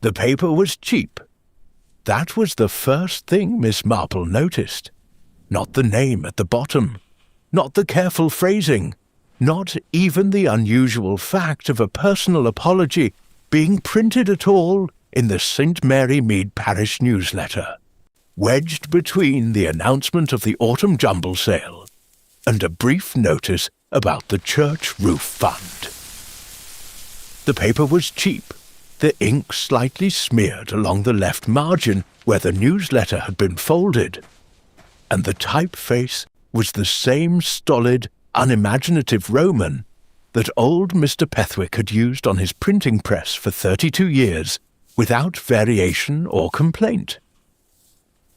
The paper was cheap. That was the first thing Miss Marple noticed. Not the name at the bottom, not the careful phrasing, not even the unusual fact of a personal apology being printed at all in the St. Mary Mead parish newsletter, wedged between the announcement of the autumn jumble sale and a brief notice about the church roof fund. The paper was cheap, the ink slightly smeared along the left margin where the newsletter had been folded, and the typeface was the same stolid, unimaginative Roman that old Mr. Pethwick had used on his printing press for 32 years without variation or complaint.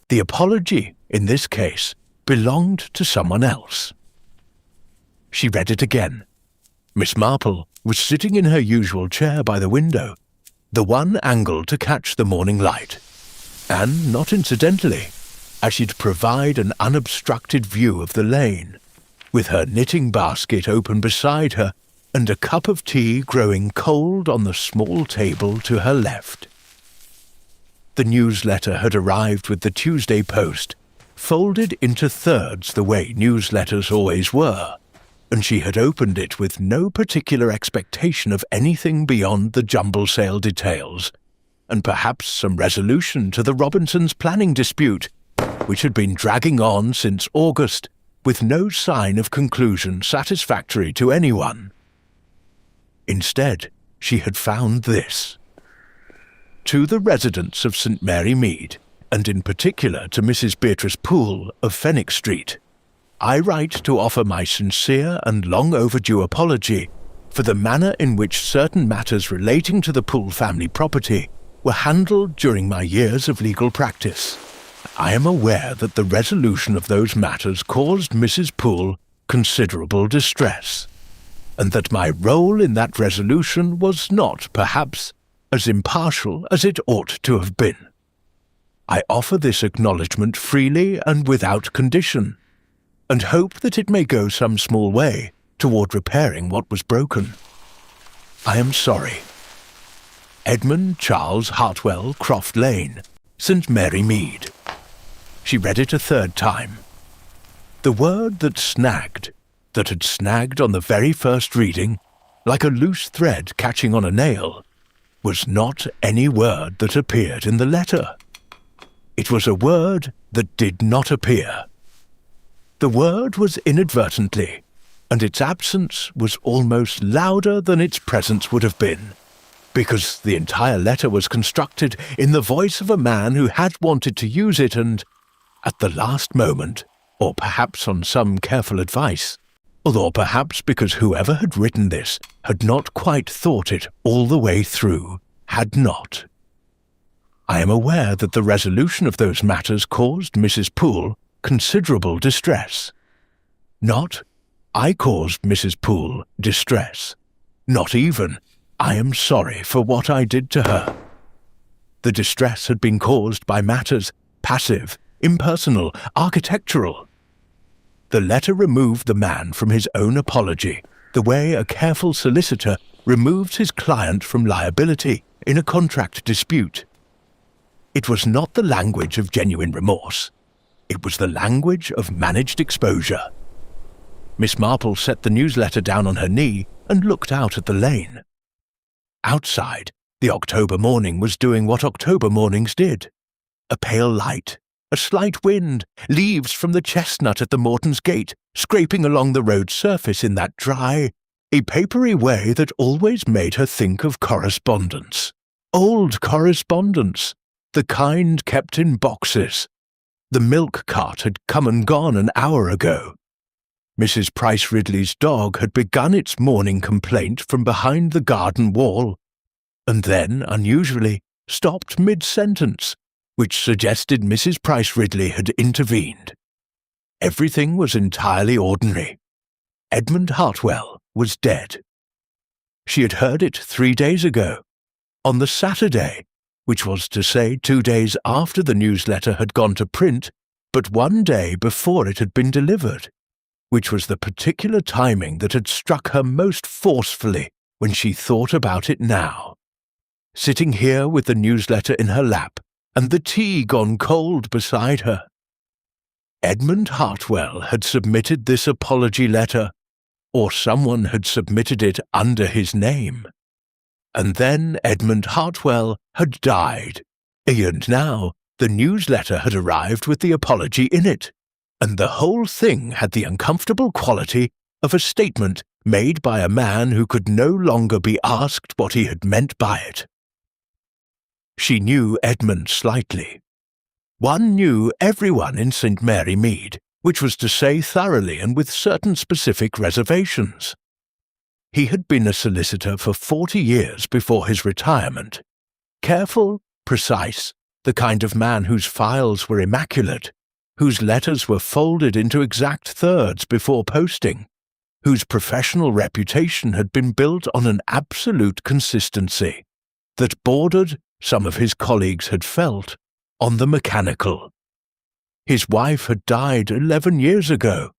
The apology, in this case, belonged to someone else. She read it again. Miss Marple was sitting in her usual chair by the window, the one angle to catch the morning light, and, not incidentally, as she'd provide an unobstructed view of the lane, with her knitting basket open beside her and a cup of tea growing cold on the small table to her left. The newsletter had arrived with the Tuesday post, folded into thirds the way newsletters always were, and she had opened it with no particular expectation of anything beyond the jumble sale details, and perhaps some resolution to the Robinsons' planning dispute, which had been dragging on since August, with no sign of conclusion satisfactory to anyone. Instead, she had found this. To the residents of St. Mary Mead, and in particular to Mrs. Beatrice Poole of Fenwick Street, I write to offer my sincere and long overdue apology for the manner in which certain matters relating to the Poole family property were handled during my years of legal practice. I am aware that the resolution of those matters caused Mrs. Poole considerable distress, and that my role in that resolution was not, perhaps, as impartial as it ought to have been. I offer this acknowledgment freely and without condition, and hope that it may go some small way toward repairing what was broken. I am sorry. Edmund Charles Hartwell, Croft Lane, St. Mary Mead. She read it a third time. The word that had snagged on the very first reading, like a loose thread catching on a nail, was not any word that appeared in the letter. It was a word that did not appear. The word was inadvertently, and its absence was almost louder than its presence would have been, because the entire letter was constructed in the voice of a man who had wanted to use it and, at the last moment, or perhaps on some careful advice, or perhaps because whoever had written this had not quite thought it all the way through, had not. I am aware that the resolution of those matters caused Mrs. Poole considerable distress. Not, I caused Mrs. Poole distress. Not even, I am sorry for what I did to her. The distress had been caused by matters passive, impersonal, architectural. The letter removed the man from his own apology, the way a careful solicitor removes his client from liability in a contract dispute. It was not the language of genuine remorse. It was the language of managed exposure. Miss Marple set the newsletter down on her knee and looked out at the lane. Outside, the October morning was doing what October mornings did. A pale light, a slight wind, leaves from the chestnut at the Morton's gate, scraping along the road surface in that dry, a papery way that always made her think of correspondence. Old correspondence, the kind kept in boxes. The milk cart had come and gone an hour ago. Mrs. Price Ridley's dog had begun its morning complaint from behind the garden wall, and then, unusually, stopped mid-sentence, which suggested Mrs. Price Ridley had intervened. Everything was entirely ordinary. Edmund Hartwell was dead. She had heard it 3 days ago, on the Saturday, which was to say 2 days after the newsletter had gone to print, but 1 day before it had been delivered, which was the particular timing that had struck her most forcefully when she thought about it now. sitting here with the newsletter in her lap and the tea gone cold beside her. Edmund Hartwell had submitted this apology letter, or someone had submitted it under his name. And then Edmund Hartwell had died, and now the newsletter had arrived with the apology in it, and the whole thing had the uncomfortable quality of a statement made by a man who could no longer be asked what he had meant by it. She knew Edmund slightly. One knew everyone in St. Mary Mead, which was to say thoroughly and with certain specific reservations. He had been a solicitor for 40 years before his retirement. Careful, precise, the kind of man whose files were immaculate, whose letters were folded into exact thirds before posting, whose professional reputation had been built on an absolute consistency that bordered, some of his colleagues had felt, on the mechanical. His wife had died 11 years ago.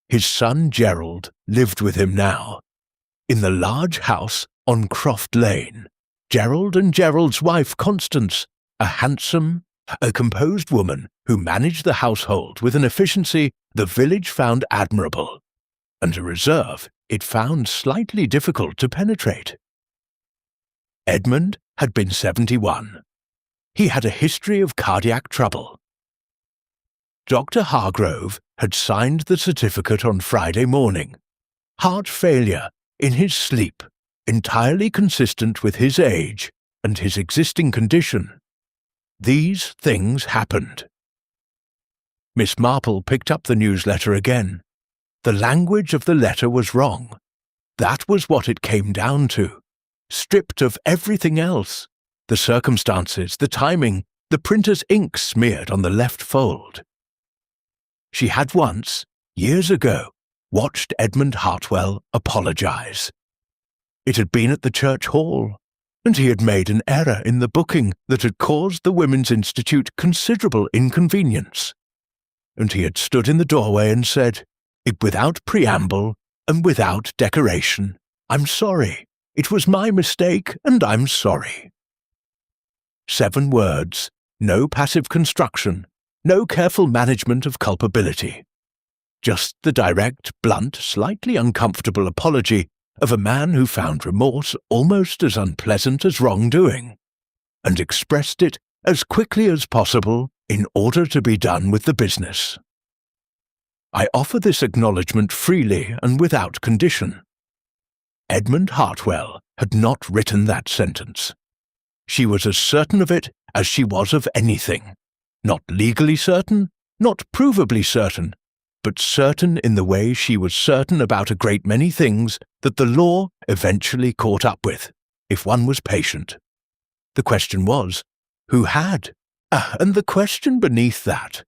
His son Gerald lived with him now. In the large house on Croft Lane, Gerald and Gerald's wife Constance, a handsome, composed woman who managed the household with an efficiency the village found admirable, and a reserve it found slightly difficult to penetrate. Edmund had been 71. He had a history of cardiac trouble. Dr. Hargrove had signed the certificate on Friday morning. Heart failure in his sleep, entirely consistent with his age and his existing condition. These things happened. Miss Marple picked up the newsletter again. The language of the letter was wrong. That was what it came down to. Stripped of everything else, the circumstances, the timing, the printer's ink smeared on the left fold. She had once, years ago, watched Edmund Hartwell apologize. It had been at the church hall, and he had made an error in the booking that had caused the Women's Institute considerable inconvenience. And he had stood in the doorway and said, without preamble and without decoration, "I'm sorry. It was my mistake, and I'm sorry." 7 words, no passive construction, no careful management of culpability. Just the direct, blunt, slightly uncomfortable apology of a man who found remorse almost as unpleasant as wrongdoing, and expressed it as quickly as possible in order to be done with the business. I offer this acknowledgement freely and without condition. Edmund Hartwell had not written that sentence. She was as certain of it as she was of anything. Not legally certain, not provably certain, but certain in the way she was certain about a great many things that the law eventually caught up with, if one was patient. The question was, who had? And the question beneath that,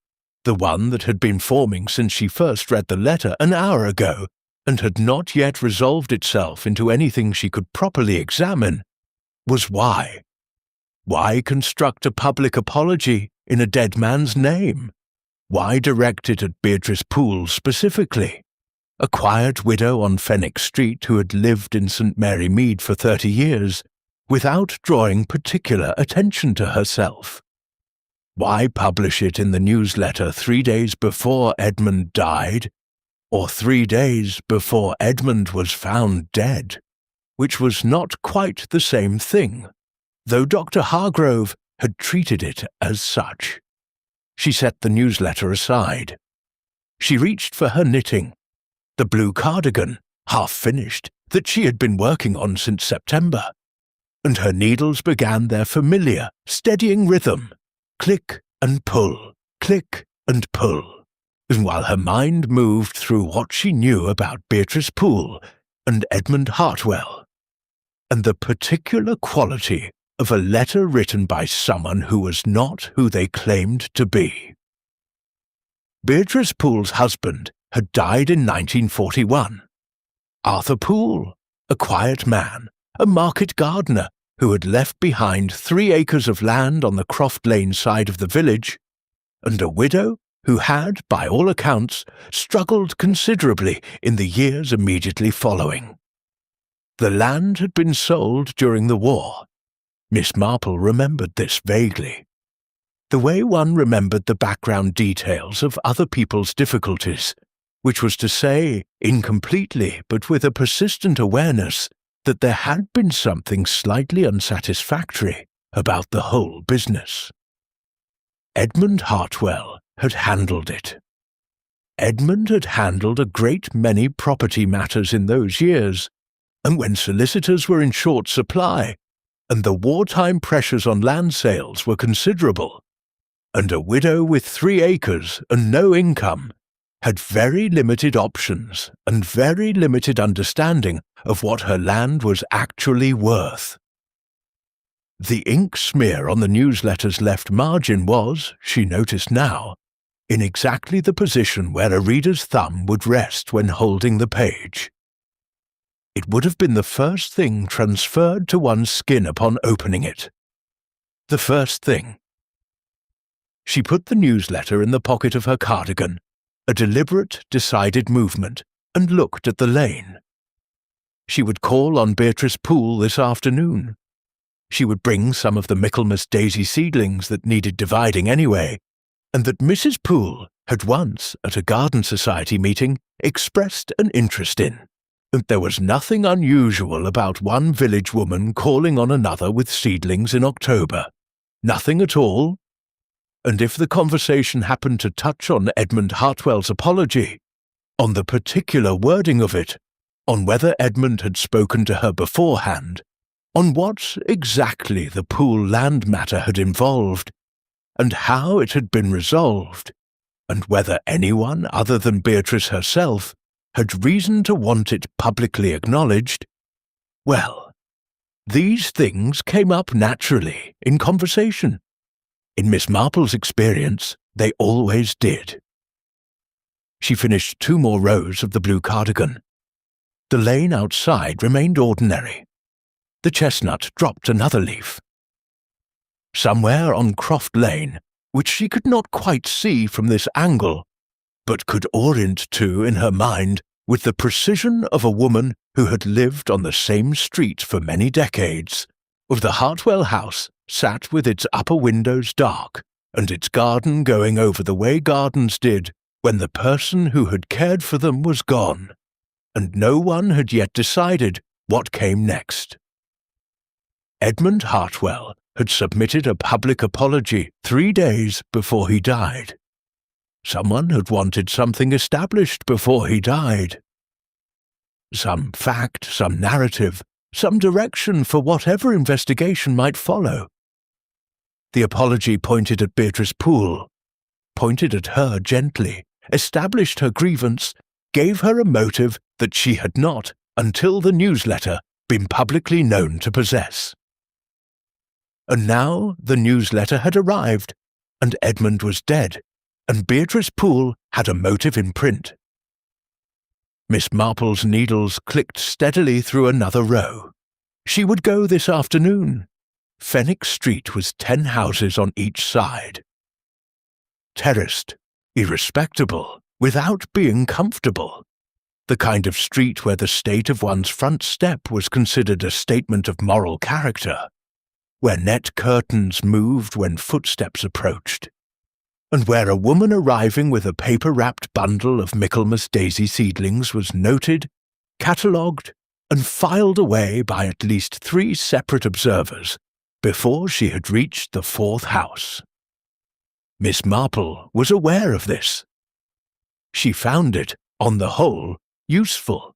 the one that had been forming since she first read the letter an hour ago, and had not yet resolved itself into anything she could properly examine, was why. Why construct a public apology in a dead man's name? Why direct it at Beatrice Poole specifically, a quiet widow on Fenwick Street who had lived in St. Mary Mead for 30 years, without drawing particular attention to herself? Why publish it in the newsletter 3 days before Edmund died, or 3 days before Edmund was found dead, which was not quite the same thing, though Dr. Hargrove had treated it as such? She set the newsletter aside. She reached for her knitting, the blue cardigan, half finished, that she had been working on since September, and her needles began their familiar, steadying rhythm, click and pull, click and pull, and while her mind moved through what she knew about Beatrice Poole and Edmund Hartwell, and the particular quality of a letter written by someone who was not who they claimed to be. Beatrice Poole's husband had died in 1941. Arthur Poole, a quiet man, a market gardener who had left behind 3 acres of land on the Croft Lane side of the village, and a widow who had, by all accounts, struggled considerably in the years immediately following. The land had been sold during the war. Miss Marple remembered this vaguely. The way one remembered the background details of other people's difficulties, which was to say, incompletely but with a persistent awareness that there had been something slightly unsatisfactory about the whole business. Edmund Hartwell had handled it. Edmund had handled a great many property matters in those years, and when solicitors were in short supply, and the wartime pressures on land sales were considerable, and a widow with 3 acres and no income had very limited options and very limited understanding of what her land was actually worth. The ink smear on the newsletter's left margin was, she noticed now, in exactly the position where a reader's thumb would rest when holding the page. It would have been the first thing transferred to one's skin upon opening it. The first thing. She put the newsletter in the pocket of her cardigan, a deliberate, decided movement, and looked at the lane. She would call on Beatrice Poole this afternoon. She would bring some of the Michaelmas daisy seedlings that needed dividing anyway, and that Mrs. Poole had once, at a garden society meeting, expressed an interest in. And there was nothing unusual about one village woman calling on another with seedlings in October. Nothing at all. And if the conversation happened to touch on Edmund Hartwell's apology, on the particular wording of it, on whether Edmund had spoken to her beforehand, on what exactly the Poole land matter had involved, and how it had been resolved, and whether anyone other than Beatrice herself had reason to want it publicly acknowledged, well, these things came up naturally in conversation. In Miss Marple's experience, they always did. She finished 2 more rows of the blue cardigan. The lane outside remained ordinary. The chestnut dropped another leaf. Somewhere on Croft Lane, which she could not quite see from this angle, but could orient to in her mind with the precision of a woman who had lived on the same street for many decades, of the Hartwell house sat with its upper windows dark, and its garden going over the way gardens did when the person who had cared for them was gone, and no one had yet decided what came next. Edmund Hartwell had submitted a public apology 3 days before he died. Someone had wanted something established before he died. Some fact, some narrative, some direction for whatever investigation might follow. The apology pointed at Beatrice Poole, pointed at her gently, established her grievance, gave her a motive that she had not, until the newsletter, been publicly known to possess. And now the newsletter had arrived, and Edmund was dead, and Beatrice Poole had a motive in print. Miss Marple's needles clicked steadily through another row. She would go this afternoon. Fenwick Street was 10 houses on each side. Terraced, irrespectable, without being comfortable. The kind of street where the state of one's front step was considered a statement of moral character, where net curtains moved when footsteps approached, and where a woman arriving with a paper-wrapped bundle of Michaelmas daisy seedlings was noted, catalogued, and filed away by at least 3 separate observers before she had reached the 4th house. Miss Marple was aware of this. She found it, on the whole, useful.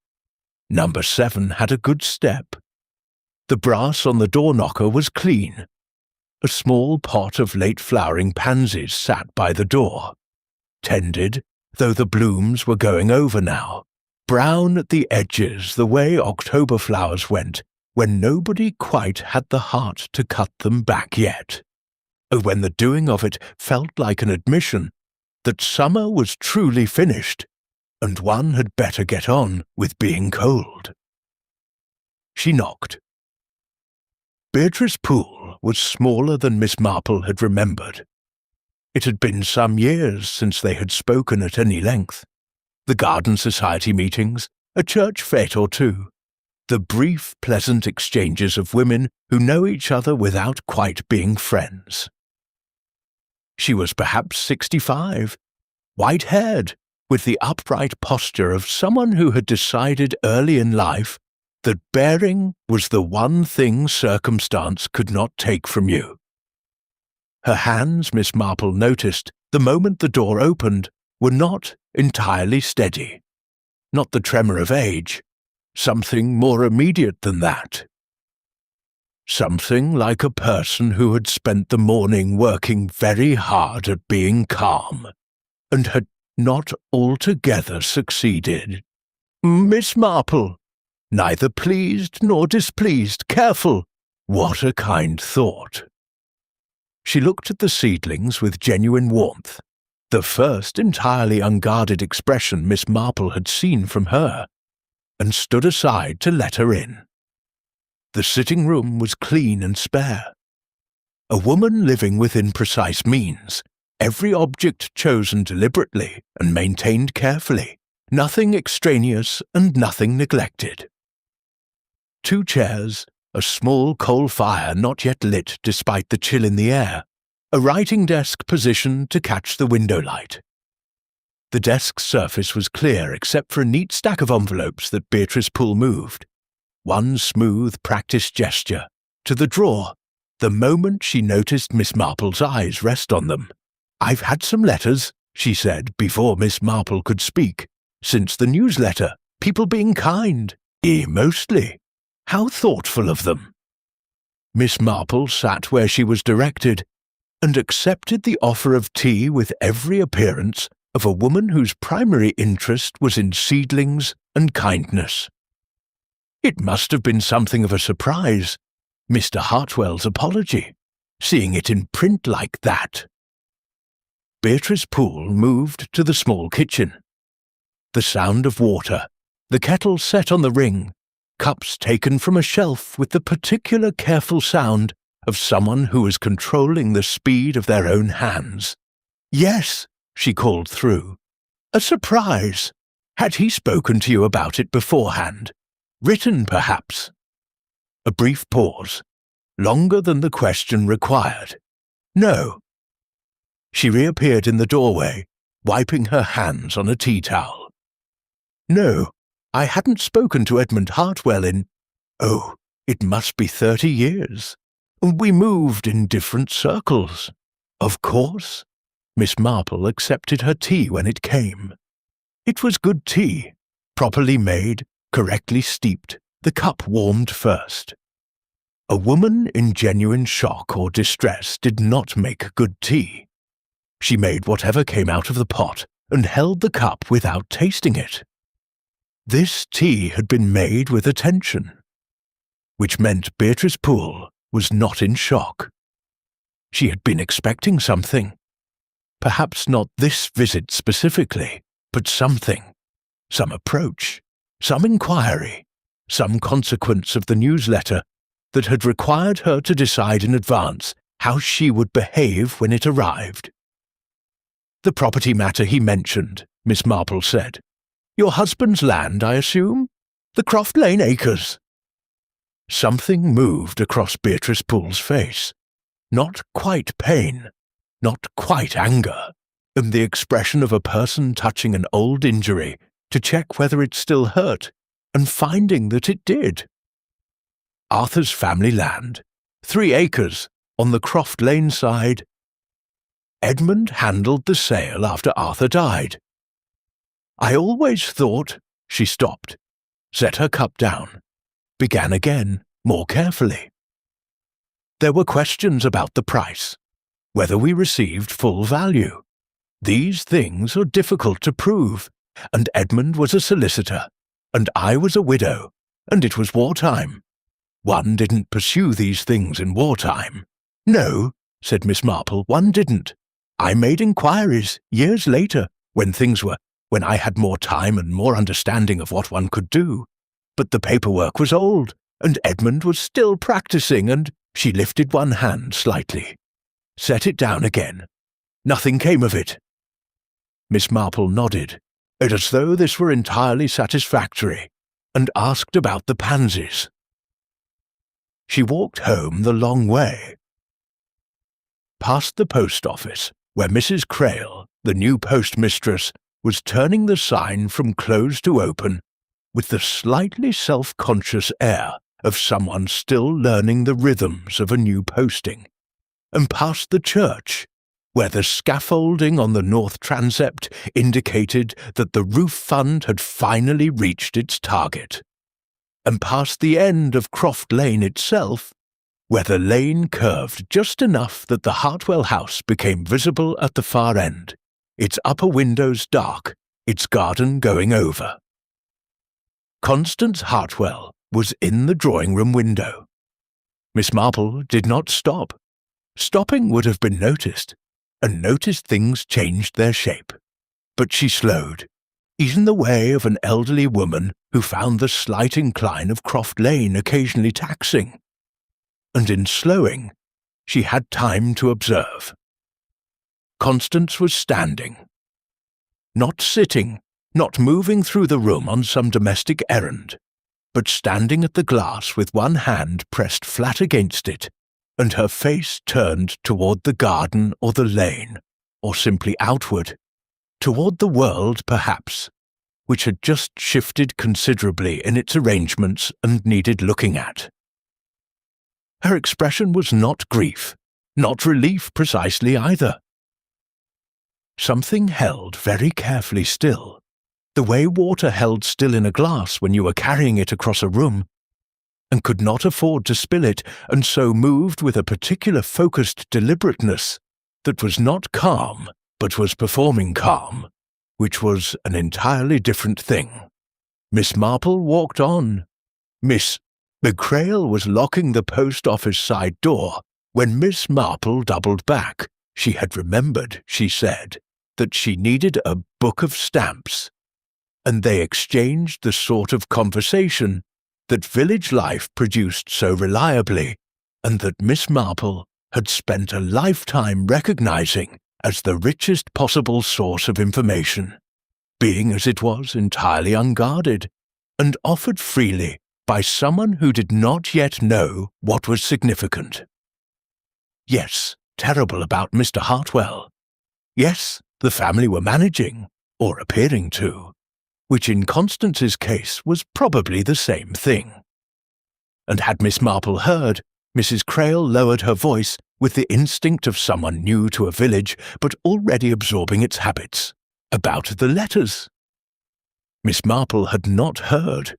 Number 7 had a good step. The brass on the door knocker was clean. A small pot of late-flowering pansies sat by the door, tended, though the blooms were going over now, brown at the edges the way October flowers went when nobody quite had the heart to cut them back yet, or when the doing of it felt like an admission that summer was truly finished, and one had better get on with being cold. She knocked. Beatrice Poole was smaller than Miss Marple had remembered. It had been some years since they had spoken at any length. The garden society meetings, a church fete or 2. The brief, pleasant exchanges of women who know each other without quite being friends. She was perhaps 65, white-haired, with the upright posture of someone who had decided early in life that bearing was the one thing circumstance could not take from you. Her hands, Miss Marple noticed, the moment the door opened, were not entirely steady. Not the tremor of age, something more immediate than that. Something like a person who had spent the morning working very hard at being calm, and had not altogether succeeded. Miss Marple, neither pleased nor displeased, careful. What a kind thought. She looked at the seedlings with genuine warmth, the first entirely unguarded expression Miss Marple had seen from her, and stood aside to let her in. The sitting room was clean and spare. A woman living within precise means, every object chosen deliberately and maintained carefully, nothing extraneous and nothing neglected. 2 chairs, a small coal fire not yet lit despite the chill in the air, a writing desk positioned to catch the window light. The desk's surface was clear except for a neat stack of envelopes that Beatrice Poole moved. One smooth, practiced gesture, to the drawer, the moment she noticed Miss Marple's eyes rest on them. "I've had some letters," she said before Miss Marple could speak, "since the newsletter, people being kind. Mostly. How thoughtful of them." Miss Marple sat where she was directed, and accepted the offer of tea with every appearance of a woman whose primary interest was in seedlings and kindness. It must have been something of a surprise, Mr. Hartwell's apology, seeing it in print like that. Beatrice Poole moved to the small kitchen. The sound of water, the kettle set on the ring, cups taken from a shelf with the particular careful sound of someone who was controlling the speed of their own hands. "Yes," she called through. "A surprise. Had he spoken to you about it beforehand? Written, perhaps?" A brief pause, longer than the question required. "No." She reappeared in the doorway, wiping her hands on a tea towel. "No, I hadn't spoken to Edmund Hartwell it must be 30 years. We moved in different circles." "Of course." Miss Marple accepted her tea when it came. It was good tea, properly made, correctly steeped, the cup warmed first. A woman in genuine shock or distress did not make good tea. She made whatever came out of the pot and held the cup without tasting it. This tea had been made with attention, which meant Beatrice Poole was not in shock. She had been expecting something. Perhaps not this visit specifically, but something. Some approach, some inquiry, some consequence of the newsletter that had required her to decide in advance how she would behave when it arrived. "The property matter he mentioned," Miss Marple said. "Your husband's land, I assume? The Croft Lane acres?" Something moved across Beatrice Poole's face. Not quite pain, not quite anger, and the expression of a person touching an old injury to check whether it still hurt, and finding that it did. Arthur's family land, 3 acres, on the Croft Lane side. Edmund handled the sale after Arthur died. "I always thought—" She stopped, set her cup down, began again, more carefully. "There were questions about the price, whether we received full value. These things are difficult to prove, and Edmund was a solicitor, and I was a widow, and it was wartime. One didn't pursue these things in wartime." "No," said Miss Marple, "one didn't. I made inquiries, years later, when I had more time and more understanding of what one could do. But the paperwork was old, and Edmund was still practicing, and—" She lifted one hand slightly, set it down again. "Nothing came of it." Miss Marple nodded, as though this were entirely satisfactory, and asked about the pansies. She walked home the long way, past the post office, where Mrs. Crail, the new postmistress, was turning the sign from closed to open with the slightly self-conscious air of someone still learning the rhythms of a new posting, and past the church, where the scaffolding on the north transept indicated that the roof fund had finally reached its target, and past the end of Croft Lane itself, where the lane curved just enough that the Hartwell house became visible at the far end, its upper windows dark, its garden going over. Constance Hartwell was in the drawing-room window. Miss Marple did not stop. Stopping would have been noticed, and noticed things changed their shape. But she slowed, easing the way of an elderly woman who found the slight incline of Croft Lane occasionally taxing. And in slowing, she had time to observe. Constance was standing. Not sitting, not moving through the room on some domestic errand, but standing at the glass with one hand pressed flat against it, and her face turned toward the garden or the lane, or simply outward, toward the world perhaps, which had just shifted considerably in its arrangements and needed looking at. Her expression was not grief, not relief precisely either. Something held very carefully still, the way water held still in a glass when you were carrying it across a room, and could not afford to spill it, and so moved with a particular focused deliberateness that was not calm, but was performing calm, which was an entirely different thing. Miss Marple walked on. The Crail was locking the post office side door when Miss Marple doubled back. She had remembered, she said, that she needed a book of stamps, and they exchanged the sort of conversation that village life produced so reliably, and that Miss Marple had spent a lifetime recognizing as the richest possible source of information, being as it was entirely unguarded, and offered freely by someone who did not yet know what was significant. Yes, terrible about Mr. Hartwell. Yes, the family were managing, or appearing to, which in Constance's case was probably the same thing. And had Miss Marple heard, Mrs. Crail lowered her voice with the instinct of someone new to a village but already absorbing its habits, about the letters. Miss Marple had not heard.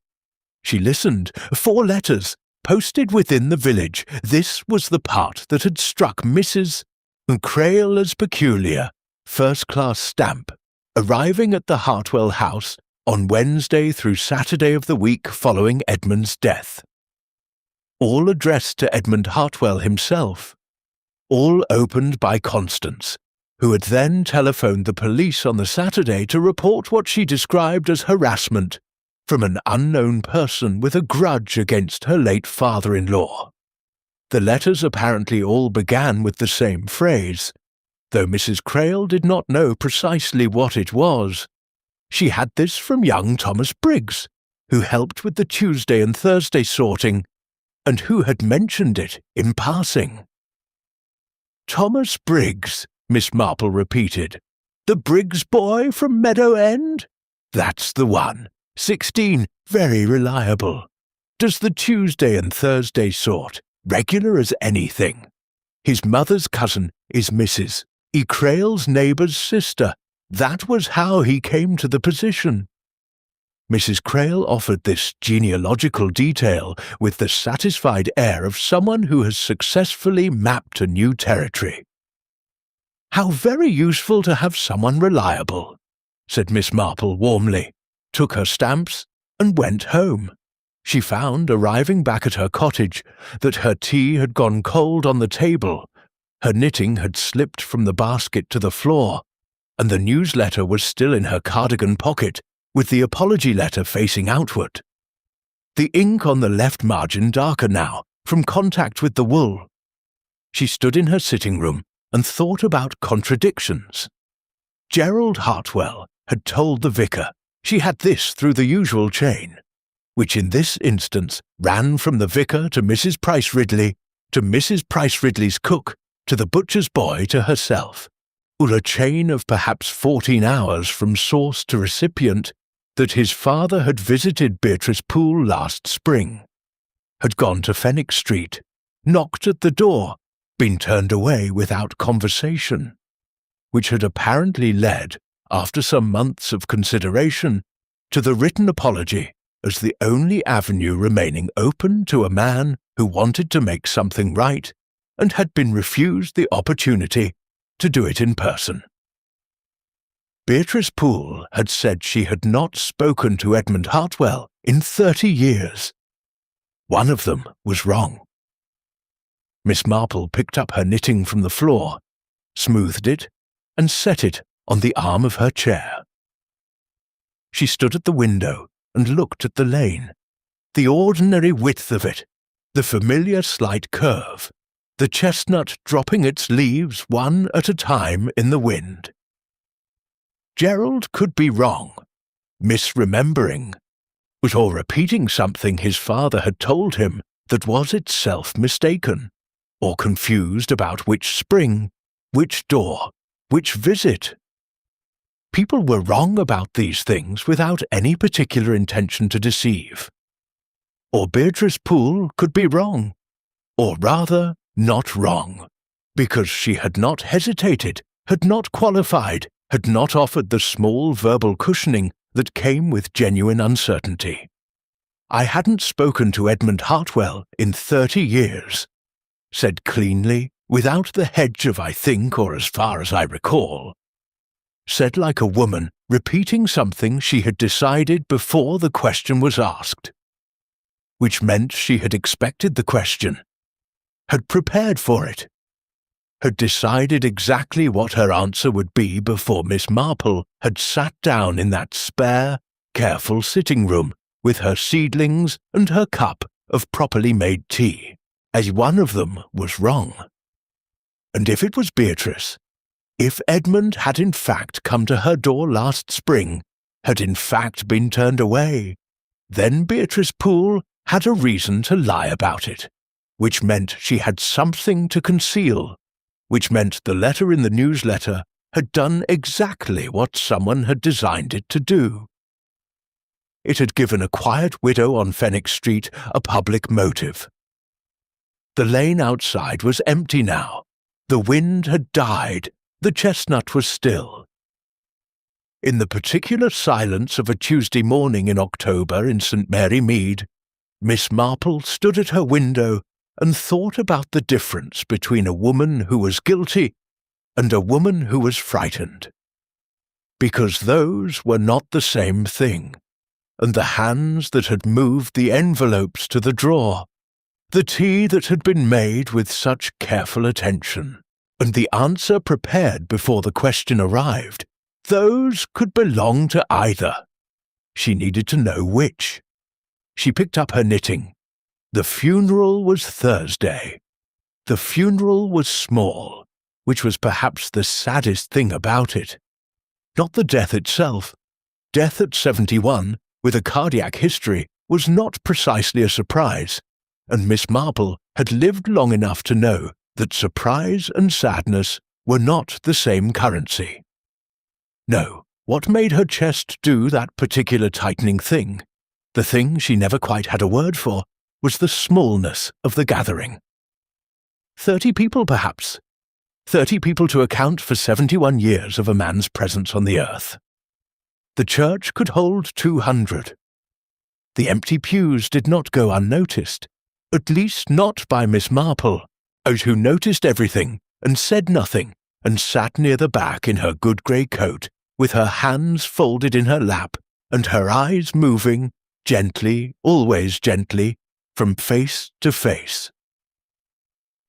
She listened. 4 letters, posted within the village. This was the part that had struck Mrs. Crail as peculiar. First-class stamp, arriving at the Hartwell house on Wednesday through Saturday of the week following Edmund's death. All addressed to Edmund Hartwell himself. All opened by Constance, who had then telephoned the police on the Saturday to report what she described as harassment from an unknown person with a grudge against her late father-in-law. The letters apparently all began with the same phrase, though Mrs. Crail did not know precisely what it was. She had this from young Thomas Briggs, who helped with the Tuesday and Thursday sorting, and who had mentioned it in passing. Thomas Briggs, Miss Marple repeated. The Briggs boy from Meadow End? That's the one. 16, very reliable. Does the Tuesday and Thursday sort, regular as anything. His mother's cousin is Mrs. E. Crail's neighbour's sister. That was how he came to the position. Mrs. Crail offered this genealogical detail with the satisfied air of someone who has successfully mapped a new territory. How very useful to have someone reliable, said Miss Marple warmly, took her stamps, and went home. She found, arriving back at her cottage, that her tea had gone cold on the table, her knitting had slipped from the basket to the floor, and the newsletter was still in her cardigan pocket, with the apology letter facing outward. The ink on the left margin darker now, from contact with the wool. She stood in her sitting room and thought about contradictions. Gerald Hartwell had told the vicar she had this through the usual chain, which in this instance ran from the vicar to Mrs. Price Ridley, to Mrs. Price Ridley's cook, to the butcher's boy, to herself, or a chain of perhaps 14 hours from source to recipient, that his father had visited Beatrice Poole last spring, had gone to Fenwick Street, knocked at the door, been turned away without conversation, which had apparently led, after some months of consideration, to the written apology as the only avenue remaining open to a man who wanted to make something right and had been refused the opportunity to do it in person. Beatrice Poole had said she had not spoken to Edmund Hartwell in 30 years. One of them was wrong. Miss Marple picked up her knitting from the floor, smoothed it, and set it on the arm of her chair. She stood at the window and looked at the lane, the ordinary width of it, the familiar slight curve, the chestnut dropping its leaves one at a time in the wind. Gerald could be wrong, misremembering, or repeating something his father had told him that was itself mistaken, or confused about which spring, which door, which visit. People were wrong about these things without any particular intention to deceive. Or Beatrice Poole could be wrong, or rather not wrong, because she had not hesitated, had not qualified, had not offered the small verbal cushioning that came with genuine uncertainty. I hadn't spoken to Edmund Hartwell in 30 years, said cleanly, without the hedge of I think or as far as I recall, said like a woman repeating something she had decided before the question was asked, which meant she had expected the question, had prepared for it, had decided exactly what her answer would be before Miss Marple had sat down in that spare, careful sitting room with her seedlings and her cup of properly made tea, as one of them was wrong. And if it was Beatrice, if Edmund had in fact come to her door last spring, had in fact been turned away, then Beatrice Poole had a reason to lie about it, which meant she had something to conceal, which meant the letter in the newsletter had done exactly what someone had designed it to do. It had given a quiet widow on Fenwick Street a public motive. The lane outside was empty now. The wind had died. The chestnut was still. In the particular silence of a Tuesday morning in October in St. Mary Mead, Miss Marple stood at her window and thought about the difference between a woman who was guilty and a woman who was frightened. Because those were not the same thing, and the hands that had moved the envelopes to the drawer, the tea that had been made with such careful attention, and the answer prepared before the question arrived, those could belong to either. She needed to know which. She picked up her knitting. The funeral was Thursday. The funeral was small, which was perhaps the saddest thing about it. Not the death itself. Death at 71, with a cardiac history, was not precisely a surprise, and Miss Marple had lived long enough to know that surprise and sadness were not the same currency. No, what made her chest do that particular tightening thing, the thing she never quite had a word for, was the smallness of the gathering. 30 people, perhaps. 30 people to account for 71 years of a man's presence on the earth. The church could hold 200. The empty pews did not go unnoticed, at least not by Miss Marple, who noticed everything and said nothing and sat near the back in her good grey coat with her hands folded in her lap and her eyes moving, gently, always gently, from face to face.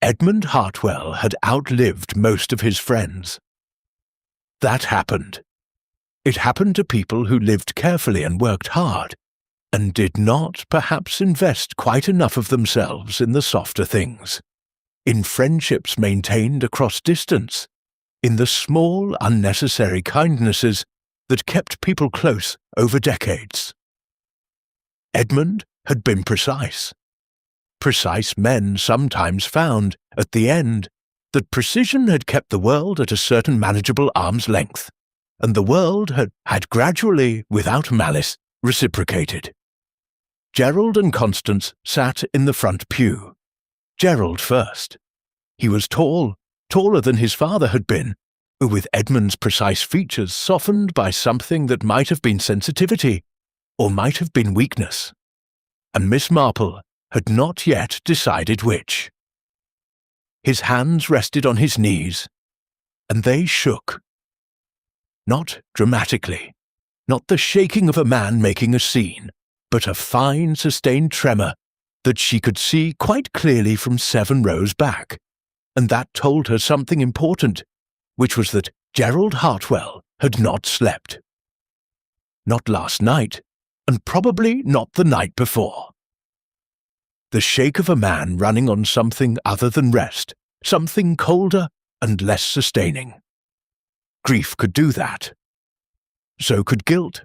Edmund Hartwell had outlived most of his friends. That happened. It happened to people who lived carefully and worked hard, and did not, perhaps, invest quite enough of themselves in the softer things, in friendships maintained across distance, in the small, unnecessary kindnesses that kept people close over decades. Edmund had been precise. Precise men sometimes found, at the end, that precision had kept the world at a certain manageable arm's length, and the world had gradually, without malice, reciprocated. Gerald and Constance sat in the front pew. Gerald first. He was tall, taller than his father had been, with Edmund's precise features softened by something that might have been sensitivity, or might have been weakness. And Miss Marple had not yet decided which. His hands rested on his knees, and they shook. Not dramatically, not the shaking of a man making a scene, but a fine, sustained tremor that she could see quite clearly from 7 rows back, and that told her something important, which was that Gerald Hartwell had not slept. Not last night, and probably not the night before. The shake of a man running on something other than rest, something colder and less sustaining. Grief could do that. So could guilt.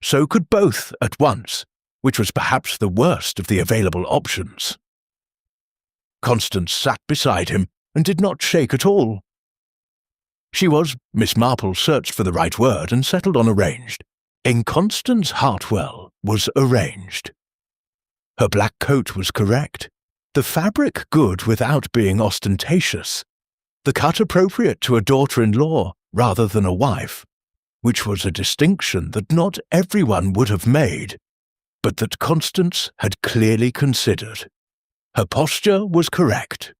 So could both at once, which was perhaps the worst of the available options. Constance sat beside him and did not shake at all. Miss Marple searched for the right word and settled on arranged. Constance Hartwell was arranged. Her black coat was correct, the fabric good without being ostentatious, the cut appropriate to a daughter-in-law rather than a wife, which was a distinction that not everyone would have made, but that Constance had clearly considered. Her posture was correct.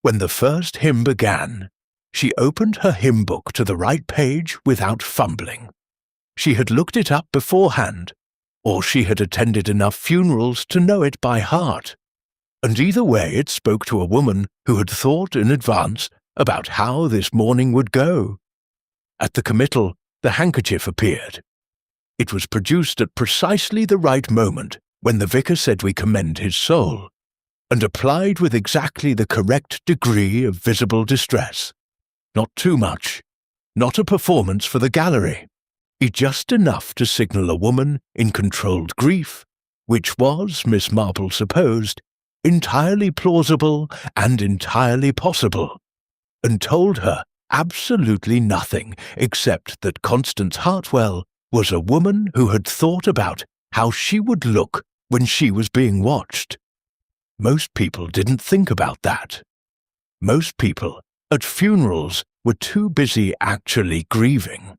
When the first hymn began, she opened her hymn book to the right page without fumbling. She had looked it up beforehand, or she had attended enough funerals to know it by heart, and either way it spoke to a woman who had thought in advance about how this morning would go. At the committal, the handkerchief appeared. It was produced at precisely the right moment when the vicar said we commend his soul, and applied with exactly the correct degree of visible distress. Not too much, not a performance for the gallery, just enough to signal a woman in controlled grief, which was, Miss Marple supposed, entirely plausible and entirely possible, and told her absolutely nothing except that Constance Hartwell was a woman who had thought about how she would look when she was being watched. Most people didn't think about that. Most people, at funerals, were too busy actually grieving.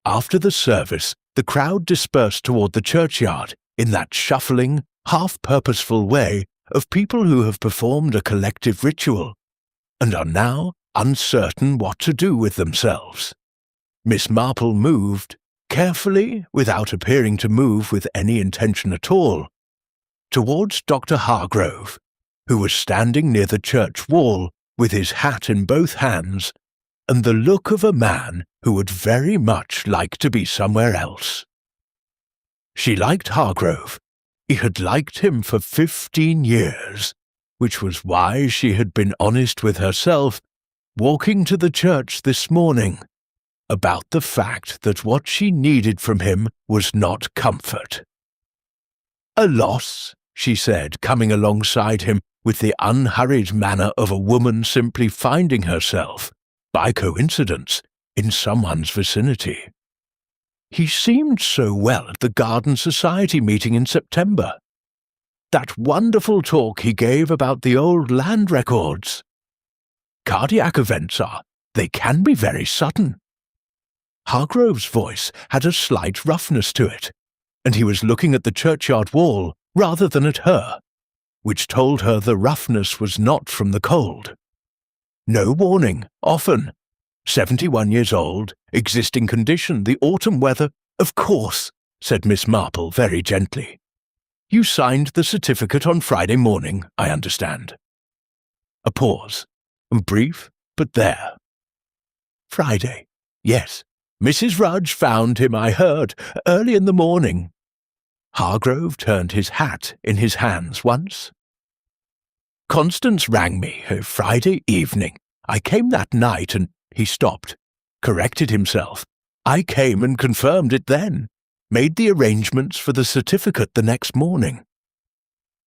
After the service, the crowd dispersed toward the churchyard in that shuffling, half-purposeful way of people who have performed a collective ritual and are now uncertain what to do with themselves. Miss Marple moved, carefully, without appearing to move with any intention at all, towards Dr. Hargrove, who was standing near the church wall with his hat in both hands and the look of a man who would very much like to be somewhere else. She liked Hargrove. He had liked him for 15 years, which was why she had been honest with herself, walking to the church this morning, about the fact that what she needed from him was not comfort. "A loss," she said, coming alongside him with the unhurried manner of a woman simply finding herself, by coincidence, in someone's vicinity. He seemed so well at the Garden Society meeting in September. That wonderful talk he gave about the old land records. Cardiac events they can be very sudden. Hargrove's voice had a slight roughness to it, and he was looking at the churchyard wall rather than at her, which told her the roughness was not from the cold. No warning, often. 71 years old, existing condition, the autumn weather, of course, said Miss Marple very gently. You signed the certificate on Friday morning, I understand. A pause, brief, but there. Friday, yes. Mrs. Rudge found him, I heard, early in the morning. Hargrove turned his hat in his hands once. Constance rang me Friday evening. I came that night and he stopped, corrected himself. I came and confirmed it then. made the arrangements for the certificate the next morning.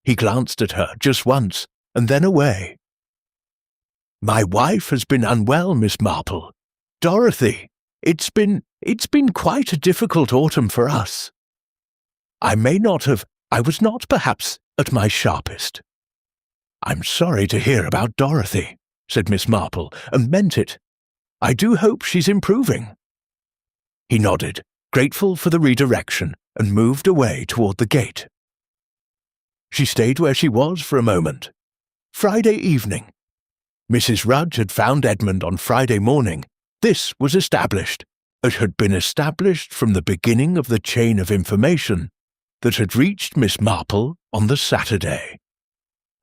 He glanced at her just once, and then away. "My wife has been unwell, Miss Marple. Dorothy, it's been quite a difficult autumn for us. I was not perhaps at my sharpest." "I'm sorry to hear about Dorothy," said Miss Marple, and meant it. "I do hope she's improving." He nodded, grateful for the redirection, and moved away toward the gate. She stayed where she was for a moment. Friday evening. Mrs. Rudge had found Edmund on Friday morning. This was established. It had been established from the beginning of the chain of information that had reached Miss Marple on the Saturday,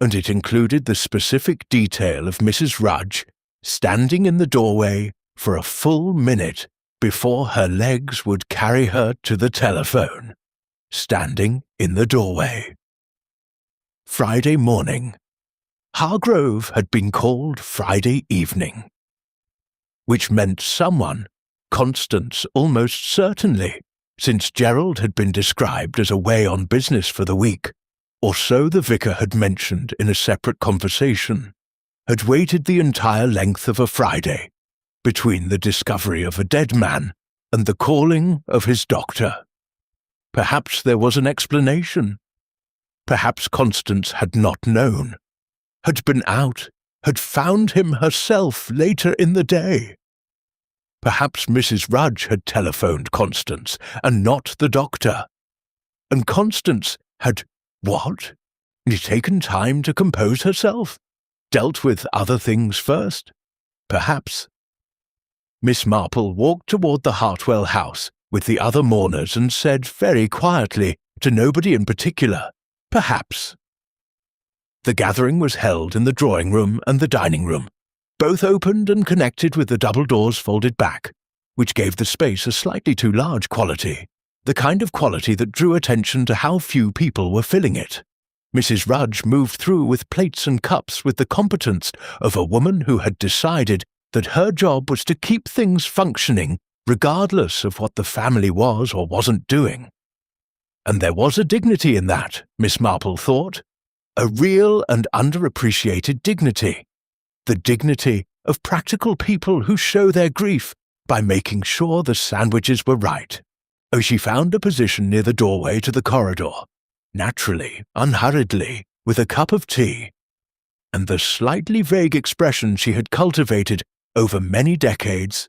and it included the specific detail of Mrs. Rudge standing in the doorway for a full minute before her legs would carry her to the telephone. Standing in the doorway. Friday morning. Hargrove had been called Friday evening, which meant someone, Constance almost certainly, since Gerald had been described as away on business for the week, or so the vicar had mentioned in a separate conversation, had waited the entire length of a Friday, between the discovery of a dead man and the calling of his doctor. Perhaps there was an explanation. Perhaps Constance had not known, had been out, had found him herself later in the day. Perhaps Mrs. Rudge had telephoned Constance, and not the doctor. And Constance had, what? Taken time to compose herself? Dealt with other things first? Perhaps. Miss Marple walked toward the Hartwell house with the other mourners and said very quietly, to nobody in particular, perhaps. The gathering was held in the drawing-room and the dining-room, both opened and connected with the double doors folded back, which gave the space a slightly too large quality, the kind of quality that drew attention to how few people were filling it. Mrs. Rudge moved through with plates and cups with the competence of a woman who had decided that her job was to keep things functioning regardless of what the family was or wasn't doing. And there was a dignity in that, Miss Marple thought, a real and underappreciated dignity, the dignity of practical people who show their grief by making sure the sandwiches were right. Oh, she found a position near the doorway to the corridor, naturally, unhurriedly, with a cup of tea, and the slightly vague expression she had cultivated over many decades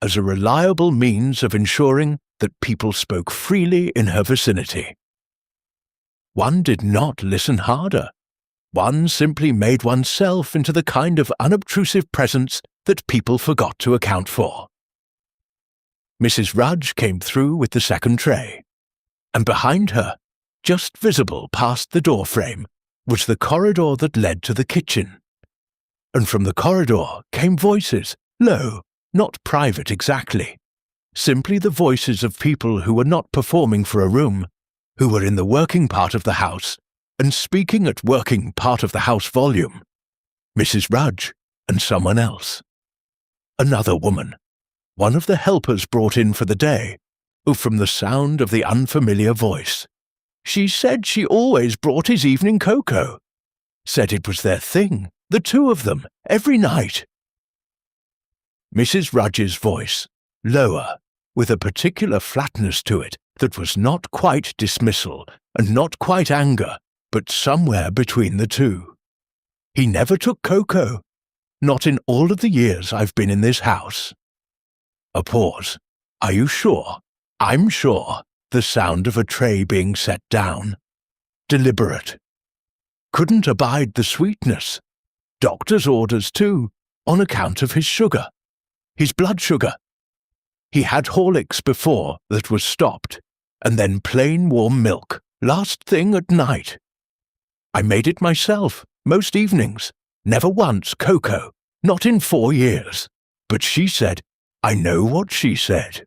as a reliable means of ensuring that people spoke freely in her vicinity. One did not listen harder. One simply made oneself into the kind of unobtrusive presence that people forgot to account for. Mrs. Rudge came through with the second tray, and behind her, just visible past the doorframe, was the corridor that led to the kitchen. And from the corridor came voices, low, not private exactly, simply the voices of people who were not performing for a room, who were in the working part of the house, and speaking at working part of the house volume. Mrs. Rudge and someone else. Another woman, one of the helpers brought in for the day, who from the sound of the unfamiliar voice, she said she always brought his evening cocoa, said it was their thing, the two of them, every night. Mrs. Rudge's voice, lower, with a particular flatness to it that was not quite dismissal and not quite anger, but somewhere between the two. He never took cocoa, not in all of the years I've been in this house. A pause. Are you sure? I'm sure. The sound of a tray being set down. Deliberate. Couldn't abide the sweetness. Doctor's orders too, on account of his sugar. His blood sugar. He had Horlicks before that was stopped, and then plain warm milk, last thing at night. I made it myself, most evenings, never once cocoa, not in 4 years. But she said, I know what she said.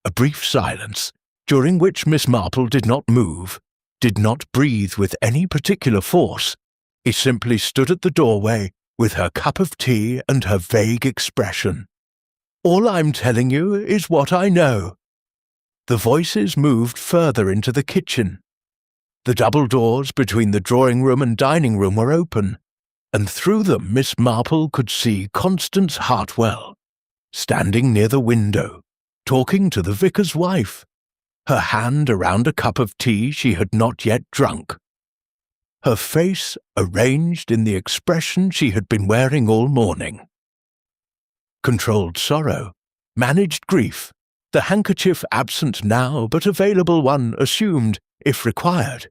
A brief silence, during which Miss Marple did not move, did not breathe with any particular force. He simply stood at the doorway with her cup of tea and her vague expression. All I'm telling you is what I know. The voices moved further into the kitchen. The double doors between the drawing-room and dining-room were open, and through them Miss Marple could see Constance Hartwell, standing near the window, talking to the vicar's wife, her hand around a cup of tea she had not yet drunk. Her face arranged in the expression she had been wearing all morning. Controlled sorrow, managed grief, the handkerchief absent now but available one assumed, if required.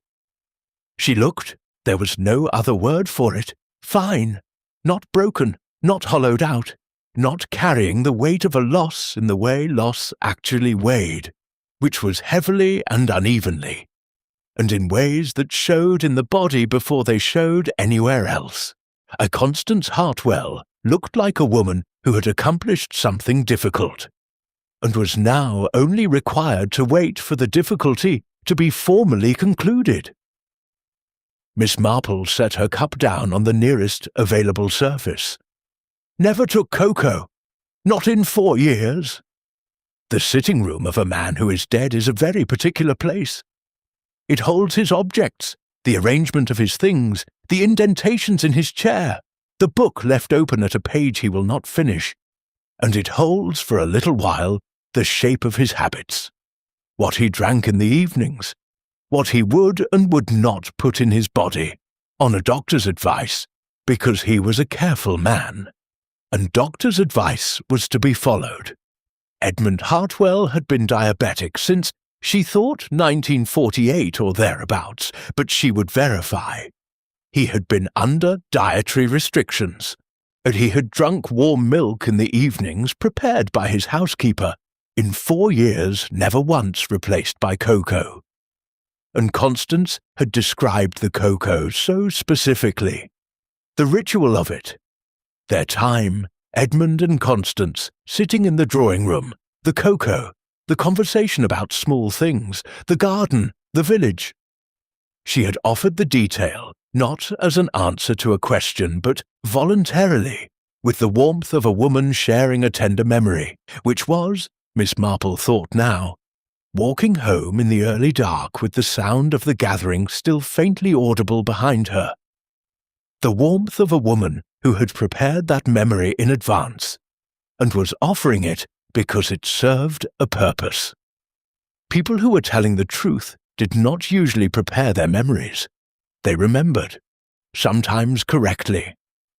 She looked, there was no other word for it, fine, not broken, not hollowed out, not carrying the weight of a loss in the way loss actually weighed, which was heavily and unevenly, and in ways that showed in the body before they showed anywhere else. A Constance Hartwell looked like a woman who had accomplished something difficult, and was now only required to wait for the difficulty to be formally concluded. Miss Marple set her cup down on the nearest available surface. Never took cocoa. Not in 4 years. The sitting room of a man who is dead is a very particular place. It holds his objects, the arrangement of his things, the indentations in his chair, the book left open at a page he will not finish, and it holds for a little while the shape of his habits, what he drank in the evenings, what he would and would not put in his body, on a doctor's advice, because he was a careful man, and doctor's advice was to be followed. Edmund Hartwell had been diabetic since, she thought, 1948 or thereabouts, but she would verify. He had been under dietary restrictions, and he had drunk warm milk in the evenings prepared by his housekeeper, in 4 years never once replaced by cocoa. And Constance had described the cocoa so specifically. The ritual of it. Their time, Edmund and Constance, sitting in the drawing-room, the cocoa, the conversation about small things, the garden, the village. She had offered the detail, not as an answer to a question, but voluntarily, with the warmth of a woman sharing a tender memory, which was, Miss Marple thought now, walking home in the early dark with the sound of the gathering still faintly audible behind her. The warmth of a woman who had prepared that memory in advance, and was offering it because it served a purpose. People who were telling the truth did not usually prepare their memories. They remembered, sometimes correctly,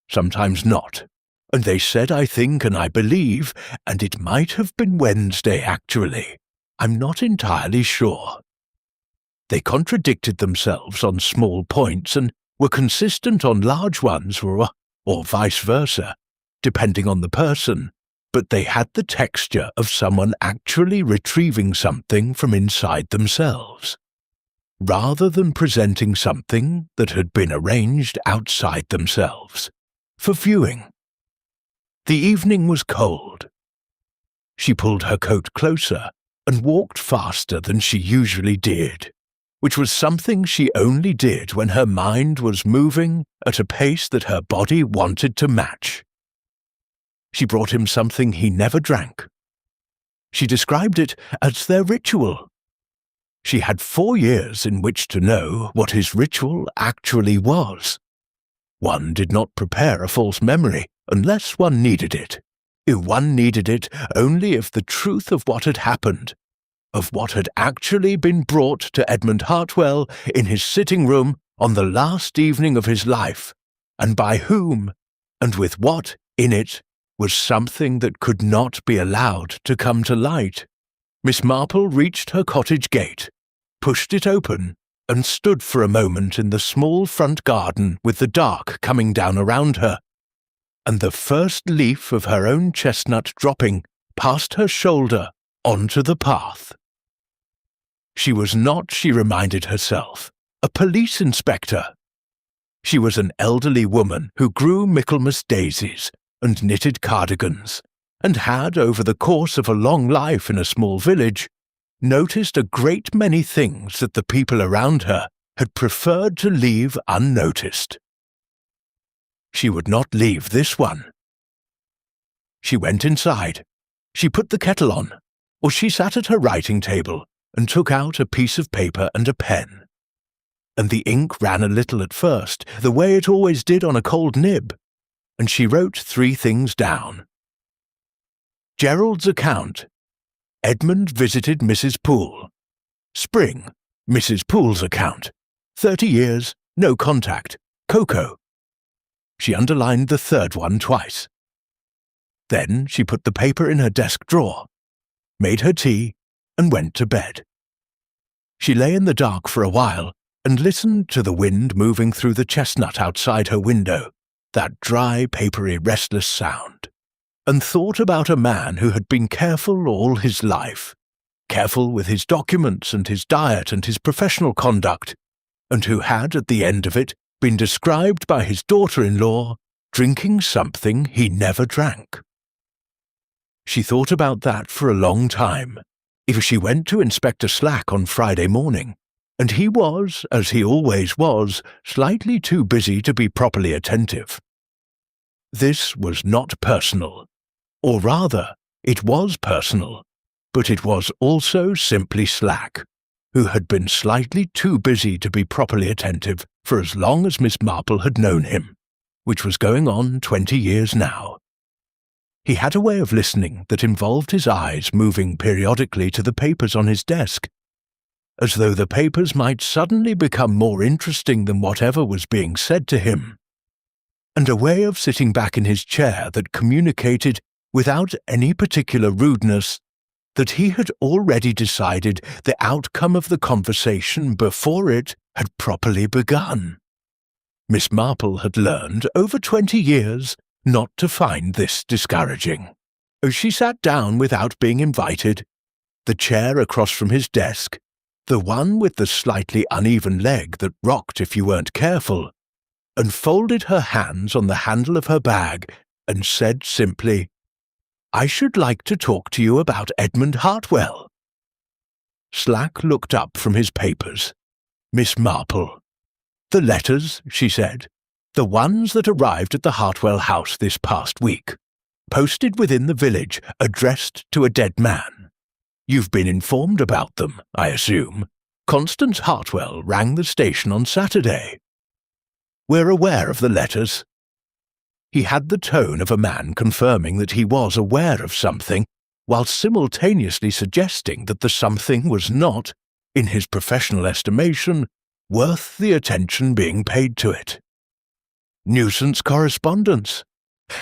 sometimes not, and they said I think and I believe, and it might have been Wednesday actually. I'm not entirely sure. They contradicted themselves on small points and were consistent on large ones or vice versa, depending on the person, but they had the texture of someone actually retrieving something from inside themselves, rather than presenting something that had been arranged outside themselves, for viewing. The evening was cold. She pulled her coat closer and walked faster than she usually did, which was something she only did when her mind was moving at a pace that her body wanted to match. She brought him something he never drank. She described it as their ritual. She had 4 years in which to know what his ritual actually was. One did not prepare a false memory unless one needed it. One needed it only if the truth of what had happened, of what had actually been brought to Edmund Hartwell in his sitting room on the last evening of his life, and by whom, and with what in it, was something that could not be allowed to come to light. Miss Marple reached her cottage gate, pushed it open, and stood for a moment in the small front garden with the dark coming down around her, and the first leaf of her own chestnut dropping past her shoulder onto the path. She was not, she reminded herself, a police inspector. She was an elderly woman who grew Michaelmas daisies and knitted cardigans, and had, over the course of a long life in a small village, noticed a great many things that the people around her had preferred to leave unnoticed. She would not leave this one. She went inside. She put the kettle on. or she sat at her writing table and took out a piece of paper and a pen. And the ink ran a little at first, the way it always did on a cold nib, and she wrote 3 things down. Gerald's account. Edmund visited Mrs. Poole. Spring. Mrs. Poole's account. 30 years, no contact. Cocoa. She underlined the 3rd one twice. Then she put the paper in her desk drawer, made her tea, and went to bed. She lay in the dark for a while and listened to the wind moving through the chestnut outside her window, that dry, papery, restless sound, and thought about a man who had been careful all his life, careful with his documents and his diet and his professional conduct, and who had, at the end of it, been described by his daughter-in-law drinking something he never drank. She thought about that for a long time. If she went to Inspector Slack on Friday morning, and he was, as he always was, slightly too busy to be properly attentive. This was not personal, or rather, it was personal, but it was also simply Slack, who had been slightly too busy to be properly attentive for as long as Miss Marple had known him, which was going on 20 years now. He had a way of listening that involved his eyes moving periodically to the papers on his desk, as though the papers might suddenly become more interesting than whatever was being said to him, and a way of sitting back in his chair that communicated, without any particular rudeness, that he had already decided the outcome of the conversation before it had properly begun. Miss Marple had learned, over 20 years, not to find this discouraging. As she sat down without being invited, the chair across from his desk, the one with the slightly uneven leg that rocked if you weren't careful, and folded her hands on the handle of her bag and said simply, "I should like to talk to you about Edmund Hartwell." Slack looked up from his papers. Miss Marple. "The letters," she said. "The ones that arrived at the Hartwell house this past week. Posted within the village, addressed to a dead man. You've been informed about them, I assume. Constance Hartwell rang the station on Saturday. We're aware of the letters." He had the tone of a man confirming that he was aware of something, while simultaneously suggesting that the something was not, in his professional estimation, worth the attention being paid to it. Nuisance correspondence.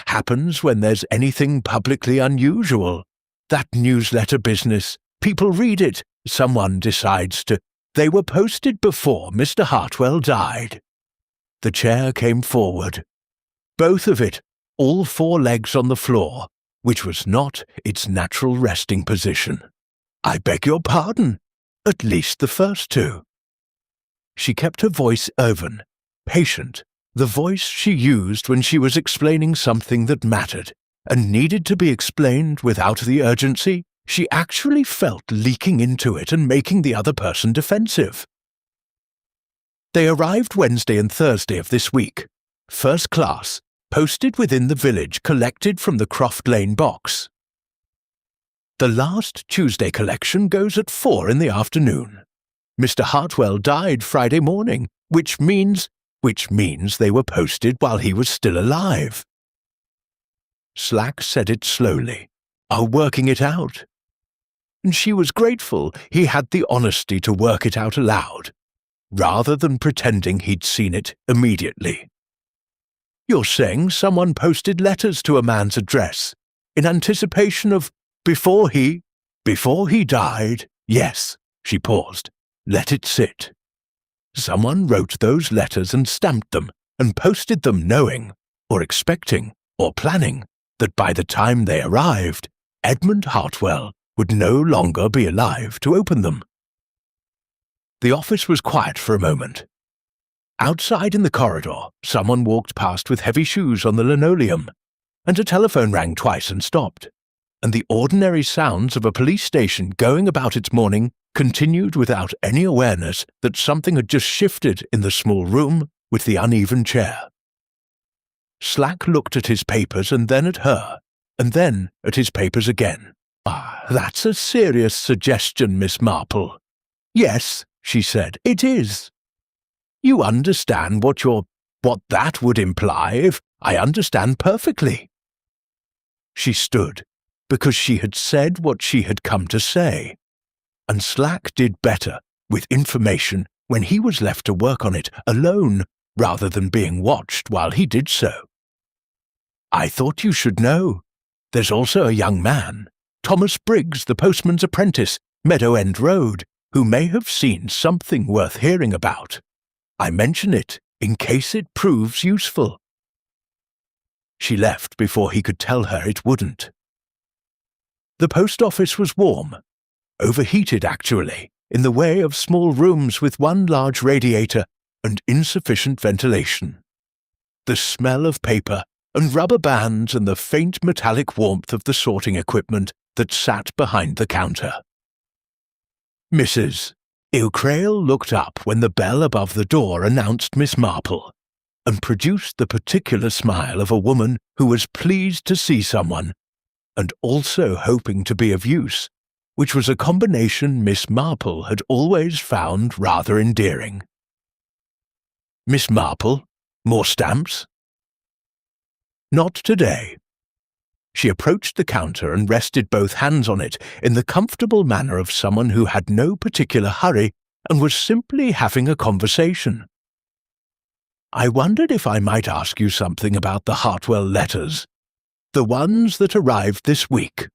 Happens when there's anything publicly unusual. That newsletter business. People read it. Someone decides to. They were posted before Mr. Hartwell died. The chair came forward. Both of it, all 4 legs on the floor, which was not its natural resting position. "I beg your pardon. At least the first 2. She kept her voice even, patient, the voice she used when she was explaining something that mattered and needed to be explained without the urgency she actually felt leaking into it and making the other person defensive. They arrived Wednesday and Thursday of this week. First class, posted within the village, collected from the Croft Lane box. The last Tuesday collection goes at 4 in the afternoon. Mr. Hartwell died Friday morning, which means they were posted while he was still alive." Slack said it slowly, working it out. And she was grateful he had the honesty to work it out aloud, rather than pretending he'd seen it immediately. "You're saying someone posted letters to a man's address, in anticipation of before he died?" "Yes," she paused. "Let it sit. Someone wrote those letters and stamped them, and posted them knowing, or expecting, or planning, that by the time they arrived, Edmund Hartwell would no longer be alive to open them." The office was quiet for a moment. Outside in the corridor, someone walked past with heavy shoes on the linoleum, and a telephone rang twice and stopped, and the ordinary sounds of a police station going about its morning continued without any awareness that something had just shifted in the small room with the uneven chair. Slack looked at his papers and then at her, and then at his papers again, That's a serious suggestion, Miss Marple. Yes, she said, it is. You understand what that would imply, if I understand perfectly. She stood, because she had said what she had come to say, and Slack did better with information when he was left to work on it alone rather than being watched while he did so. I thought you should know. There's also a young man, Thomas Briggs, the postman's apprentice, Meadow End Road, who may have seen something worth hearing about. I mention it in case it proves useful. She left before he could tell her it wouldn't. The post office was warm, overheated actually, in the way of small rooms with one large radiator and insufficient ventilation. The smell of paper and rubber bands and the faint metallic warmth of the sorting equipment that sat behind the counter. Mrs. O'Crail looked up when the bell above the door announced Miss Marple, and produced the particular smile of a woman who was pleased to see someone, and also hoping to be of use, which was a combination Miss Marple had always found rather endearing. Miss Marple, more stamps? Not today. She approached the counter and rested both hands on it in the comfortable manner of someone who had no particular hurry and was simply having a conversation. I wondered if I might ask you something about the Hartwell letters, the ones that arrived this week.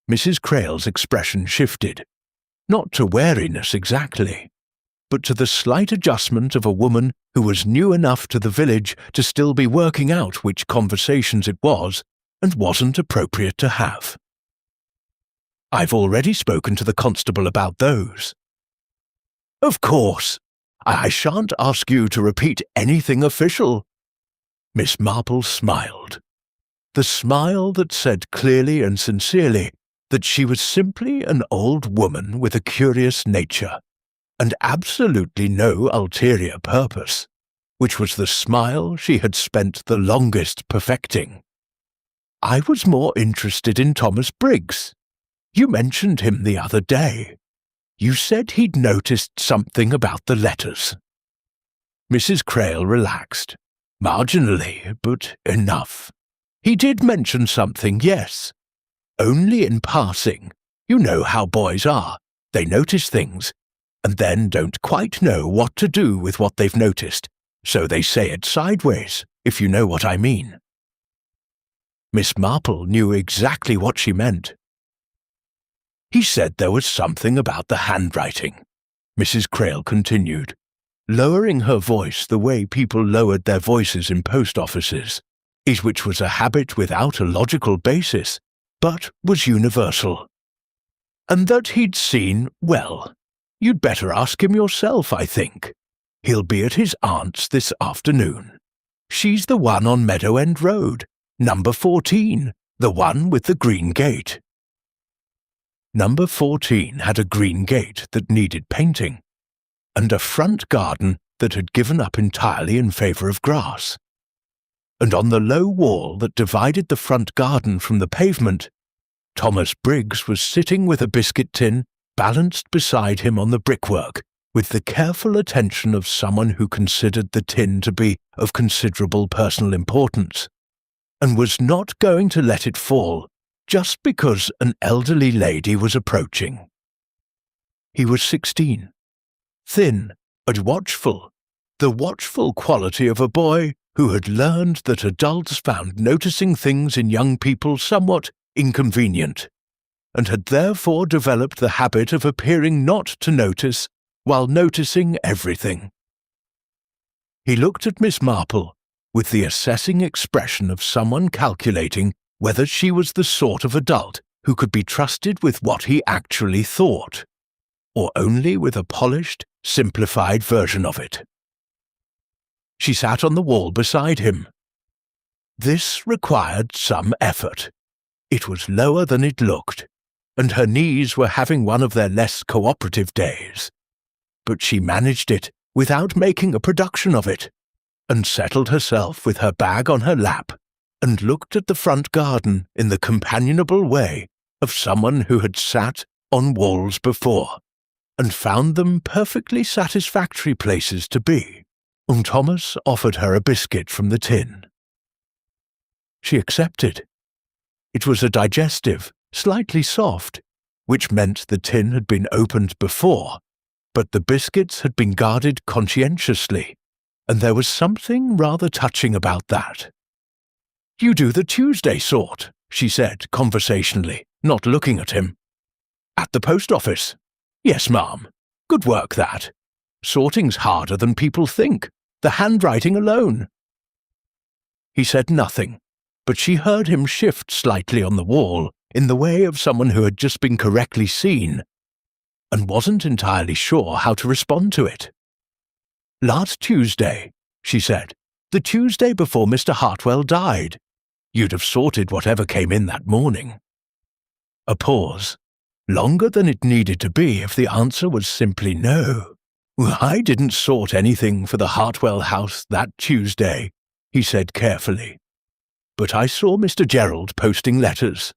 Mrs. Crail's expression shifted, not to wariness exactly, but to the slight adjustment of a woman who was new enough to the village to still be working out which conversations it was and wasn't appropriate to have. I've already spoken to the constable about those. Of course, I shan't ask you to repeat anything official. Miss Marple smiled. The smile that said clearly and sincerely that she was simply an old woman with a curious nature, and absolutely no ulterior purpose, which was the smile she had spent the longest perfecting. I was more interested in Thomas Briggs. You mentioned him the other day. You said he'd noticed something about the letters. Mrs. Crail relaxed. Marginally, but enough. He did mention something, yes. Only in passing. You know how boys are. They notice things, and then don't quite know what to do with what they've noticed, so they say it sideways, if you know what I mean. Miss Marple knew exactly what she meant. He said there was something about the handwriting, Mrs. Crail continued, lowering her voice the way people lowered their voices in post offices, which was a habit without a logical basis, but was universal. And that he'd seen, well, you'd better ask him yourself, I think. He'll be at his aunt's this afternoon. She's the one on Meadow End Road, number 14, the one with the green gate. Number 14 had a green gate that needed painting, and a front garden that had given up entirely in favour of grass. And on the low wall that divided the front garden from the pavement, Thomas Briggs was sitting with a biscuit tin balanced beside him on the brickwork, with the careful attention of someone who considered the tin to be of considerable personal importance, and was not going to let it fall just because an elderly lady was approaching. He was 16, thin and watchful, the watchful quality of a boy who had learned that adults found noticing things in young people somewhat inconvenient, and had therefore developed the habit of appearing not to notice while noticing everything. He looked at Miss Marple with the assessing expression of someone calculating whether she was the sort of adult who could be trusted with what he actually thought, or only with a polished, simplified version of it. She sat on the wall beside him. This required some effort. It was lower than it looked, and her knees were having one of their less cooperative days. But she managed it without making a production of it, and settled herself with her bag on her lap, and looked at the front garden in the companionable way of someone who had sat on walls before, and found them perfectly satisfactory places to be, and Thomas offered her a biscuit from the tin. She accepted. It was a digestive, slightly soft, which meant the tin had been opened before, but the biscuits had been guarded conscientiously, and there was something rather touching about that. "You do the Tuesday sort," she said conversationally, not looking at him. "At the post office?" "Yes, ma'am. Good work, that. Sorting's harder than people think. The handwriting alone." He said nothing, but she heard him shift slightly on the wall in the way of someone who had just been correctly seen, and wasn't entirely sure how to respond to it. "Last Tuesday," she said, "the Tuesday before Mr. Hartwell died. You'd have sorted whatever came in that morning." A pause, longer than it needed to be if the answer was simply no. "I didn't sort anything for the Hartwell house that Tuesday," he said carefully. "But I saw Mr. Gerald posting letters.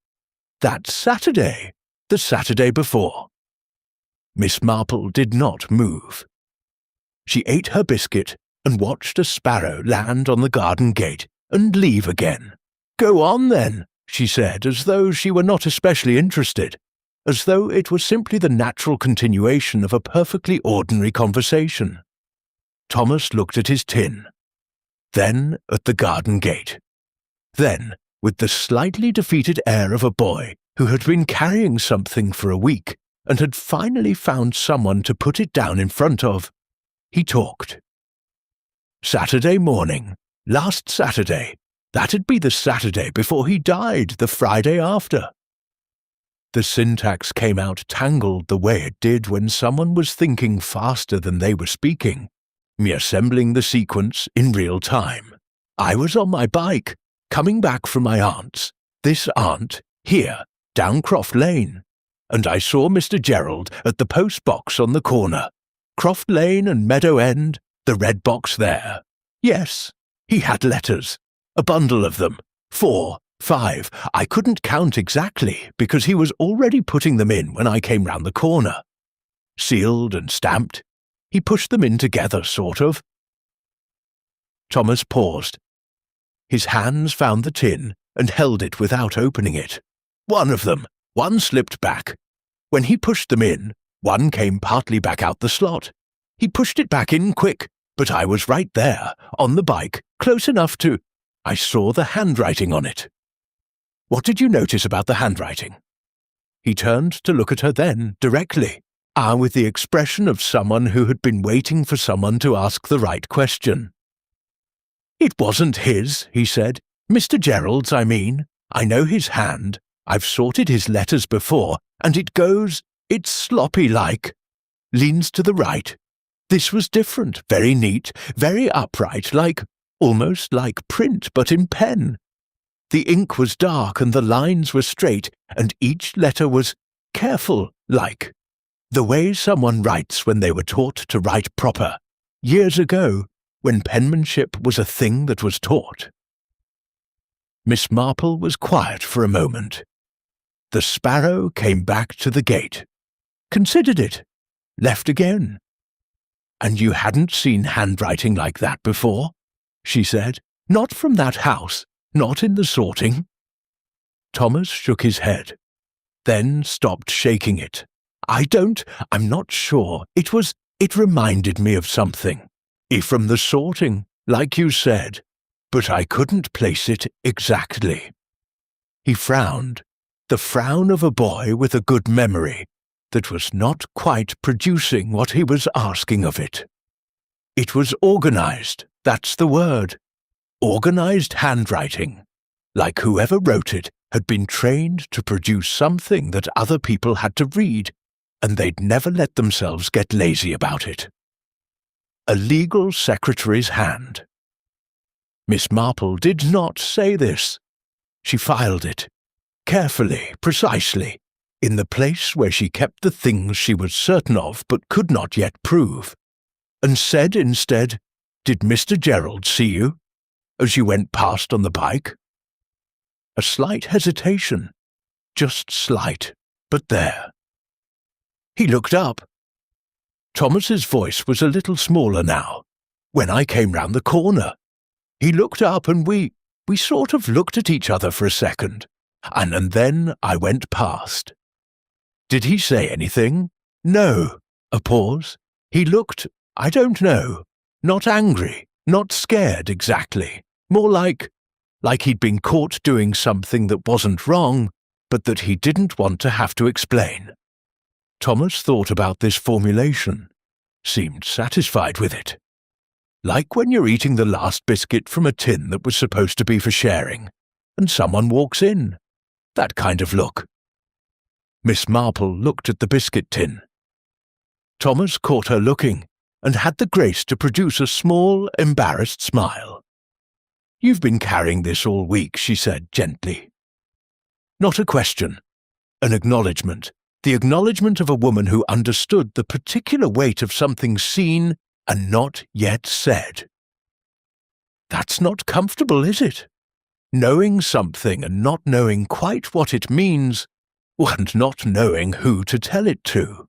That Saturday, the Saturday before." Miss Marple did not move. She ate her biscuit and watched a sparrow land on the garden gate and leave again. "Go on, then," she said, as though she were not especially interested, as though it was simply the natural continuation of a perfectly ordinary conversation. Thomas looked at his tin, then at the garden gate, then, with the slightly defeated air of a boy who had been carrying something for a week and had finally found someone to put it down in front of, he talked. "Saturday morning, last Saturday, that'd be the Saturday before he died, the Friday after." The syntax came out tangled the way it did when someone was thinking faster than they were speaking, me assembling the sequence in real time. "I was on my bike, coming back from my aunt's, this aunt, here, down Croft Lane, and I saw Mr. Gerald at the post box on the corner, Croft Lane and Meadow End, the red box there. Yes, he had letters, a bundle of them, 4, 5, I couldn't count exactly because he was already putting them in when I came round the corner. Sealed and stamped. He pushed them in together, sort of." Thomas paused. His hands found the tin and held it without opening it. "One of them, one slipped back. When he pushed them in, one came partly back out the slot. He pushed it back in quick, but I was right there, on the bike, close enough to... I saw the handwriting on it." "What did you notice about the handwriting?" He turned to look at her then, directly, with the expression of someone who had been waiting for someone to ask the right question. "It wasn't his," he said. "Mr. Gerald's, I mean. I know his hand. I've sorted his letters before, and it goes, it's sloppy-like. Leans to the right. This was different, very neat, very upright, almost like print, but in pen. The ink was dark and the lines were straight, and each letter was careful-like. The way someone writes when they were taught to write proper, years ago, when penmanship was a thing that was taught." Miss Marple was quiet for a moment. The sparrow came back to the gate, considered it, left again. "And you hadn't seen handwriting like that before?" she said. "Not from that house, not in the sorting?" Thomas shook his head, then stopped shaking it. I'm not sure. It reminded me of something. From the sorting, like you said, but I couldn't place it exactly." He frowned, the frown of a boy with a good memory that was not quite producing what he was asking of it. "It was organized, that's the word. Organized handwriting. Like whoever wrote it had been trained to produce something that other people had to read, and they'd never let themselves get lazy about it. A legal secretary's hand." Miss Marple did not say this. She filed it, carefully, precisely, in the place where she kept the things she was certain of but could not yet prove, and said instead, "Did Mr. Gerald see you, as you went past on the bike?" A slight hesitation, just slight, but there. He looked up. Thomas's voice was a little smaller now, when I came round the corner. He looked up and we sort of looked at each other for a second, and then I went past. Did he say anything? No. A pause. He looked, I don't know, not angry, not scared exactly, more like he'd been caught doing something that wasn't wrong, but that he didn't want to have to explain. Thomas thought about this formulation, seemed satisfied with it. Like when you're eating the last biscuit from a tin that was supposed to be for sharing, and someone walks in. That kind of look. Miss Marple looked at the biscuit tin. Thomas caught her looking, and had the grace to produce a small, embarrassed smile. "You've been carrying this all week," she said gently. Not a question. An acknowledgement. The acknowledgement of a woman who understood the particular weight of something seen and not yet said. That's not comfortable, is it? Knowing something and not knowing quite what it means, and not knowing who to tell it to.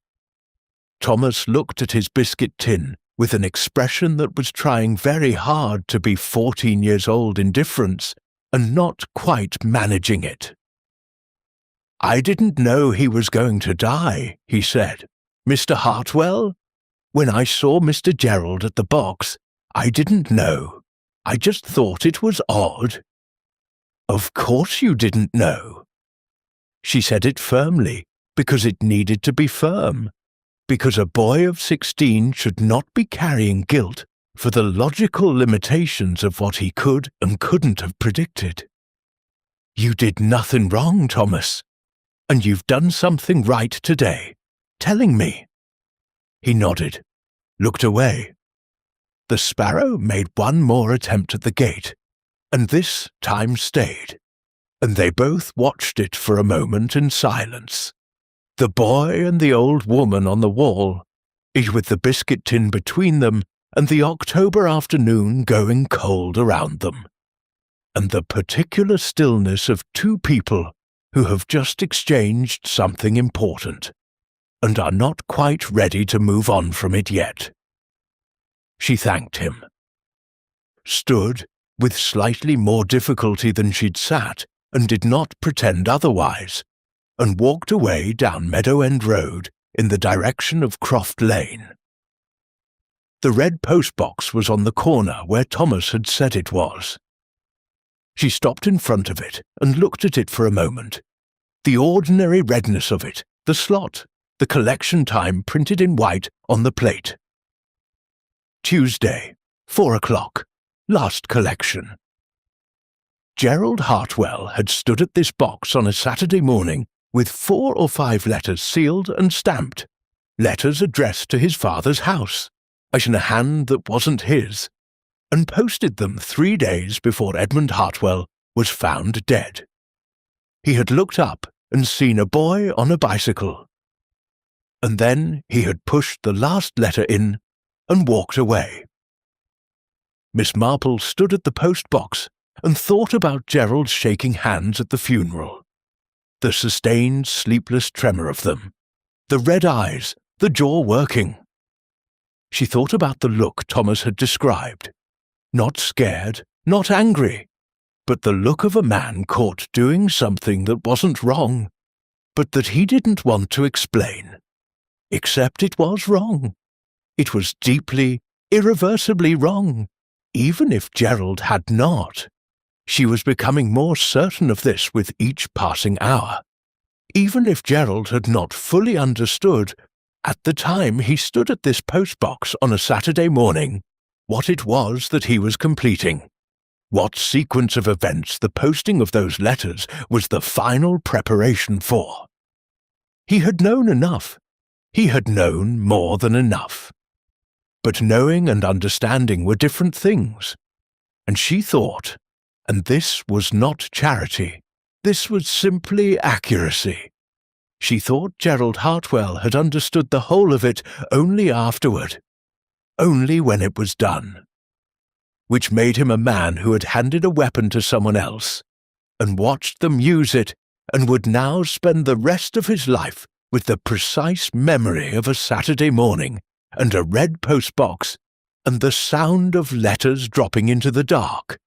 Thomas looked at his biscuit tin with an expression that was trying very hard to be 14 years old indifference and not quite managing it. "I didn't know he was going to die," he said. "Mr. Hartwell? When I saw Mr. Gerald at the box, I didn't know. I just thought it was odd." "Of course you didn't know." She said it firmly, because it needed to be firm, because a boy of 16 should not be carrying guilt for the logical limitations of what he could and couldn't have predicted. "You did nothing wrong, Thomas, and you've done something right today, telling me." He nodded, looked away. The sparrow made one more attempt at the gate, and this time stayed, and they both watched it for a moment in silence. The boy and the old woman on the wall, each with the biscuit tin between them, and the October afternoon going cold around them, and the particular stillness of two people who have just exchanged something important, and are not quite ready to move on from it yet. She thanked him, stood with slightly more difficulty than she'd sat, and did not pretend otherwise, and walked away down Meadow End Road in the direction of Croft Lane. The red postbox was on the corner where Thomas had said it was. She stopped in front of it and looked at it for a moment. The ordinary redness of it, the slot, the collection time printed in white on the plate. Tuesday, 4 o'clock, last collection. Gerald Hartwell had stood at this box on a Saturday morning with 4 or 5 letters sealed and stamped, letters addressed to his father's house, in a hand that wasn't his, and posted them 3 days before Edmund Hartwell was found dead. He had looked up and seen a boy on a bicycle. And then he had pushed the last letter in and walked away. Miss Marple stood at the post box and thought about Gerald shaking hands at the funeral. The sustained, sleepless tremor of them, the red eyes, the jaw working. She thought about the look Thomas had described. Not scared, not angry, but the look of a man caught doing something that wasn't wrong, but that he didn't want to explain. Except it was wrong. It was deeply, irreversibly wrong, even if Gerald had not. She was becoming more certain of this with each passing hour. Even if Gerald had not fully understood, at the time he stood at this postbox on a Saturday morning, what it was that he was completing. What sequence of events the posting of those letters was the final preparation for. He had known enough. He had known more than enough. But knowing and understanding were different things. And she thought, and this was not charity, this was simply accuracy. She thought Gerald Hartwell had understood the whole of it only afterward, only when it was done. Which made him a man who had handed a weapon to someone else, and watched them use it, and would now spend the rest of his life with the precise memory of a Saturday morning and a red postbox and the sound of letters dropping into the dark.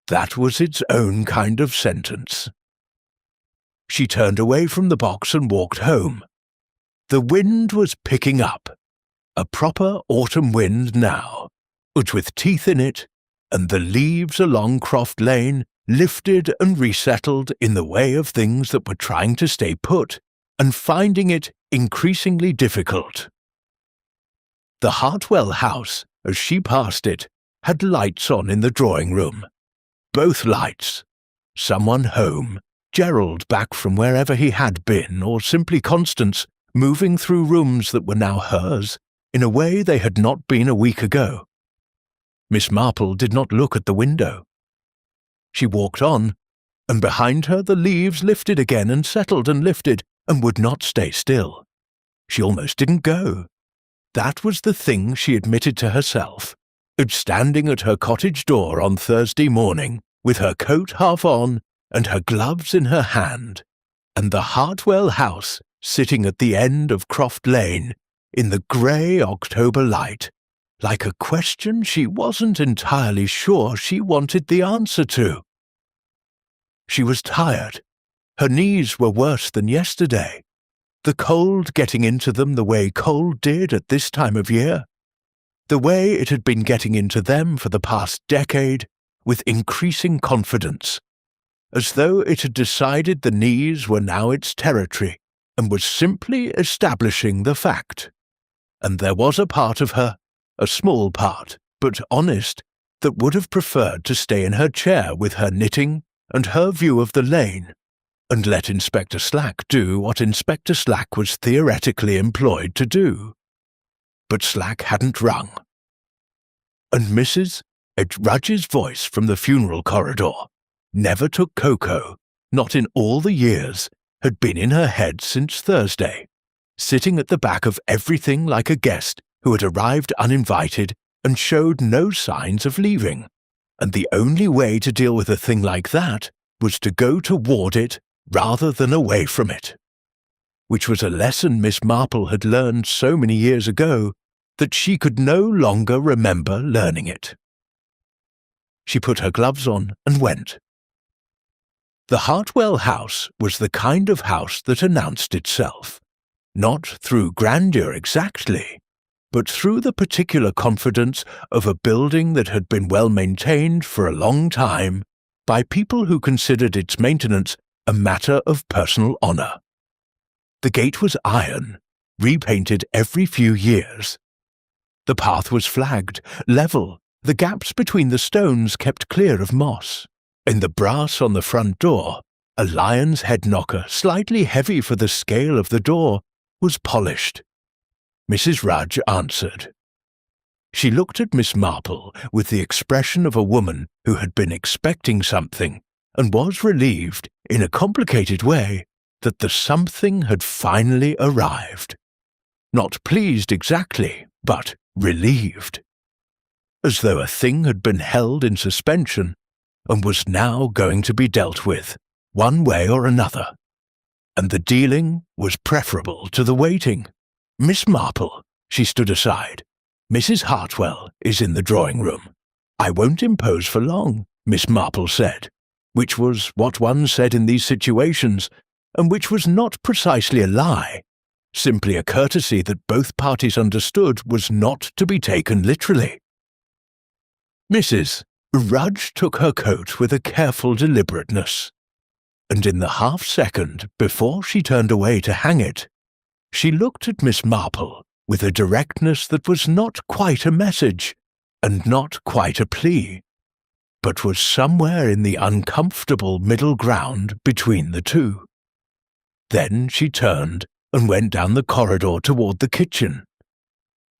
That was its own kind of sentence. She turned away from the box and walked home. The wind was picking up, a proper autumn wind now, but with teeth in it, and the leaves along Croft Lane lifted and resettled in the way of things that were trying to stay put and finding it increasingly difficult. The Hartwell house, as she passed it, had lights on in the drawing room. Both lights. Someone home, Gerald back from wherever he had been, or simply Constance, moving through rooms that were now hers, in a way they had not been a week ago. Miss Marple did not look at the window. She walked on, and behind her the leaves lifted again and settled and lifted, and would not stay still. She almost didn't go. That was the thing she admitted to herself, of standing at her cottage door on Thursday morning, with her coat half on and her gloves in her hand, and the Hartwell house sitting at the end of Croft Lane, in the grey October light, like a question she wasn't entirely sure she wanted the answer to. She was tired. Her knees were worse than yesterday, the cold getting into them the way cold did at this time of year, the way it had been getting into them for the past decade, with increasing confidence, as though it had decided the knees were now its territory, and was simply establishing the fact. And there was a part of her, a small part, but honest, that would have preferred to stay in her chair with her knitting and her view of the lane, and let Inspector Slack do what Inspector Slack was theoretically employed to do. But Slack hadn't rung. And Mrs. Rudge's voice from the funeral corridor never took cocoa, not in all the years, had been in her head since Thursday, sitting at the back of everything like a guest who had arrived uninvited and showed no signs of leaving, and the only way to deal with a thing like that was to go toward it rather than away from it, which was a lesson Miss Marple had learned so many years ago that she could no longer remember learning it. She put her gloves on and went. The Hartwell house was the kind of house that announced itself, not through grandeur exactly, but through the particular confidence of a building that had been well maintained for a long time by people who considered its maintenance a matter of personal honour. The gate was iron, repainted every few years. The path was flagged, level, the gaps between the stones kept clear of moss. In the brass on the front door, a lion's head knocker, slightly heavy for the scale of the door, was polished. Mrs. Rudge answered. She looked at Miss Marple with the expression of a woman who had been expecting something and was relieved, in a complicated way, that the something had finally arrived. Not pleased exactly, but relieved. As though a thing had been held in suspension and was now going to be dealt with, one way or another. And the dealing was preferable to the waiting. Miss Marple, she stood aside. Mrs. Hartwell is in the drawing room. I won't impose for long, Miss Marple said, which was what one said in these situations, and which was not precisely a lie, simply a courtesy that both parties understood was not to be taken literally. Mrs. Rudge took her coat with a careful deliberateness, and in the half-second before she turned away to hang it, she looked at Miss Marple with a directness that was not quite a message, and not quite a plea, but was somewhere in the uncomfortable middle ground between the two. Then she turned and went down the corridor toward the kitchen,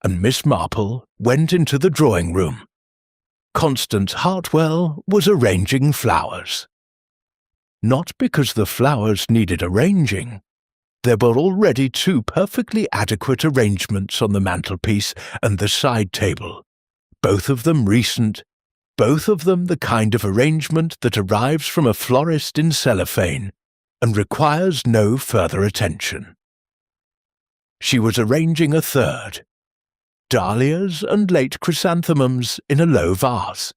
and Miss Marple went into the drawing room. Constance Hartwell was arranging flowers. Not because the flowers needed arranging. There were already two perfectly adequate arrangements on the mantelpiece and the side table, both of them recent, both of them the kind of arrangement that arrives from a florist in cellophane and requires no further attention. She was arranging a third, dahlias and late chrysanthemums in a low vase,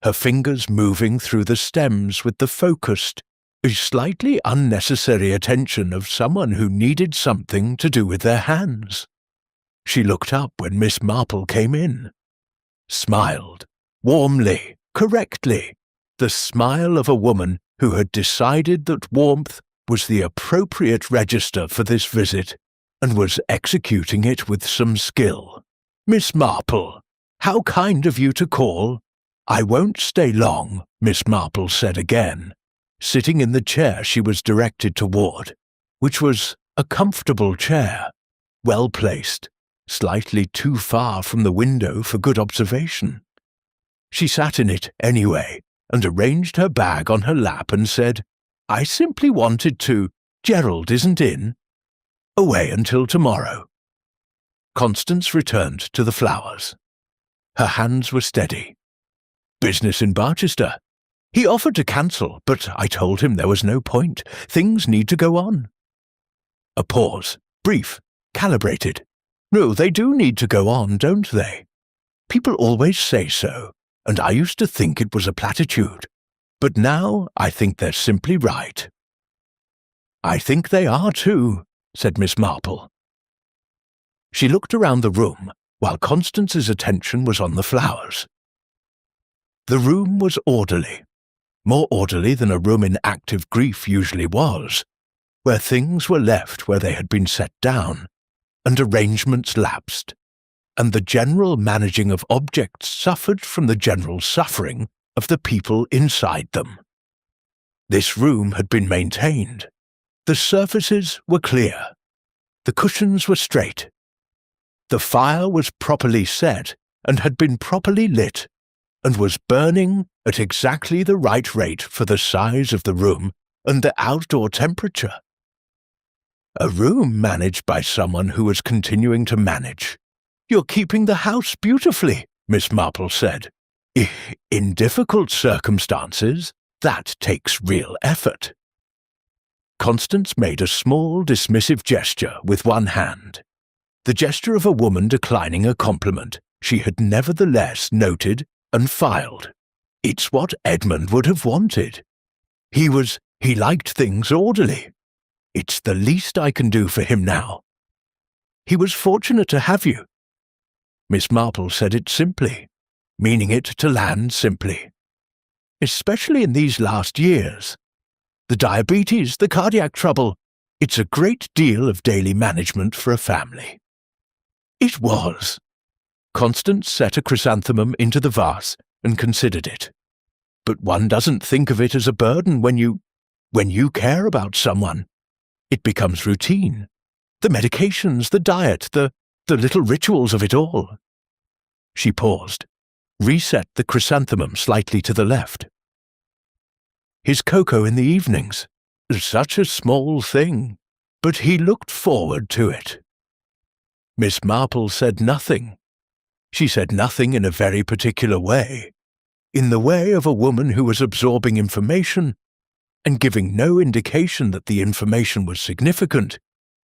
her fingers moving through the stems with the focused, slightly unnecessary attention of someone who needed something to do with their hands. She looked up when Miss Marple came in, smiled, warmly, correctly, the smile of a woman who had decided that warmth was the appropriate register for this visit and was executing it with some skill. "Miss Marple, how kind of you to call. I won't stay long," Miss Marple said again, sitting in the chair she was directed toward, which was a comfortable chair, well placed, slightly too far from the window for good observation. She sat in it anyway, and arranged her bag on her lap and said, "I simply wanted to— Gerald isn't in. Away until tomorrow." Constance returned to the flowers. Her hands were steady. "Business in Barchester. He offered to cancel, but I told him there was no point. Things need to go on." A pause, brief, calibrated. "No, they do need to go on, don't they? People always say so, and I used to think it was a platitude. But now I think they're simply right." "I think they are too," said Miss Marple. She looked around the room while Constance's attention was on the flowers. The room was orderly, more orderly than a room in active grief usually was, where things were left where they had been set down, and arrangements lapsed, and the general managing of objects suffered from the general suffering of the people inside them. This room had been maintained. The surfaces were clear. The cushions were straight. The fire was properly set and had been properly lit, and was burning at exactly the right rate for the size of the room and the outdoor temperature. A room managed by someone who was continuing to manage. "You're keeping the house beautifully," Miss Marple said. In difficult circumstances, that takes real effort." Constance made a small, dismissive gesture with one hand, the gesture of a woman declining a compliment she had nevertheless noted and filed. It's what Edmund would have wanted. He liked things orderly. It's the least I can do for him now. He was fortunate to have you. Miss Marple said it simply, meaning it to land simply. Especially in these last years. The diabetes, the cardiac trouble, it's a great deal of daily management for a family. It was. Constance set a chrysanthemum into the vase and considered it. But one doesn't think of it as a burden when you care about someone. It becomes routine. The medications, the diet, the little rituals of it all. She paused, reset the chrysanthemum slightly to the left. His cocoa in the evenings, such a small thing, but he looked forward to it. Miss Marple said nothing. She said nothing in a very particular way, in the way of a woman who was absorbing information and giving no indication that the information was significant,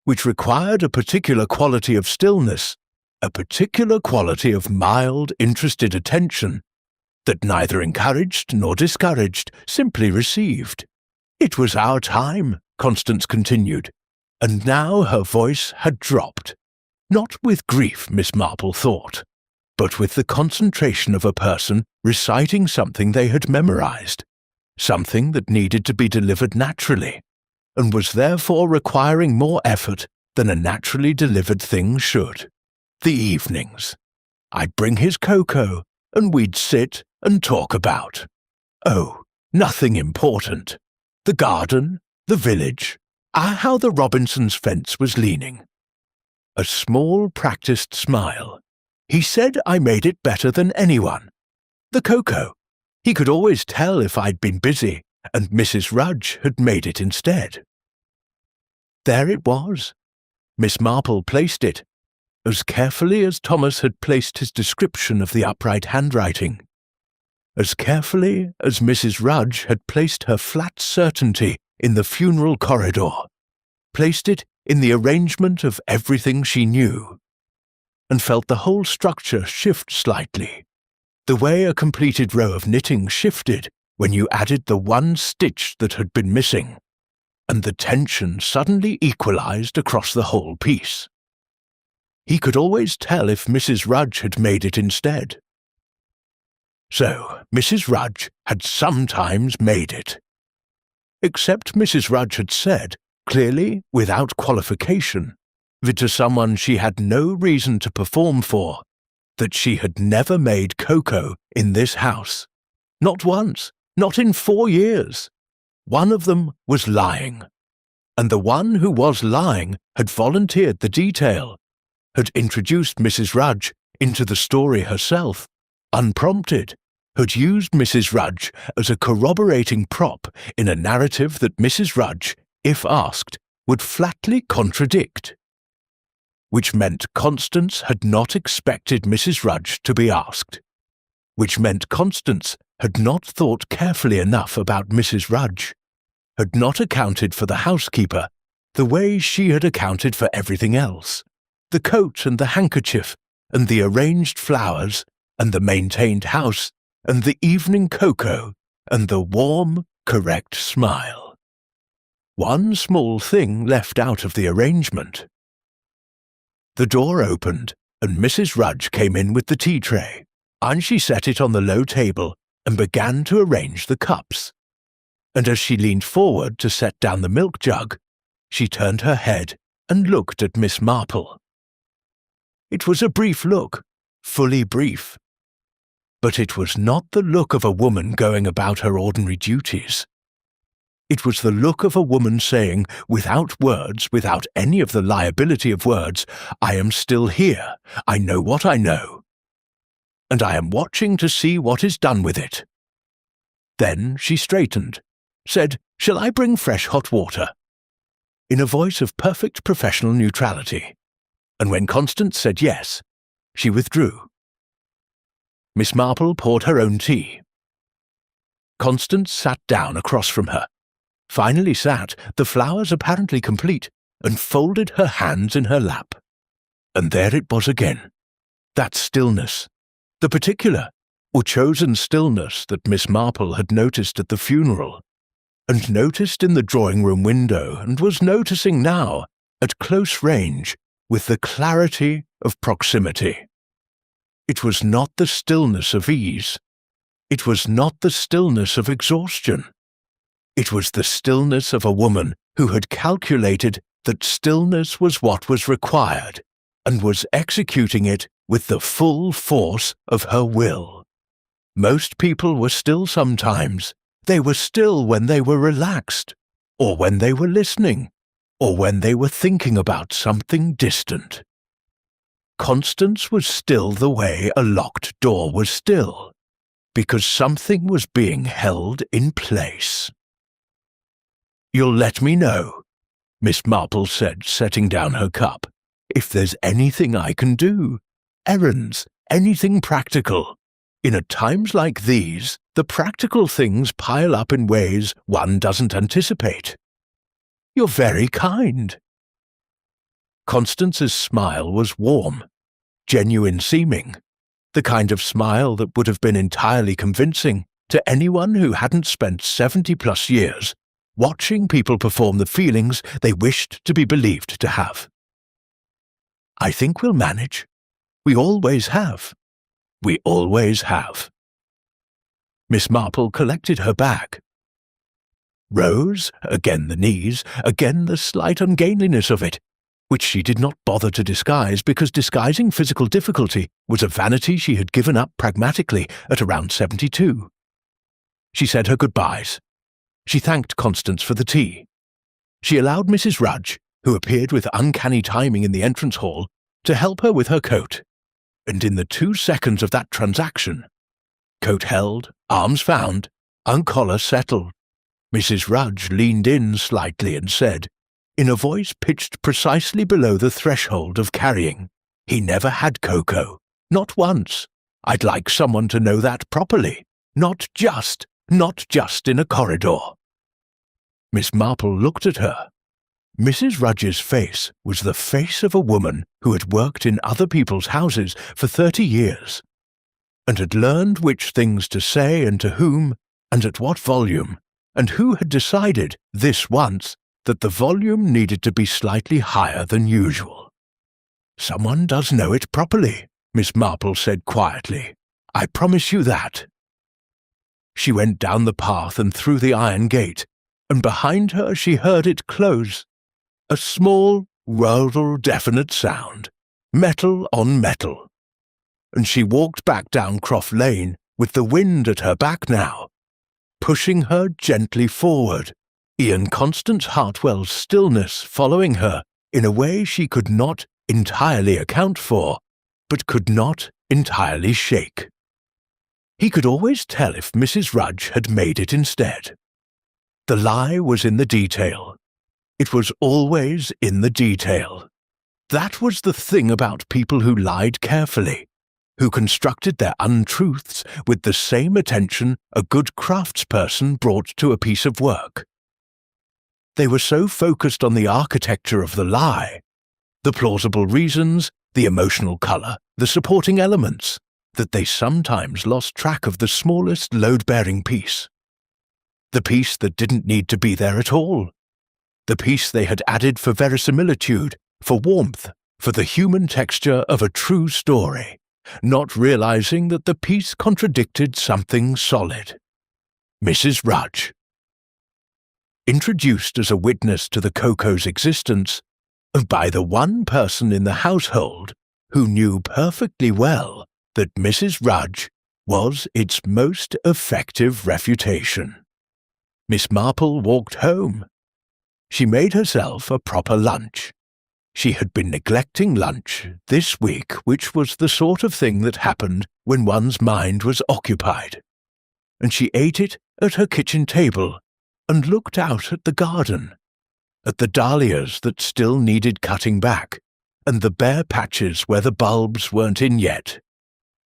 which required a particular quality of stillness, a particular quality of mild, interested attention that neither encouraged nor discouraged, simply received. "It was our time," Constance continued, and now her voice had dropped, not with grief, Miss Marple thought, but with the concentration of a person reciting something they had memorized, something that needed to be delivered naturally, and was therefore requiring more effort than a naturally delivered thing should. The evenings. I'd bring his cocoa, and we'd sit and talk about. Oh, nothing important. The garden, the village, how the Robinsons' fence was leaning. A small, practiced smile. He said I made it better than anyone. The cocoa. He could always tell if I'd been busy, and Mrs. Rudge had made it instead. There it was. Miss Marple placed it, as carefully as Thomas had placed his description of the upright handwriting, as carefully as Mrs. Rudge had placed her flat certainty in the funeral corridor, placed it in the arrangement of everything she knew, and felt the whole structure shift slightly, the way a completed row of knitting shifted when you added the one stitch that had been missing, and the tension suddenly equalized across the whole piece. He could always tell if Mrs. Rudge had made it instead. So Mrs. Rudge had sometimes made it. Except Mrs. Rudge had said, clearly without qualification, that to someone she had no reason to perform for, that she had never made cocoa in this house. Not once, not in 4 years. One of them was lying, and the one who was lying had volunteered the detail, had introduced Mrs. Rudge into the story herself, unprompted, had used Mrs. Rudge as a corroborating prop in a narrative that Mrs. Rudge, if asked, would flatly contradict. Which meant Constance had not expected Mrs. Rudge to be asked. Which meant Constance had not thought carefully enough about Mrs. Rudge, had not accounted for the housekeeper the way she had accounted for everything else, the coat and the handkerchief, and the arranged flowers, and the maintained house, and the evening cocoa, and the warm, correct smile. One small thing left out of the arrangement. The door opened, and Mrs. Rudge came in with the tea tray, and she set it on the low table and began to arrange the cups. And as she leaned forward to set down the milk jug, she turned her head and looked at Miss Marple. It was a brief look, fully brief. But it was not the look of a woman going about her ordinary duties. It was the look of a woman saying, without words, without any of the liability of words, I am still here, I know what I know, and I am watching to see what is done with it. Then she straightened, said, Shall I bring fresh hot water? In a voice of perfect professional neutrality, and when Constance said yes, she withdrew. Miss Marple poured her own tea. Constance sat down across from her, finally sat, the flowers apparently complete, and folded her hands in her lap. And there it was again, that stillness, the particular or chosen stillness that Miss Marple had noticed at the funeral, and noticed in the drawing-room window, and was noticing now, at close range, with the clarity of proximity. It was not the stillness of ease. It was not the stillness of exhaustion. It was the stillness of a woman who had calculated that stillness was what was required, and was executing it with the full force of her will. Most people were still sometimes. They were still when they were relaxed, or when they were listening, or when they were thinking about something distant. Constance was still the way a locked door was still, because something was being held in place. You'll let me know, Miss Marple said, setting down her cup, if there's anything I can do, errands, anything practical. In times like these, the practical things pile up in ways one doesn't anticipate. You're very kind. Constance's smile was warm, genuine seeming, the kind of smile that would have been entirely convincing to anyone who hadn't spent 70-plus years watching people perform the feelings they wished to be believed to have. I think we'll manage. We always have. We always have. Miss Marple collected her bag. Rose, again the knees, again the slight ungainliness of it, which she did not bother to disguise because disguising physical difficulty was a vanity she had given up pragmatically at around 72. She said her goodbyes. She thanked Constance for the tea. She allowed Mrs. Rudge, who appeared with uncanny timing in the entrance hall, to help her with her coat, and in the 2 seconds of that transaction, coat held, arms found, and collar settled, Mrs. Rudge leaned in slightly and said, in a voice pitched precisely below the threshold of carrying, He never had cocoa, not once. I'd like someone to know that properly, not just in a corridor. Miss Marple looked at her. Mrs. Rudge's face was the face of a woman who had worked in other people's houses for 30 years, and had learned which things to say and to whom, and at what volume, and who had decided, this once, that the volume needed to be slightly higher than usual. "Someone does know it properly," Miss Marple said quietly. "I promise you that." She went down the path and through the iron gate, and behind her she heard it close. A small, rural, definite sound, metal on metal. And she walked back down Croft Lane with the wind at her back now, pushing her gently forward, Ian Constance Hartwell's stillness following her in a way she could not entirely account for, but could not entirely shake. He could always tell if Mrs. Rudge had made it instead. The lie was in the detail. It was always in the detail. That was the thing about people who lied carefully, who constructed their untruths with the same attention a good craftsperson brought to a piece of work. They were so focused on the architecture of the lie, the plausible reasons, the emotional colour, the supporting elements, that they sometimes lost track of the smallest load-bearing piece. The piece that didn't need to be there at all. The piece they had added for verisimilitude, for warmth, for the human texture of a true story, not realizing that the piece contradicted something solid. Mrs. Rudge. Introduced as a witness to the Coco's existence, by the one person in the household who knew perfectly well that Mrs. Rudge was its most effective refutation. Miss Marple walked home. She made herself a proper lunch. She had been neglecting lunch this week, which was the sort of thing that happened when one's mind was occupied. And she ate it at her kitchen table and looked out at the garden, at the dahlias that still needed cutting back, and the bare patches where the bulbs weren't in yet,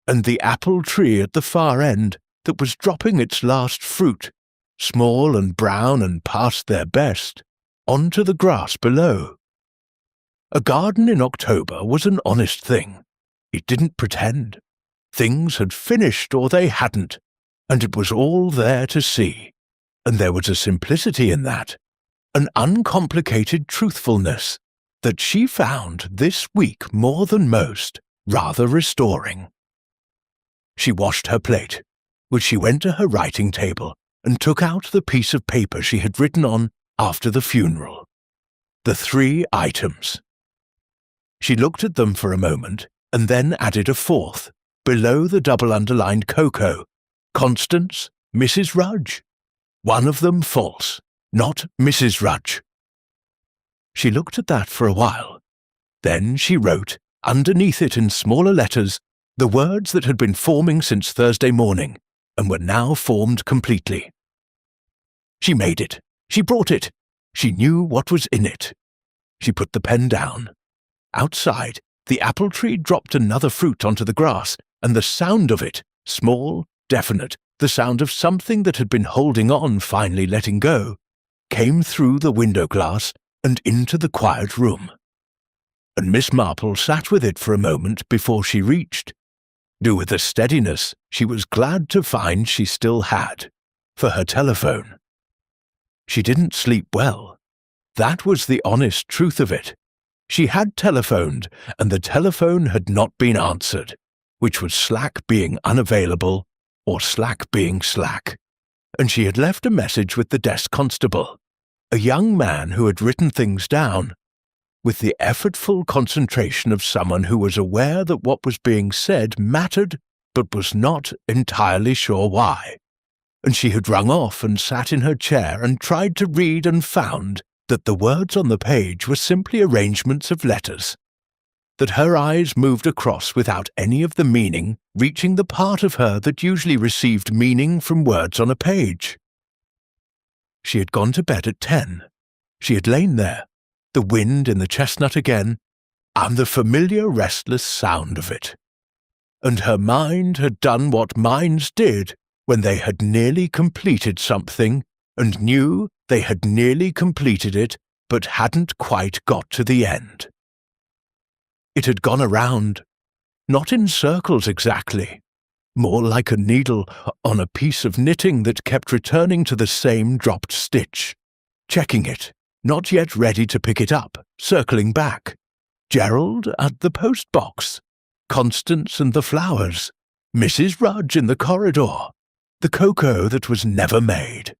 and the apple tree at the far end that was dropping its last fruit, small and brown and past their best, onto the grass below. A garden in October was an honest thing. It didn't pretend. Things had finished or they hadn't, and it was all there to see. And there was a simplicity in that, an uncomplicated truthfulness, that she found this week more than most rather restoring. She washed her plate, which she went to her writing table and took out the piece of paper she had written on after the funeral. The 3 items. She looked at them for a moment and then added a 4th, below the double-underlined Coco. Constance, Mrs. Rudge. One of them false, not Mrs. Rudge. She looked at that for a while. Then she wrote, underneath it in smaller letters, the words that had been forming since Thursday morning, and were now formed completely. She made it. She brought it. She knew what was in it. She put the pen down. Outside, the apple tree dropped another fruit onto the grass, and the sound of it, small, definite, the sound of something that had been holding on finally letting go, came through the window glass and into the quiet room. And Miss Marple sat with it for a moment before she reached, do with a steadiness she was glad to find she still had, for her telephone. She didn't sleep well. That was the honest truth of it. She had telephoned, and the telephone had not been answered, which was Slack being unavailable, or Slack being slack. And she had left a message with the desk constable, a young man who had written things down, with the effortful concentration of someone who was aware that what was being said mattered, but was not entirely sure why. And she had rung off and sat in her chair and tried to read and found that the words on the page were simply arrangements of letters, that her eyes moved across without any of the meaning reaching the part of her that usually received meaning from words on a page. She had gone to bed at 10. She had lain there, the wind in the chestnut again, and the familiar restless sound of it. And her mind had done what minds did when they had nearly completed something and knew they had nearly completed it but hadn't quite got to the end. It had gone around, not in circles exactly, more like a needle on a piece of knitting that kept returning to the same dropped stitch, checking it, not yet ready to pick it up, circling back. Gerald at the post-box, Constance and the flowers, Mrs. Rudge in the corridor, the cocoa that was never made,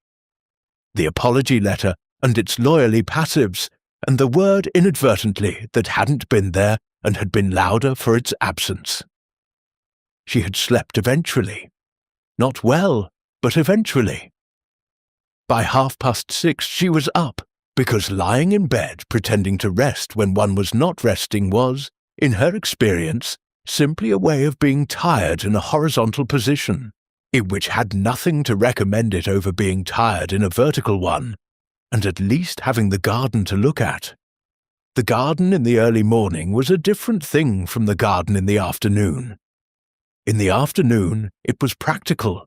the apology letter and its lawyerly passives, and the word inadvertently that hadn't been there and had been louder for its absence. She had slept eventually. Not well, but eventually. By 6:30 she was up, because lying in bed pretending to rest when one was not resting was, in her experience, simply a way of being tired in a horizontal position, which had nothing to recommend it over being tired in a vertical one, and at least having the garden to look at. The garden in the early morning was a different thing from the garden in the afternoon. In the afternoon, it was practical.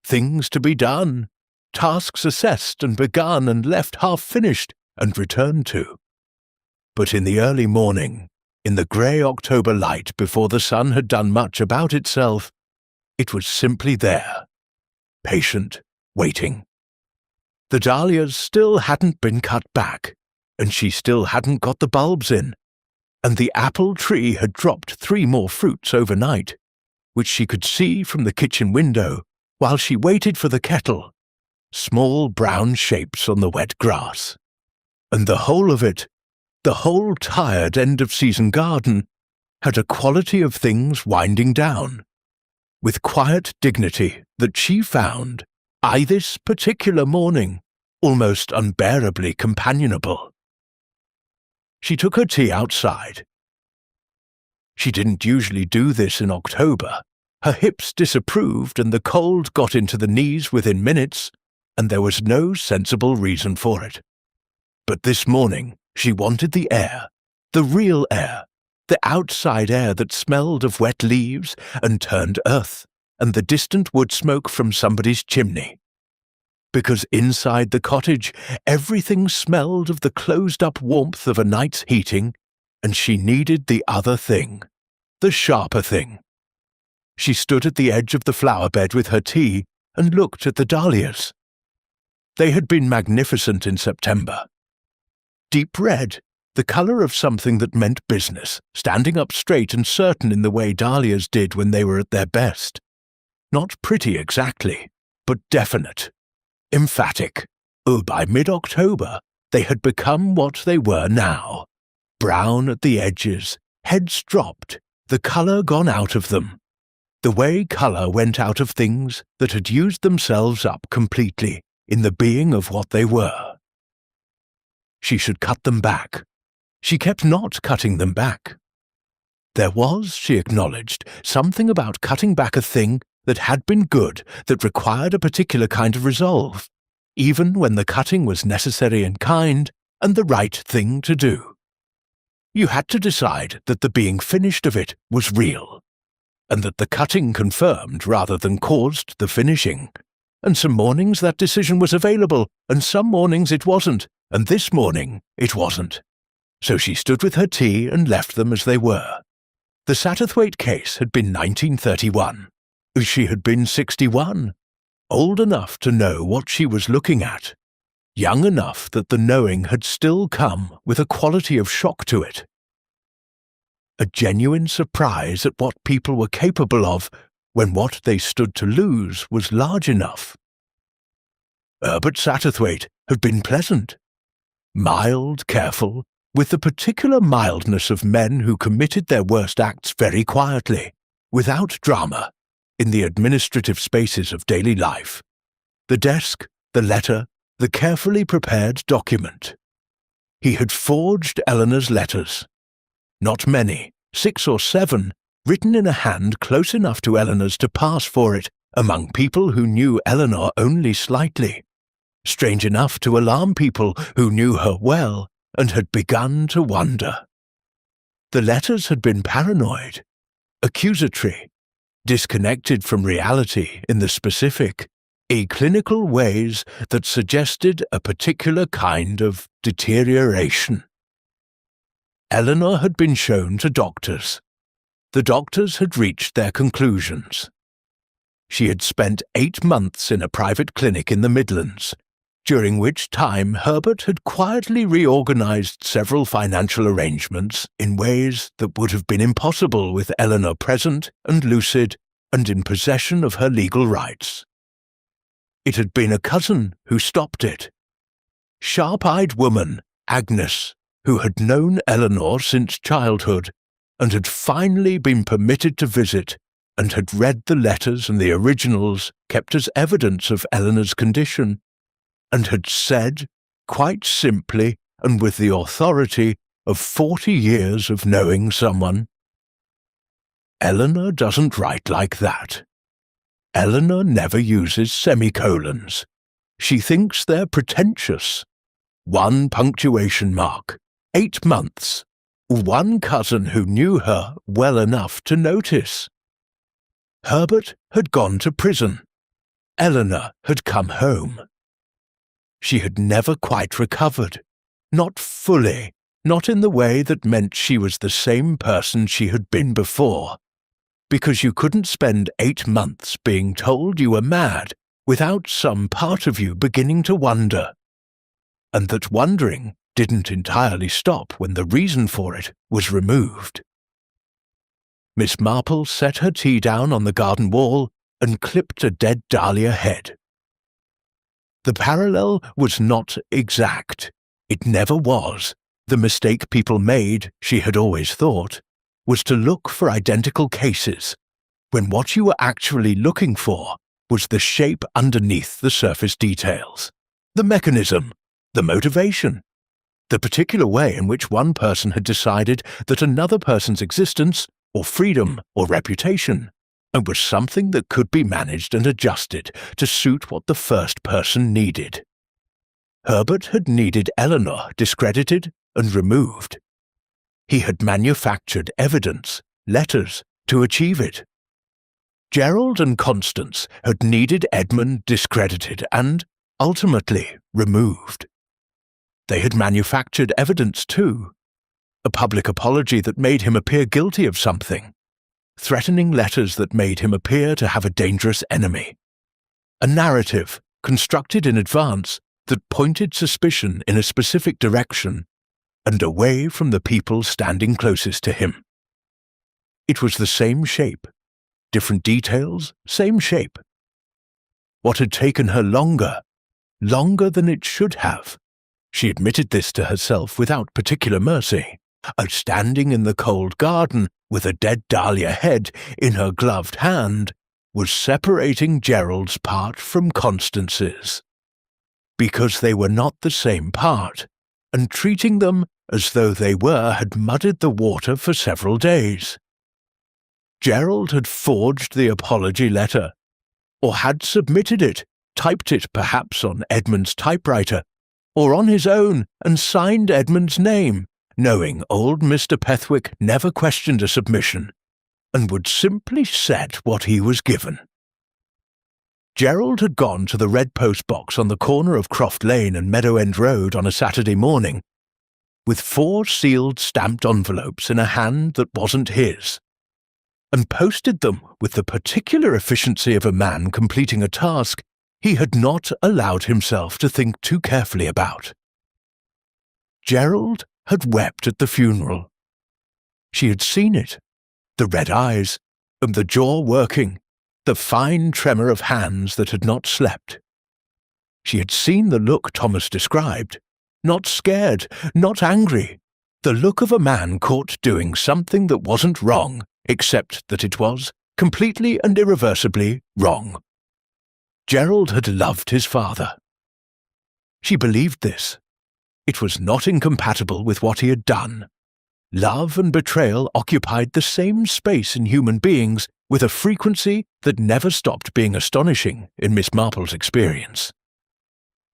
Things to be done, tasks assessed and begun and left half-finished and returned to. But in the early morning, in the grey October light before the sun had done much about itself, it was simply there, patient, waiting. The dahlias still hadn't been cut back, and she still hadn't got the bulbs in, and the apple tree had dropped 3 more fruits overnight, which she could see from the kitchen window while she waited for the kettle, small brown shapes on the wet grass. And the whole of it, the whole tired end-of-season garden, had a quality of things winding down, with quiet dignity that she found, this particular morning, almost unbearably companionable. She took her tea outside. She didn't usually do this in October. Her hips disapproved and the cold got into the knees within minutes, and there was no sensible reason for it. But this morning she wanted the air, the real air, the outside air that smelled of wet leaves and turned earth, and the distant wood smoke from somebody's chimney. Because inside the cottage everything smelled of the closed-up warmth of a night's heating, and she needed the other thing, the sharper thing. She stood at the edge of the flower bed with her tea and looked at the dahlias. They had been magnificent in September. Deep red, the colour of something that meant business, standing up straight and certain in the way dahlias did when they were at their best. Not pretty exactly, but definite. Emphatic. By mid-October, they had become what they were now. Brown at the edges, heads dropped, the colour gone out of them. The way colour went out of things that had used themselves up completely in the being of what they were. She should cut them back. She kept not cutting them back. There was, she acknowledged, something about cutting back a thing that had been good, that required a particular kind of resolve, even when the cutting was necessary and kind, and the right thing to do. You had to decide that the being finished of it was real, and that the cutting confirmed rather than caused the finishing. And some mornings that decision was available, and some mornings it wasn't, and this morning it wasn't. So she stood with her tea and left them as they were. The Satterthwaite case had been 1931. She had been 61, old enough to know what she was looking at, young enough that the knowing had still come with a quality of shock to it. A genuine surprise at what people were capable of when what they stood to lose was large enough. Herbert Satterthwaite had been pleasant, mild, careful, with the particular mildness of men who committed their worst acts very quietly, without drama, in the administrative spaces of daily life. The desk, the letter, the carefully prepared document. He had forged Eleanor's letters. Not many, 6 or 7, written in a hand close enough to Eleanor's to pass for it among people who knew Eleanor only slightly, strange enough to alarm people who knew her well and had begun to wonder. The letters had been paranoid, accusatory, disconnected from reality in the specific, clinical ways that suggested a particular kind of deterioration. Eleanor had been shown to doctors. The doctors had reached their conclusions. She had spent 8 months in a private clinic in the Midlands, during which time Herbert had quietly reorganized several financial arrangements in ways that would have been impossible with Eleanor present and lucid and in possession of her legal rights. It had been a cousin who stopped it. Sharp-eyed woman, Agnes, who had known Eleanor since childhood and had finally been permitted to visit and had read the letters and the originals kept as evidence of Eleanor's condition, and had said, quite simply and with the authority of 40 years of knowing someone, "Eleanor doesn't write like that. Eleanor never uses semicolons. She thinks they're pretentious. 1 punctuation mark, 8 months. One cousin who knew her well enough to notice." Herbert had gone to prison. Eleanor had come home. She had never quite recovered, not fully, not in the way that meant she was the same person she had been before, because you couldn't spend 8 months being told you were mad without some part of you beginning to wonder, and that wondering didn't entirely stop when the reason for it was removed. Miss Marple set her tea down on the garden wall and clipped a dead dahlia head. The parallel was not exact. It never was. The mistake people made, she had always thought, was to look for identical cases, when what you were actually looking for was the shape underneath the surface details, the mechanism, the motivation, the particular way in which one person had decided that another person's existence, or freedom, or reputation, and was something that could be managed and adjusted to suit what the first person needed. Herbert had needed Eleanor discredited and removed. He had manufactured evidence, letters, to achieve it. Gerald and Constance had needed Edmund discredited and, ultimately, removed. They had manufactured evidence too. A public apology that made him appear guilty of something. Threatening letters that made him appear to have a dangerous enemy. A narrative, constructed in advance, that pointed suspicion in a specific direction and away from the people standing closest to him. It was the same shape. Different details, same shape. What had taken her longer than it should have, she admitted this to herself without particular mercy, standing in the cold garden with a dead dahlia head in her gloved hand, was separating Gerald's part from Constance's, because they were not the same part, and treating them as though they were had muddied the water for several days. Gerald had forged the apology letter, or had submitted it, typed it perhaps on Edmund's typewriter, or on his own, and signed Edmund's name, knowing old Mr. Pethwick never questioned a submission, and would simply set what he was given. Gerald had gone to the red postbox on the corner of Croft Lane and Meadow End Road on a Saturday morning, with 4 sealed stamped envelopes in a hand that wasn't his, and posted them with the particular efficiency of a man completing a task he had not allowed himself to think too carefully about. Gerald had wept at the funeral. She had seen it, the red eyes, and the jaw working, the fine tremor of hands that had not slept. She had seen the look Thomas described, not scared, not angry, the look of a man caught doing something that wasn't wrong, except that it was, completely and irreversibly, wrong. Gerald had loved his father. She believed this. It was not incompatible with what he had done. Love and betrayal occupied the same space in human beings with a frequency that never stopped being astonishing in Miss Marple's experience.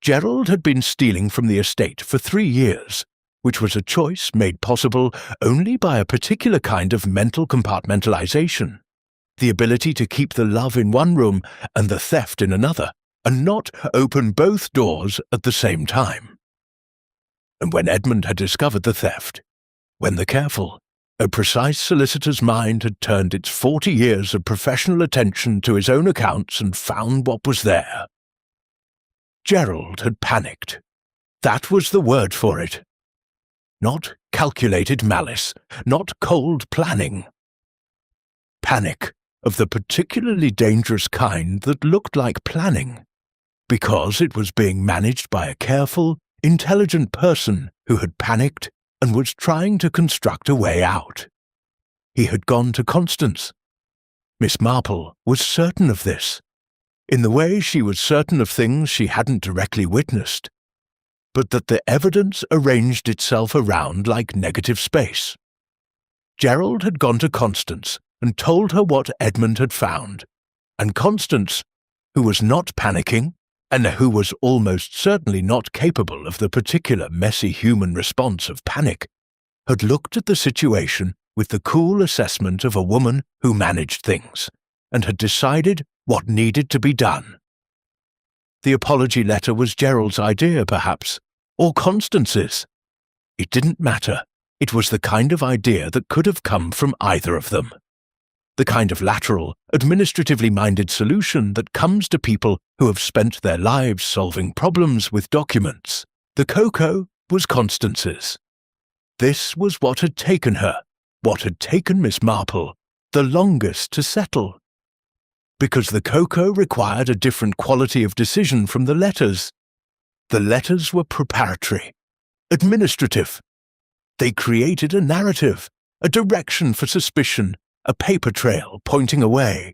Gerald had been stealing from the estate for 3 years, which was a choice made possible only by a particular kind of mental compartmentalization, the ability to keep the love in one room and the theft in another, and not open both doors at the same time. And when Edmund had discovered the theft, when the careful, a precise solicitor's mind had turned its 40 years of professional attention to his own accounts and found what was there, Gerald had panicked. That was the word for it. Not calculated malice, not cold planning. Panic of the particularly dangerous kind that looked like planning, because it was being managed by a careful, intelligent person who had panicked and was trying to construct a way out. He had gone to Constance. Miss Marple was certain of this, in the way she was certain of things she hadn't directly witnessed, but that the evidence arranged itself around like negative space. Gerald had gone to Constance and told her what Edmund had found, and Constance, who was not panicking, and who was almost certainly not capable of the particular messy human response of panic, had looked at the situation with the cool assessment of a woman who managed things, and had decided what needed to be done. The apology letter was Gerald's idea, perhaps, or Constance's. It didn't matter. It was the kind of idea that could have come from either of them. The kind of lateral, administratively minded solution that comes to people who have spent their lives solving problems with documents. The cocoa was Constance's. This was what had taken her, what had taken Miss Marple, the longest to settle. Because the cocoa required a different quality of decision from the letters. The letters were preparatory, administrative. They created a narrative, a direction for suspicion, a paper trail pointing away.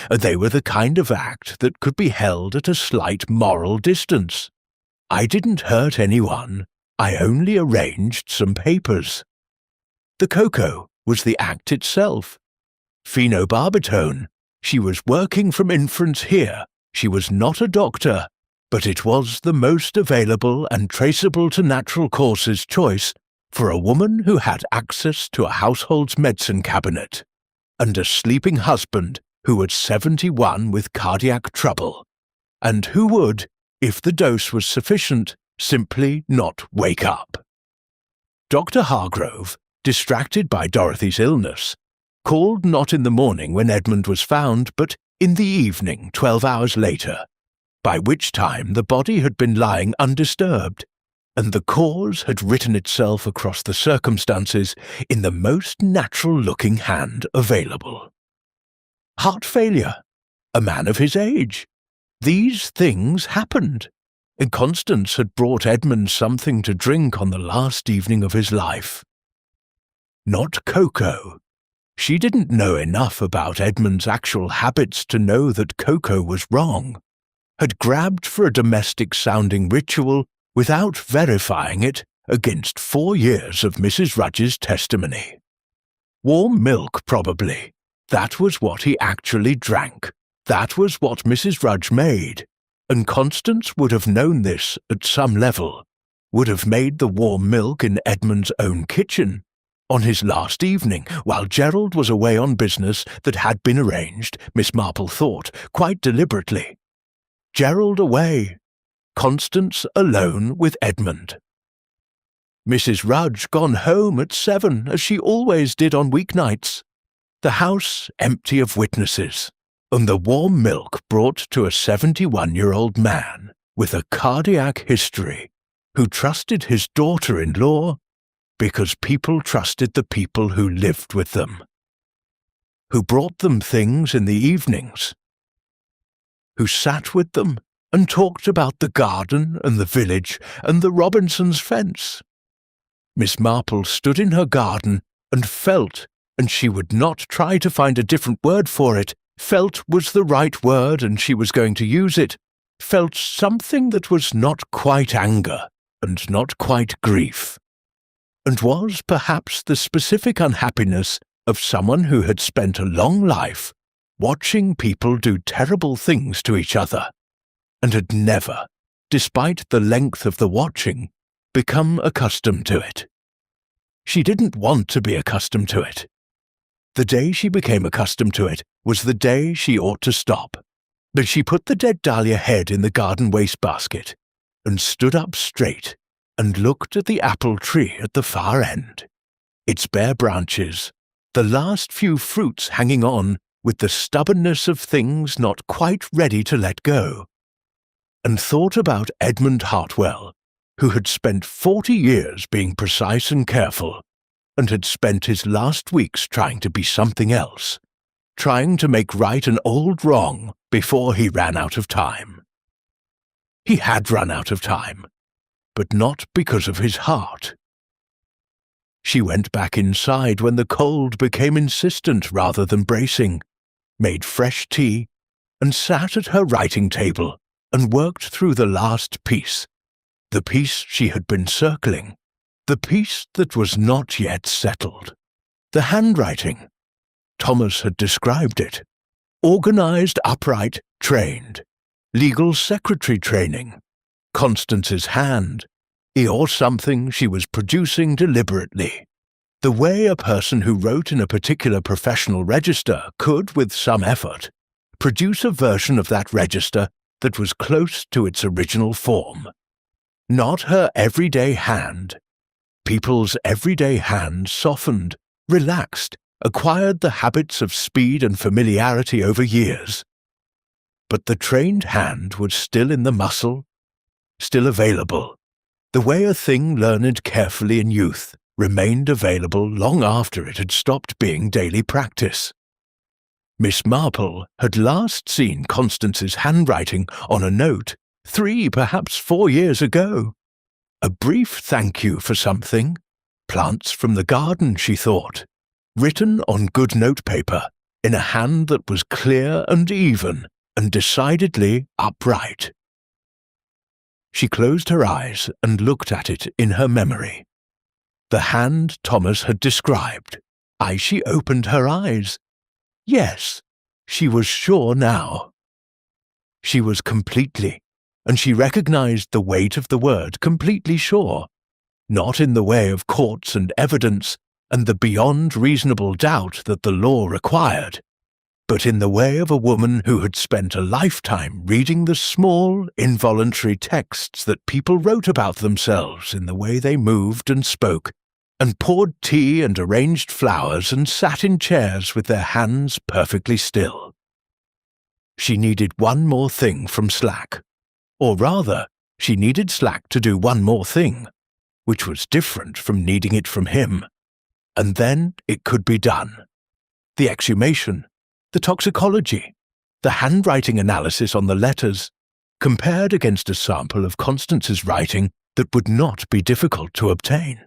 They were the kind of act that could be held at a slight moral distance. I didn't hurt anyone. I only arranged some papers. The cocoa was the act itself. Phenobarbital. She was working from inference here. She was not a doctor, but it was the most available and traceable to natural causes choice for a woman who had access to a household's medicine cabinet, and a sleeping husband who was 71 with cardiac trouble, and who would, if the dose was sufficient, simply not wake up. Dr. Hargrove, distracted by Dorothy's illness, called not in the morning when Edmund was found, but in the evening 12 hours later, by which time the body had been lying undisturbed, and the cause had written itself across the circumstances in the most natural-looking hand available. Heart failure. A man of his age. These things happened, and Constance had brought Edmund something to drink on the last evening of his life. Not cocoa. She didn't know enough about Edmund's actual habits to know that cocoa was wrong. Had grabbed for a domestic-sounding ritual without verifying it against 4 years of Mrs. Rudge's testimony. Warm milk, probably. That was what he actually drank. That was what Mrs. Rudge made. And Constance would have known this at some level, would have made the warm milk in Edmund's own kitchen, on his last evening, while Gerald was away on business that had been arranged, Miss Marple thought, quite deliberately. Gerald away, Constance alone with Edmund. Mrs. Rudge gone home at 7, as she always did on weeknights. The house empty of witnesses, and the warm milk brought to a 71-year-old man with a cardiac history who trusted his daughter-in-law because people trusted the people who lived with them, who brought them things in the evenings, who sat with them and talked about the garden and the village and the Robinsons' fence. Miss Marple stood in her garden and felt, and she would not try to find a different word for it, felt was the right word and she was going to use it, felt something that was not quite anger and not quite grief, and was perhaps the specific unhappiness of someone who had spent a long life watching people do terrible things to each other, and had never, despite the length of the watching, become accustomed to it. She didn't want to be accustomed to it. The day she became accustomed to it was the day she ought to stop, But she put the dead dahlia head in the garden wastebasket and stood up straight and looked at the apple tree at the far end, its bare branches, the last few fruits hanging on with the stubbornness of things not quite ready to let go, and thought about Edmund Hartwell, who had spent 40 years being precise and careful, and had spent his last weeks trying to be something else, trying to make right an old wrong before he ran out of time. He had run out of time, but not because of his heart. She went back inside when the cold became insistent rather than bracing, made fresh tea, and sat at her writing table and worked through the last piece, the piece she had been circling, the piece that was not yet settled. The handwriting. Thomas had described it. Organized, upright, trained. Legal secretary training. Constance's hand. Or something she was producing deliberately. The way a person who wrote in a particular professional register could, with some effort, produce a version of that register that was close to its original form. Not her everyday hand. People's everyday hands softened, relaxed, acquired the habits of speed and familiarity over years. But the trained hand was still in the muscle, still available, the way a thing learned carefully in youth remained available long after it had stopped being daily practice. Miss Marple had last seen Constance's handwriting on a note 3, perhaps 4 years ago. A brief thank you for something, plants from the garden, she thought, written on good notepaper in a hand that was clear and even and decidedly upright. She closed her eyes and looked at it in her memory. The hand Thomas had described. She opened her eyes. Yes, she was sure now. She was completely, and she recognized the weight of the word completely sure, not in the way of courts and evidence and the beyond reasonable doubt that the law required, but in the way of a woman who had spent a lifetime reading the small, involuntary texts that people wrote about themselves in the way they moved and spoke, and poured tea and arranged flowers and sat in chairs with their hands perfectly still. She needed one more thing from Slack. Or rather, she needed Slack to do one more thing, which was different from needing it from him. And then it could be done. The exhumation, the toxicology, the handwriting analysis on the letters, compared against a sample of Constance's writing that would not be difficult to obtain.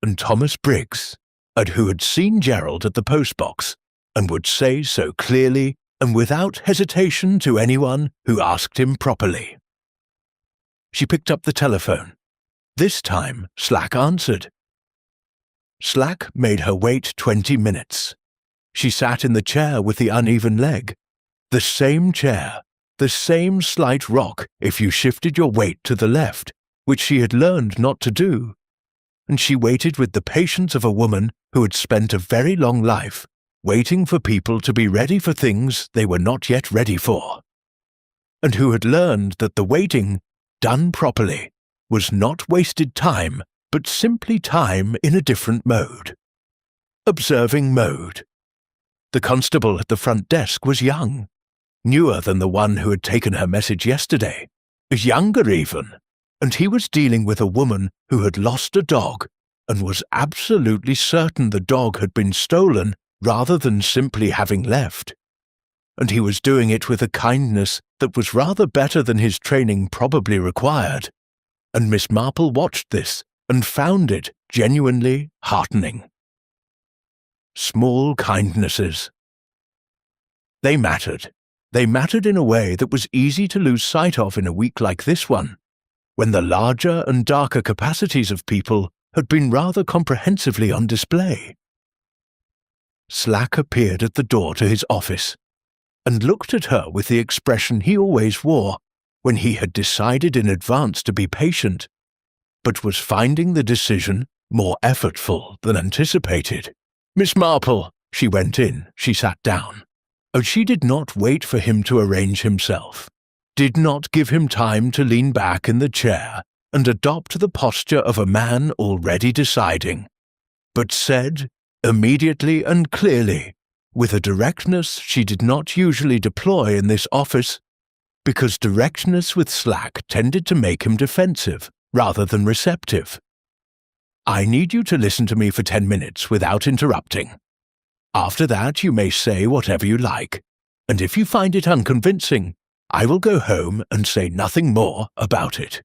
And Thomas Briggs, who had seen Gerald at the postbox, and would say so clearly and without hesitation to anyone who asked him properly. She picked up the telephone. This time, Slack answered. Slack made her wait 20 minutes. She sat in the chair with the uneven leg. The same chair, the same slight rock if you shifted your weight to the left, which she had learned not to do. And she waited with the patience of a woman who had spent a very long life waiting for people to be ready for things they were not yet ready for, and who had learned that the waiting, done properly, was not wasted time, but simply time in a different mode. Observing mode. The constable at the front desk was young, newer than the one who had taken her message yesterday, younger even, and he was dealing with a woman who had lost a dog and was absolutely certain the dog had been stolen rather than simply having left. And he was doing it with a kindness that was rather better than his training probably required, and Miss Marple watched this and found it genuinely heartening. Small kindnesses. They mattered. They mattered in a way that was easy to lose sight of in a week like this one, when the larger and darker capacities of people had been rather comprehensively on display. Slack appeared at the door to his office, and looked at her with the expression he always wore when he had decided in advance to be patient, but was finding the decision more effortful than anticipated. "Miss Marple," she went in, she sat down. She did not wait for him to arrange himself, did not give him time to lean back in the chair and adopt the posture of a man already deciding, but said, immediately and clearly, with a directness she did not usually deploy in this office, because directness with Slack tended to make him defensive rather than receptive. I need you to listen to me for 10 minutes without interrupting. After that you may say whatever you like, and if you find it unconvincing, I will go home and say nothing more about it.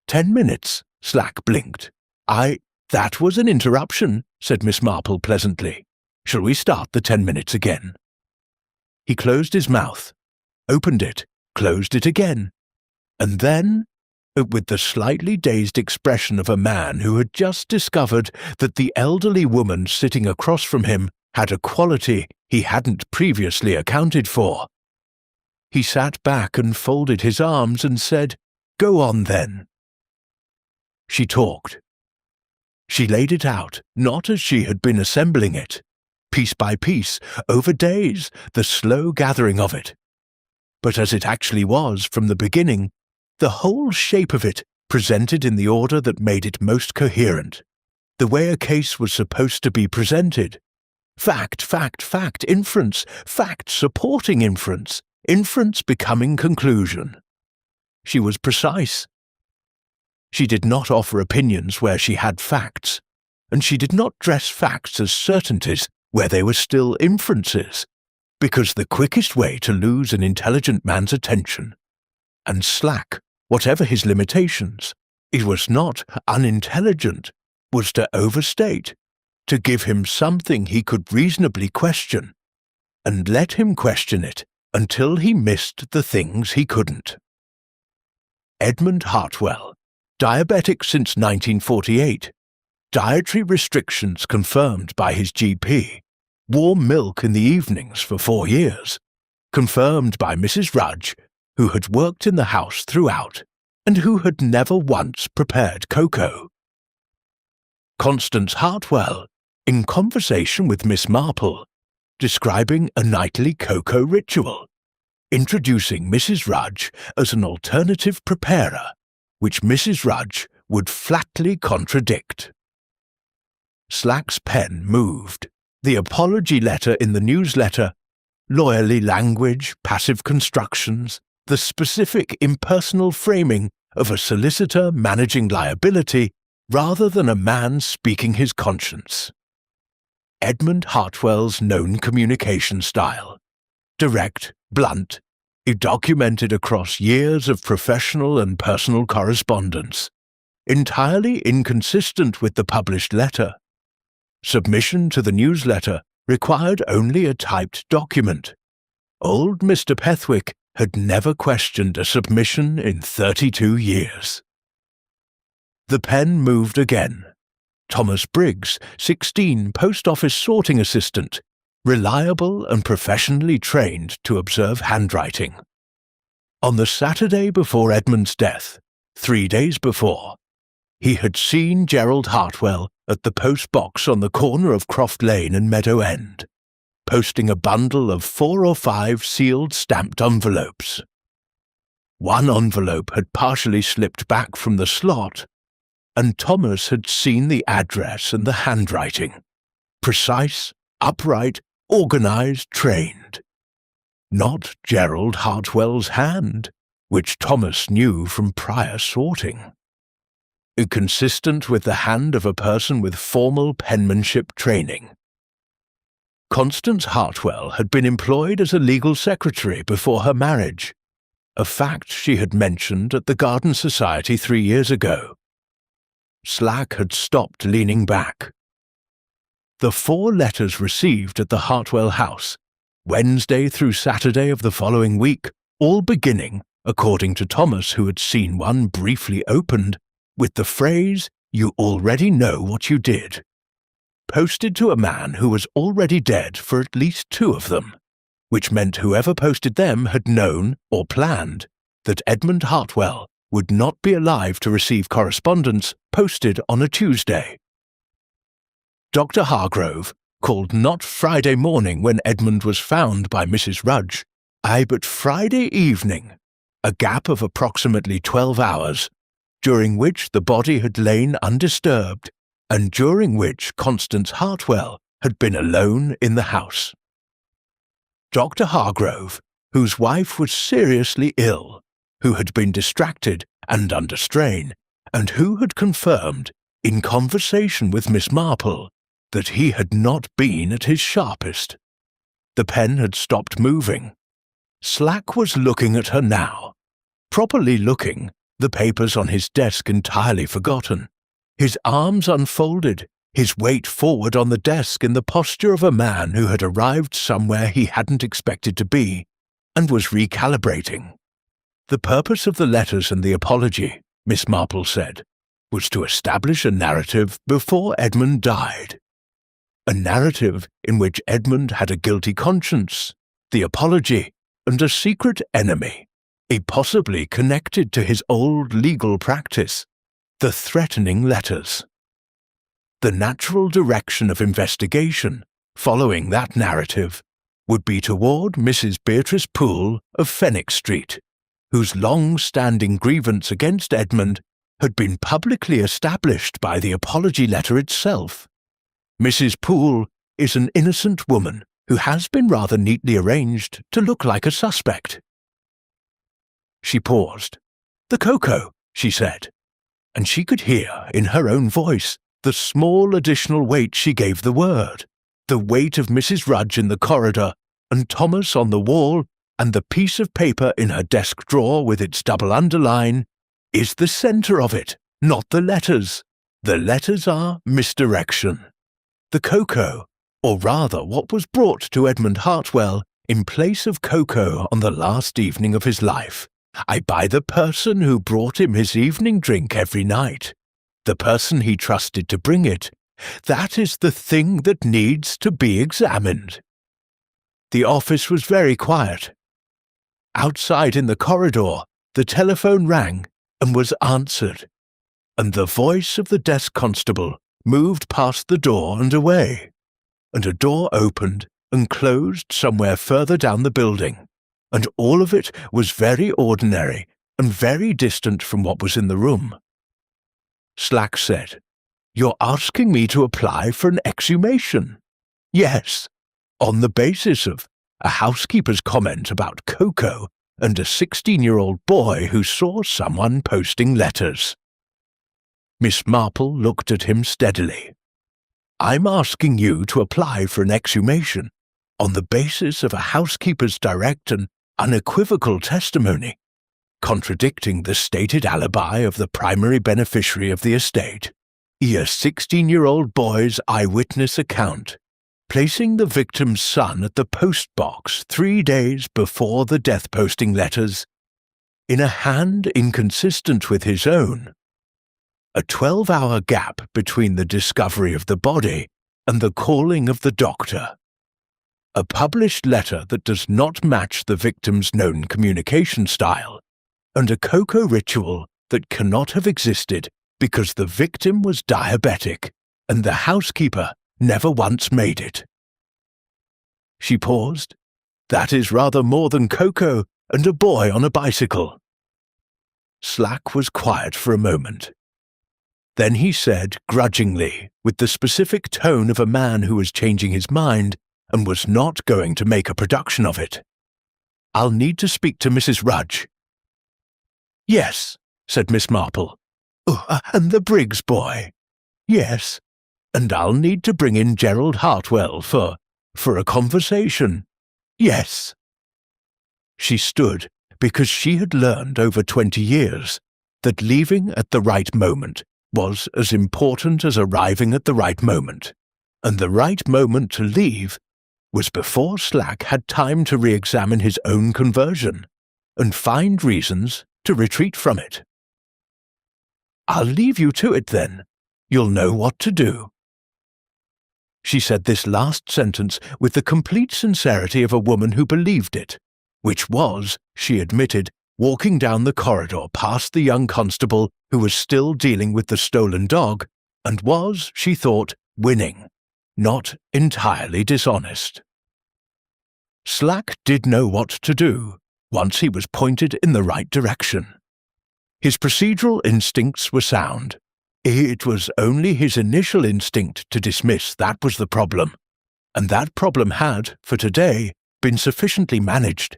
10 minutes, Slack blinked. That was an interruption, said Miss Marple pleasantly. Shall we start the 10 minutes again? He closed his mouth, opened it, closed it again, and then, with the slightly dazed expression of a man who had just discovered that the elderly woman sitting across from him had a quality he hadn't previously accounted for, he sat back and folded his arms and said, "Go on then." She talked. She laid it out, not as she had been assembling it, piece by piece, over days, the slow gathering of it, but as it actually was from the beginning, the whole shape of it presented in the order that made it most coherent, the way a case was supposed to be presented. Fact, fact, fact, inference, fact supporting inference, inference becoming conclusion. She was precise. She did not offer opinions where she had facts, and she did not dress facts as certainties where they were still inferences, because the quickest way to lose an intelligent man's attention, and Slack, whatever his limitations, it was not unintelligent, was to overstate, to give him something he could reasonably question, and let him question it until he missed the things he couldn't. Edmund Hartwell, diabetic since 1948, dietary restrictions confirmed by his GP, warm milk in the evenings for 4 years, confirmed by Mrs. Rudge, who had worked in the house throughout, and who had never once prepared cocoa. Constance Hartwell, in conversation with Miss Marple, describing a nightly cocoa ritual, introducing Mrs. Rudge as an alternative preparer, which Mrs. Rudge would flatly contradict. Slack's pen moved. The apology letter in the newsletter, lawyerly language, passive constructions, the specific impersonal framing of a solicitor managing liability rather than a man speaking his conscience. Edmund Hartwell's known communication style, direct, blunt, documented across years of professional and personal correspondence, entirely inconsistent with the published letter. Submission to the newsletter required only a typed document. Old Mr. Pethwick had never questioned a submission in 32 years. The pen moved again. Thomas Briggs, 16, post office sorting assistant, reliable and professionally trained to observe handwriting. On the Saturday before Edmund's death, 3 days before, he had seen Gerald Hartwell at the post box on the corner of Croft Lane and Meadow End, posting a bundle of 4 or 5 sealed stamped envelopes. One envelope had partially slipped back from the slot, and Thomas had seen the address and the handwriting. Precise, upright, organized, trained. Not Gerald Hartwell's hand, which Thomas knew from prior sorting. Consistent with the hand of a person with formal penmanship training. Constance Hartwell had been employed as a legal secretary before her marriage, a fact she had mentioned at the Garden Society 3 years ago. Slack had stopped leaning back. The 4 letters received at the Hartwell house, Wednesday through Saturday of the following week, all beginning, according to Thomas who had seen one briefly opened, with the phrase, "You already know what you did," posted to a man who was already dead for at least 2 of them, which meant whoever posted them had known, or planned, that Edmund Hartwell would not be alive to receive correspondence posted on a Tuesday. Dr. Hargrove, called not Friday morning when Edmund was found by Mrs. Rudge, but Friday evening, a gap of approximately 12 hours, during which the body had lain undisturbed, and during which Constance Hartwell had been alone in the house. Dr. Hargrove, whose wife was seriously ill, who had been distracted and under strain, and who had confirmed, in conversation with Miss Marple, that he had not been at his sharpest. The pen had stopped moving. Slack was looking at her now. Properly looking, the papers on his desk entirely forgotten, his arms unfolded, his weight forward on the desk in the posture of a man who had arrived somewhere he hadn't expected to be, and was recalibrating. The purpose of the letters and the apology, Miss Marple said, was to establish a narrative before Edmund died. A narrative in which Edmund had a guilty conscience, the apology, and a secret enemy, possibly connected to his old legal practice, the threatening letters. The natural direction of investigation, following that narrative, would be toward Mrs. Beatrice Poole of Fenwick Street, whose long-standing grievance against Edmund had been publicly established by the apology letter itself. Mrs. Poole is an innocent woman who has been rather neatly arranged to look like a suspect. She paused. "The cocoa," she said, and she could hear in her own voice the small additional weight she gave the word, the weight of Mrs. Rudge in the corridor, and Thomas on the wall, and the piece of paper in her desk drawer with its double underline, is the centre of it, not the letters. The letters are misdirection. The cocoa, or rather what was brought to Edmund Hartwell in place of cocoa on the last evening of his life, by the person who brought him his evening drink every night, the person he trusted to bring it, that is the thing that needs to be examined. The office was very quiet. Outside in the corridor, the telephone rang and was answered, and the voice of the desk constable moved past the door and away, and a door opened and closed somewhere further down the building, and all of it was very ordinary and very distant from what was in the room. Slack said, "You're asking me to apply for an exhumation?" "Yes, on the basis of a housekeeper's comment about cocoa and a 16-year-old boy who saw someone posting letters." Miss Marple looked at him steadily. "I'm asking you to apply for an exhumation on the basis of a housekeeper's direct and unequivocal testimony, contradicting the stated alibi of the primary beneficiary of the estate, a 16-year-old boy's eyewitness account, placing the victim's son at the post box 3 days before the death-posting letters, in a hand inconsistent with his own, a 12-hour gap between the discovery of the body and the calling of the doctor, a published letter that does not match the victim's known communication style, and a cocoa ritual that cannot have existed because the victim was diabetic and the housekeeper never once made it." She paused. "That is rather more than cocoa and a boy on a bicycle." Slack was quiet for a moment. Then he said grudgingly, with the specific tone of a man who was changing his mind and was not going to make a production of it, "I'll need to speak to Mrs. Rudge." "Yes," said Miss Marple. "And the Briggs boy?" "Yes. And I'll need to bring in Gerald Hartwell for a conversation." "Yes." She stood because she had learned over 20 years that leaving at the right moment was as important as arriving at the right moment, and the right moment to leave was before Slack had time to re-examine his own conversion and find reasons to retreat from it. "I'll leave you to it then. You'll know what to do." She said this last sentence with the complete sincerity of a woman who believed it, which was, she admitted, walking down the corridor past the young constable who was still dealing with the stolen dog, and was, she thought, winning, not entirely dishonest. Slack did know what to do once he was pointed in the right direction. His procedural instincts were sound. It was only his initial instinct to dismiss that was the problem, and that problem had, for today, been sufficiently managed.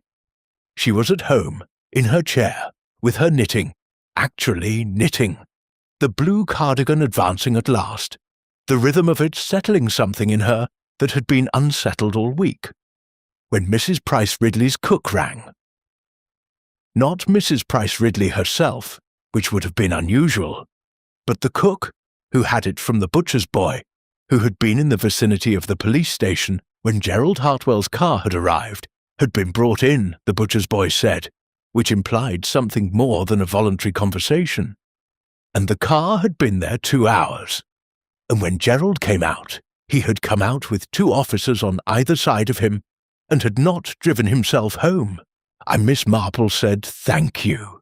She was at home, in her chair, with her knitting, actually knitting, the blue cardigan advancing at last, the rhythm of it settling something in her that had been unsettled all week, when Mrs. Price Ridley's cook rang. Not Mrs. Price Ridley herself, which would have been unusual, but the cook, who had it from the butcher's boy, who had been in the vicinity of the police station when Gerald Hartwell's car had arrived, had been brought in, the butcher's boy said, which implied something more than a voluntary conversation. And the car had been there 2 hours. And when Gerald came out, he had come out with 2 officers on either side of him, and had not driven himself home. And Miss Marple said, "Thank you,"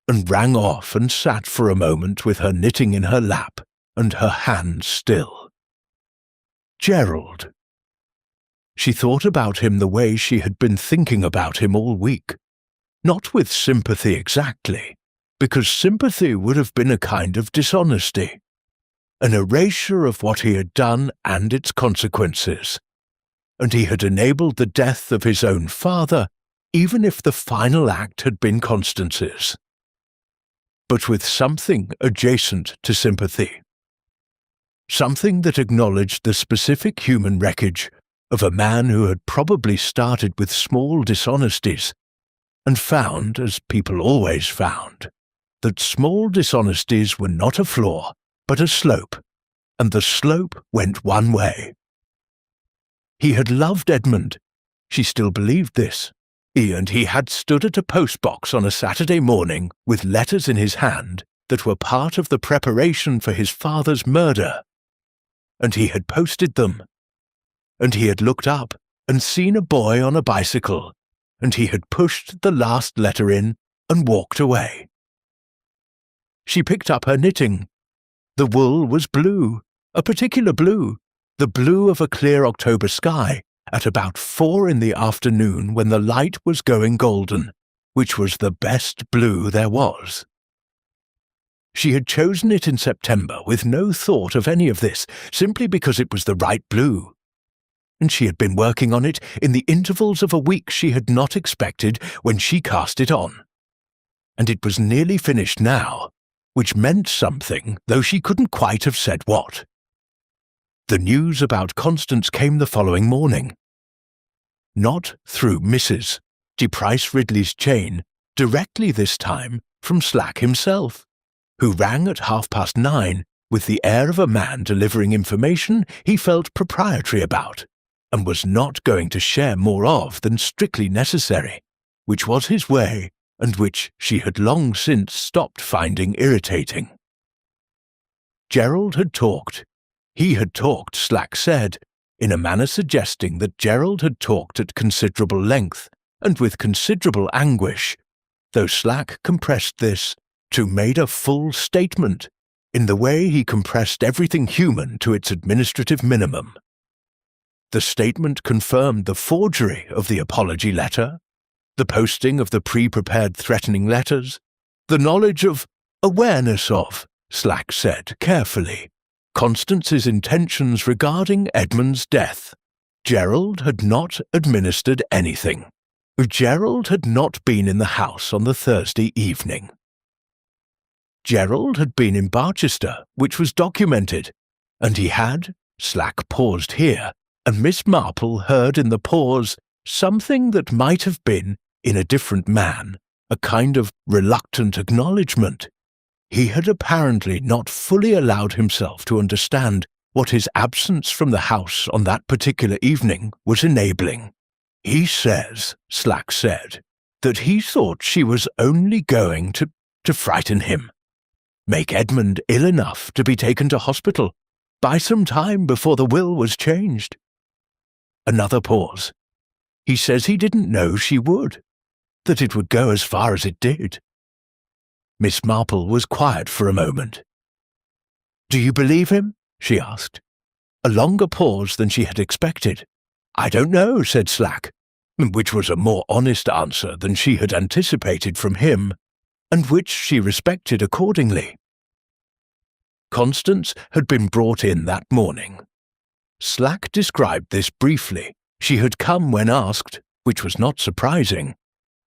and rang off and sat for a moment with her knitting in her lap and her hands still. Gerald. She thought about him the way she had been thinking about him all week. Not with sympathy exactly, because sympathy would have been a kind of dishonesty, an erasure of what he had done and its consequences. And he had enabled the death of his own father, even if the final act had been Constance's. But with something adjacent to sympathy. Something that acknowledged the specific human wreckage of a man who had probably started with small dishonesties and found, as people always found, that small dishonesties were not a flaw, but a slope, and the slope went one way. He had loved Edmund. She still believed this. And he had stood at a postbox on a Saturday morning with letters in his hand that were part of the preparation for his father's murder. And he had posted them. And he had looked up and seen a boy on a bicycle, and he had pushed the last letter in and walked away. She picked up her knitting. The wool was blue, a particular blue, the blue of a clear October sky, at about 4 in the afternoon when the light was going golden, which was the best blue there was. She had chosen it in September with no thought of any of this, simply because it was the right blue. And she had been working on it in the intervals of a week she had not expected when she cast it on. And it was nearly finished now, which meant something, though she couldn't quite have said what. The news about Constance came the following morning. Not through Mrs. Price Ridley's chain, directly this time from Slack himself, who rang at 9:30 with the air of a man delivering information he felt proprietary about, and was not going to share more of than strictly necessary, which was his way, and which she had long since stopped finding irritating. Gerald had talked. He had talked, Slack said, in a manner suggesting that Gerald had talked at considerable length, and with considerable anguish, though Slack compressed this to made a full statement, in the way he compressed everything human to its administrative minimum. The statement confirmed the forgery of the apology letter, the posting of the pre-prepared threatening letters, the knowledge of, awareness of, Slack said carefully, Constance's intentions regarding Edmund's death. Gerald had not administered anything. Gerald had not been in the house on the Thursday evening. Gerald had been in Barchester, which was documented, and he had, Slack paused here, and Miss Marple heard in the pause something that might have been, in a different man, a kind of reluctant acknowledgement. He had apparently not fully allowed himself to understand what his absence from the house on that particular evening was enabling. He says, Slack said, that he thought she was only going to frighten him, make Edmund ill enough to be taken to hospital, buy some time before the will was changed. Another pause. He says he didn't know she would, that it would go as far as it did. Miss Marple was quiet for a moment. "Do you believe him?" she asked. a longer pause than she had expected. "I don't know," said Slack, which was a more honest answer than she had anticipated from him, and which she respected accordingly. Constance had been brought in that morning. Slack described this briefly. She had come when asked, which was not surprising.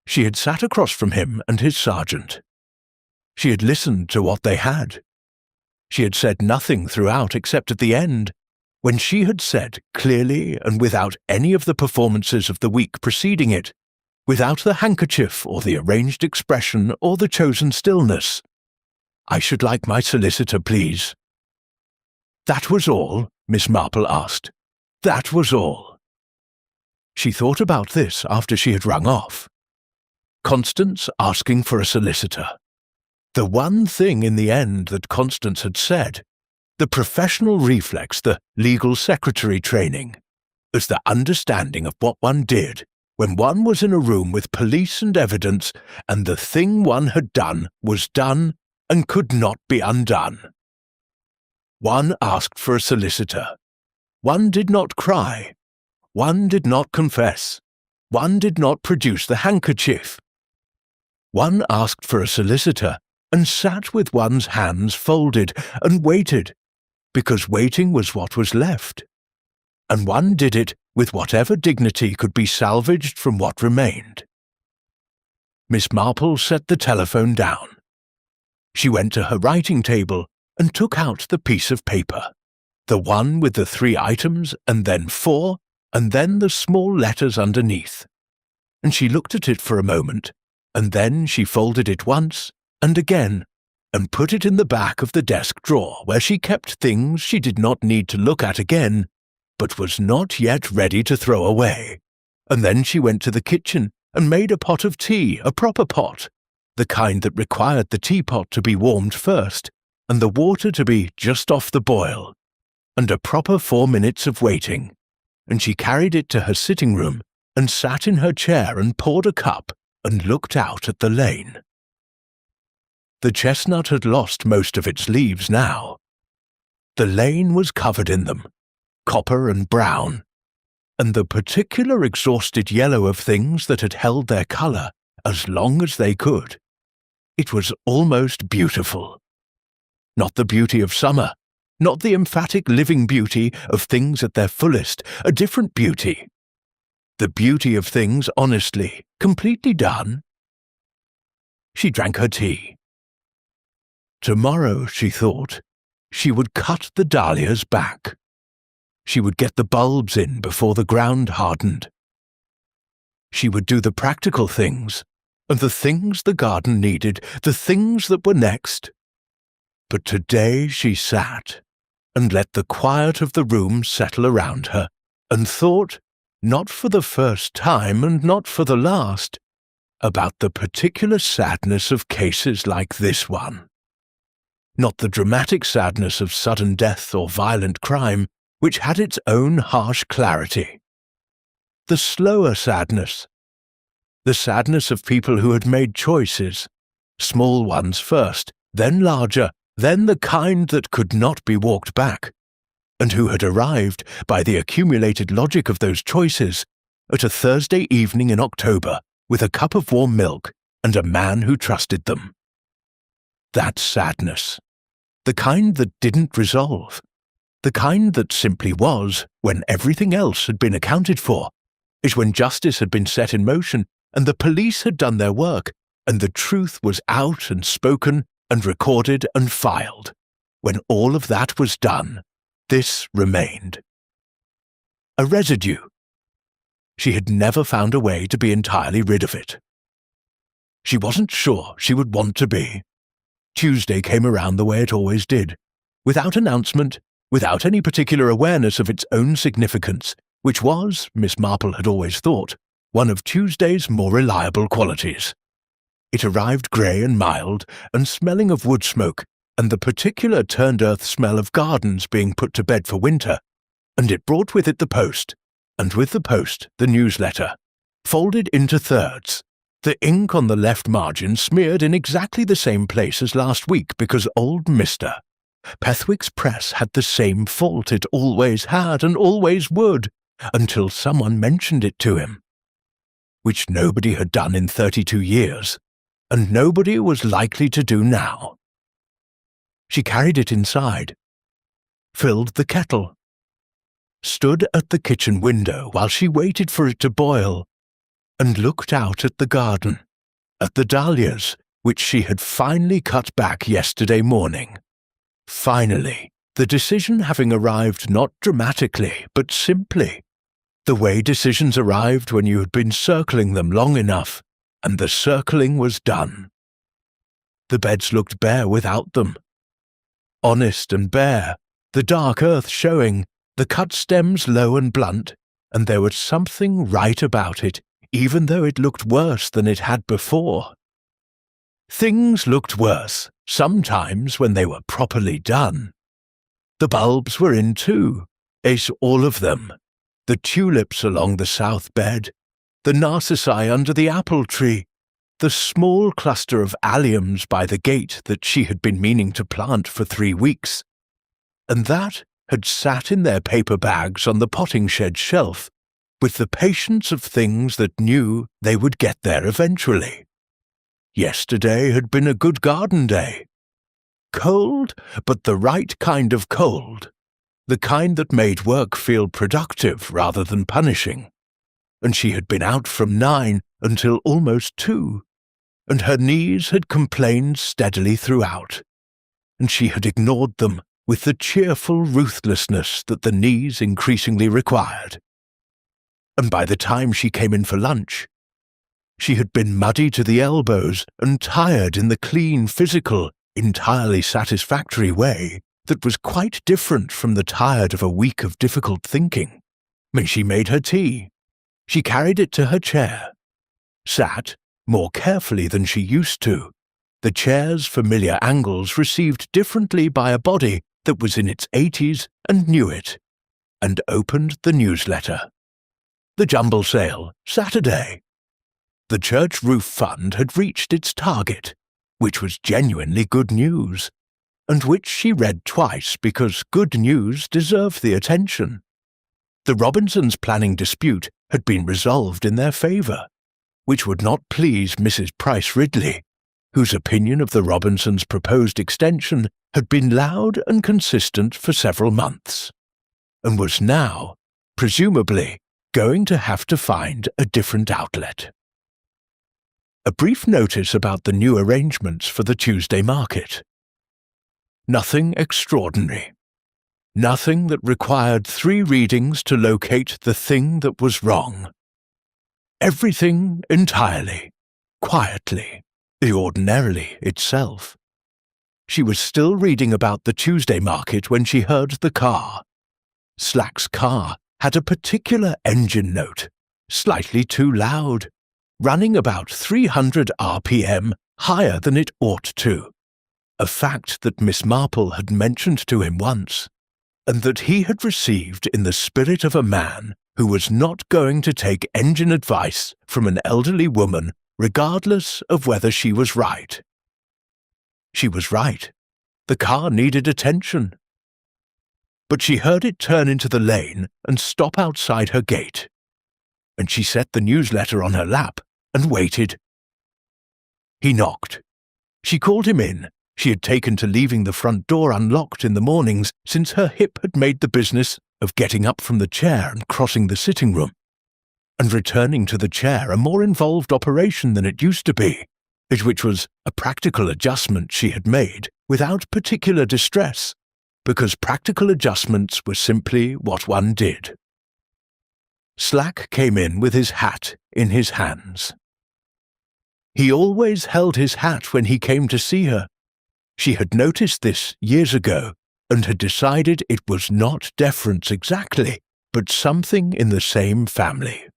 She had sat across from him and his sergeant. She had listened to what they had. She had said nothing throughout except at the end, when she had said clearly and without any of the performances of the week preceding it, without the handkerchief or the arranged expression or the chosen stillness, "I should like my solicitor, please." "That was all?" Miss Marple asked. "That was all?" She thought about this after she had rung off. Constance asking for a solicitor. The one thing in the end that Constance had said, the professional reflex, the legal secretary training, was the understanding of what one did when one was in a room with police and evidence and the thing one had done was done and could not be undone. One asked for a solicitor. One did not cry. One did not confess. One did not produce the handkerchief. One asked for a solicitor and sat with one's hands folded and waited, because waiting was what was left. And one did it with whatever dignity could be salvaged from what remained. Miss Marple set the telephone down. She went to her writing table and took out the piece of paper, the one with the 3 items and then 4, and then the small letters underneath. And she looked at it for a moment, and then she folded it once and again, and put it in the back of the desk drawer where she kept things she did not need to look at again, but was not yet ready to throw away. And then she went to the kitchen and made a pot of tea, a proper pot, the kind that required the teapot to be warmed first, and the water to be just off the boil, and a proper 4 minutes of waiting, and she carried it to her sitting room and sat in her chair and poured a cup and looked out at the lane. The chestnut had lost most of its leaves now. The lane was covered in them, copper and brown, and the particular exhausted yellow of things that had held their colour as long as they could. It was almost beautiful. Not the beauty of summer, not the emphatic living beauty of things at their fullest, a different beauty. The beauty of things honestly, completely done. She drank her tea. Tomorrow, she thought, she would cut the dahlias back. She would get the bulbs in before the ground hardened. She would do the practical things, and the things the garden needed, the things that were next. But today she sat and let the quiet of the room settle around her, and thought, not for the first time and not for the last, about the particular sadness of cases like this one. Not the dramatic sadness of sudden death or violent crime, which had its own harsh clarity. The slower sadness. The sadness of people who had made choices, small ones first, then larger, then the kind that could not be walked back, and who had arrived, by the accumulated logic of those choices, at a Thursday evening in October with a cup of warm milk and a man who trusted them. That sadness, the kind that didn't resolve, the kind that simply was when everything else had been accounted for, is when justice had been set in motion and the police had done their work and the truth was out and spoken and recorded and filed. When all of that was done, this remained. A residue. She had never found a way to be entirely rid of it. She wasn't sure she would want to be. Tuesday came around the way it always did, without announcement, without any particular awareness of its own significance, which was, Miss Marple had always thought, one of Tuesday's more reliable qualities. It arrived grey and mild, and smelling of wood smoke, and the particular turned-earth smell of gardens being put to bed for winter, and it brought with it the post, and with the post the newsletter, folded into thirds, the ink on the left margin smeared in exactly the same place as last week because old Mr. Pethwick's press had the same fault it always had and always would, until someone mentioned it to him, which nobody had done in 32 years, and nobody was likely to do now. She carried it inside, filled the kettle, stood at the kitchen window while she waited for it to boil, and looked out at the garden, at the dahlias, which she had finally cut back yesterday morning. Finally, the decision having arrived not dramatically, but simply, the way decisions arrived when you had been circling them long enough, and the circling was done. The beds looked bare without them. Honest and bare, the dark earth showing, the cut stems low and blunt, and there was something right about it, even though it looked worse than it had before. Things looked worse, sometimes when they were properly done. The bulbs were in too, all of them. The tulips along the south bed, the narcissi under the apple tree, the small cluster of alliums by the gate that she had been meaning to plant for 3 weeks, and that had sat in their paper bags on the potting shed shelf, with the patience of things that knew they would get there eventually. Yesterday had been a good garden day. Cold, but the right kind of cold, the kind that made work feel productive rather than punishing, and she had been out from 9 until almost 2, and her knees had complained steadily throughout, and she had ignored them with the cheerful ruthlessness that the knees increasingly required. And by the time she came in for lunch, she had been muddy to the elbows and tired in the clean, physical, entirely satisfactory way that was quite different from the tired of a week of difficult thinking. When she made her tea, she carried it to her chair, sat, more carefully than she used to, the chair's familiar angles received differently by a body that was in its 80s and knew it, and opened the newsletter. The jumble sale, Saturday. The church roof fund had reached its target, which was genuinely good news, and which she read twice because good news deserved the attention. The Robinsons' planning dispute had been resolved in their favour, which would not please Mrs. Price Ridley, whose opinion of the Robinsons' proposed extension had been loud and consistent for several months, and was now, presumably, going to have to find a different outlet. A brief notice about the new arrangements for the Tuesday market. Nothing extraordinary. Nothing that required 3 readings to locate the thing that was wrong. Everything entirely, quietly, the ordinarily itself. She was still reading about the Tuesday market when she heard the car. Slack's car had a particular engine note, slightly too loud, running about 300 RPM higher than it ought to, a fact that Miss Marple had mentioned to him once, and that he had received in the spirit of a man who was not going to take engine advice from an elderly woman regardless of whether she was right. She was right. The car needed attention. But she heard it turn into the lane and stop outside her gate, and she set the newsletter on her lap and waited. He knocked. She called him in. She had taken to leaving the front door unlocked in the mornings since her hip had made the business of getting up from the chair and crossing the sitting room, and returning to the chair a more involved operation than it used to be, which was a practical adjustment she had made without particular distress, because practical adjustments were simply what one did. Slack came in with his hat in his hands. He always held his hat when he came to see her. She had noticed this years ago, and had decided it was not deference exactly, but something in the same family.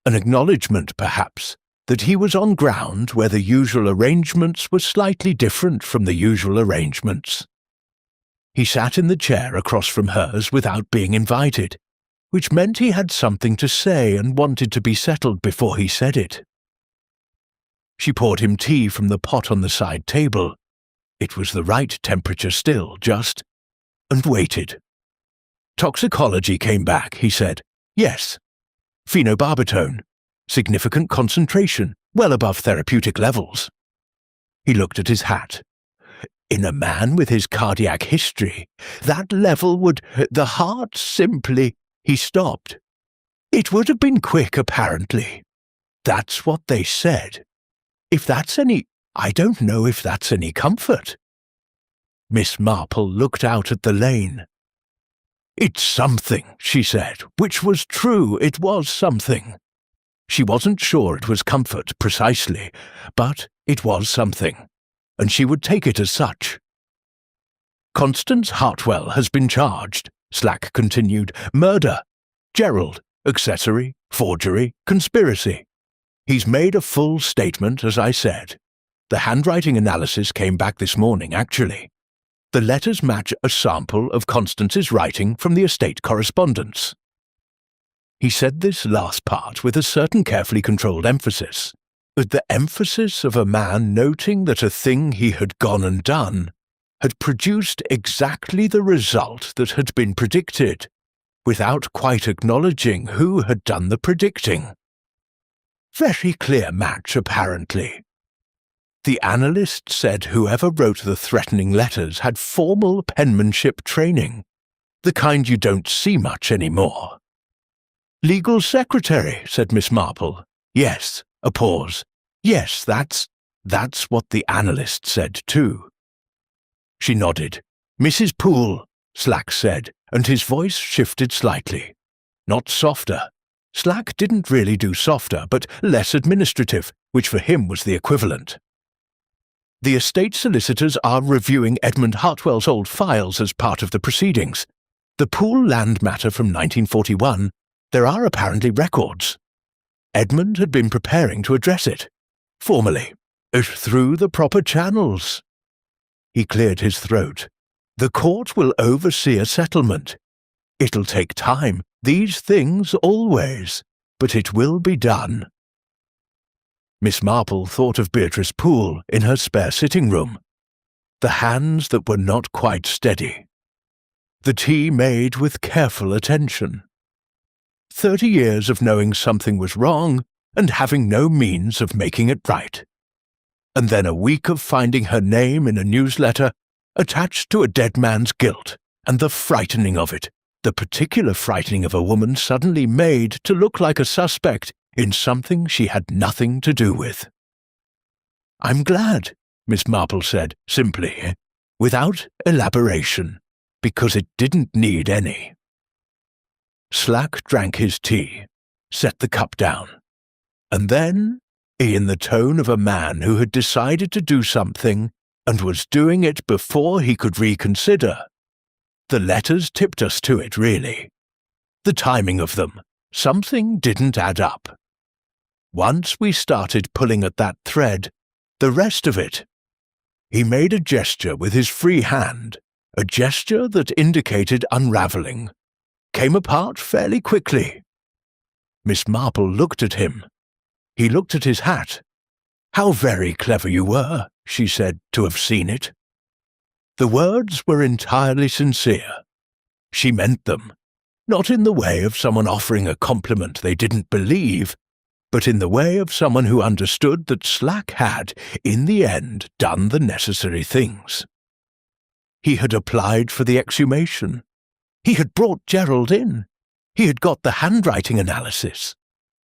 An acknowledgement, perhaps, that he was on ground where the usual arrangements were slightly different from the usual arrangements. He sat in the chair across from hers without being invited, which meant he had something to say and wanted to be settled before he said it. She poured him tea from the pot on the side table, It was the right temperature still, just, and waited. Toxicology came back, he said. Yes. Phenobarbital. Significant concentration, well above therapeutic levels. He looked at his hat. In a man with his cardiac history, that level would... The heart simply... He stopped. It would have been quick, apparently. That's what they said. If that's any... I don't know if that's any comfort. Miss Marple looked out at the lane. It's something, she said, which was true, it was something. She wasn't sure it was comfort, precisely, but it was something, and she would take it as such. Constance Hartwell has been charged, Slack continued. Murder. Gerald. Accessory. Forgery. Conspiracy. He's made a full statement, as I said. The handwriting analysis came back this morning, actually. The letters match a sample of Constance's writing from the estate correspondence. He said this last part with a certain carefully controlled emphasis, with the emphasis of a man noting that a thing he had gone and done had produced exactly the result that had been predicted, without quite acknowledging who had done the predicting. Very clear match, apparently. The analyst said whoever wrote the threatening letters had formal penmanship training, the kind you don't see much anymore. Legal secretary, said Miss Marple. Yes, a pause. Yes, that's what the analyst said too. She nodded. Mrs. Poole, Slack said, and his voice shifted slightly. Not softer. Slack didn't really do softer, but less administrative, which for him was the equivalent. The estate solicitors are reviewing Edmund Hartwell's old files as part of the proceedings. The Poole land matter from 1941, there are apparently records. Edmund had been preparing to address it, formally, through the proper channels. He cleared his throat. The court will oversee a settlement. It'll take time, these things always, but it will be done. Miss Marple thought of Beatrice Poole in her spare sitting room. The hands that were not quite steady. The tea made with careful attention. 30 years of knowing something was wrong and having no means of making it right. And then a week of finding her name in a newsletter attached to a dead man's guilt, and the frightening of it, the particular frightening of a woman suddenly made to look like a suspect in something she had nothing to do with. I'm glad, Miss Marple said, simply, without elaboration, because it didn't need any. Slack drank his tea, set the cup down, and then, in the tone of a man who had decided to do something and was doing it before he could reconsider, the letters tipped us to it, really. The timing of them, something didn't add up. Once we started pulling at that thread, the rest of it. He made a gesture with his free hand, a gesture that indicated unravelling. Came apart fairly quickly. Miss Marple looked at him. He looked at his hat. How very clever you were, she said, to have seen it. The words were entirely sincere. She meant them, not in the way of someone offering a compliment they didn't believe, but in the way of someone who understood that Slack had, in the end, done the necessary things. He had applied for the exhumation. He had brought Gerald in. He had got the handwriting analysis.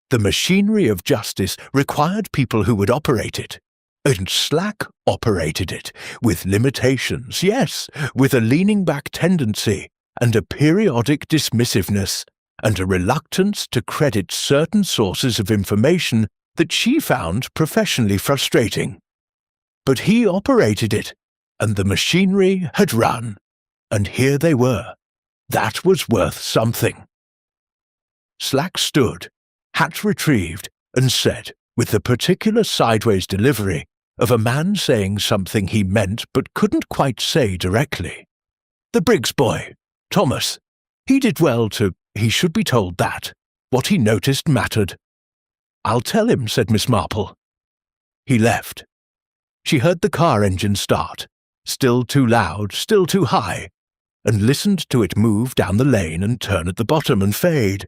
The machinery of justice required people who would operate it, and Slack operated it, with limitations, yes, with a leaning-back tendency, and a periodic dismissiveness, and a reluctance to credit certain sources of information that she found professionally frustrating. But he operated it, and the machinery had run, and here they were. That was worth something. Slack stood, hat retrieved, and said, with the particular sideways delivery of a man saying something he meant but couldn't quite say directly. The Briggs boy, Thomas, he did well he should be told that. What he noticed mattered. I'll tell him, said Miss Marple. He left. She heard the car engine start, still too loud, still too high, and listened to it move down the lane and turn at the bottom and fade.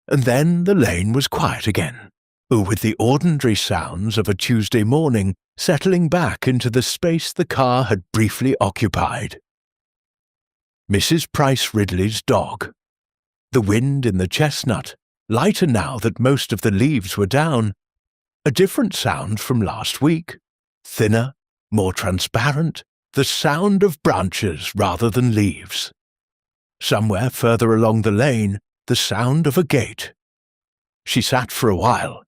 And then the lane was quiet again, with the ordinary sounds of a Tuesday morning settling back into the space the car had briefly occupied. Mrs. Price Ridley's dog. The wind in the chestnut, lighter now that most of the leaves were down. A different sound from last week, thinner, more transparent, the sound of branches rather than leaves. Somewhere further along the lane, the sound of a gate. She sat for a while.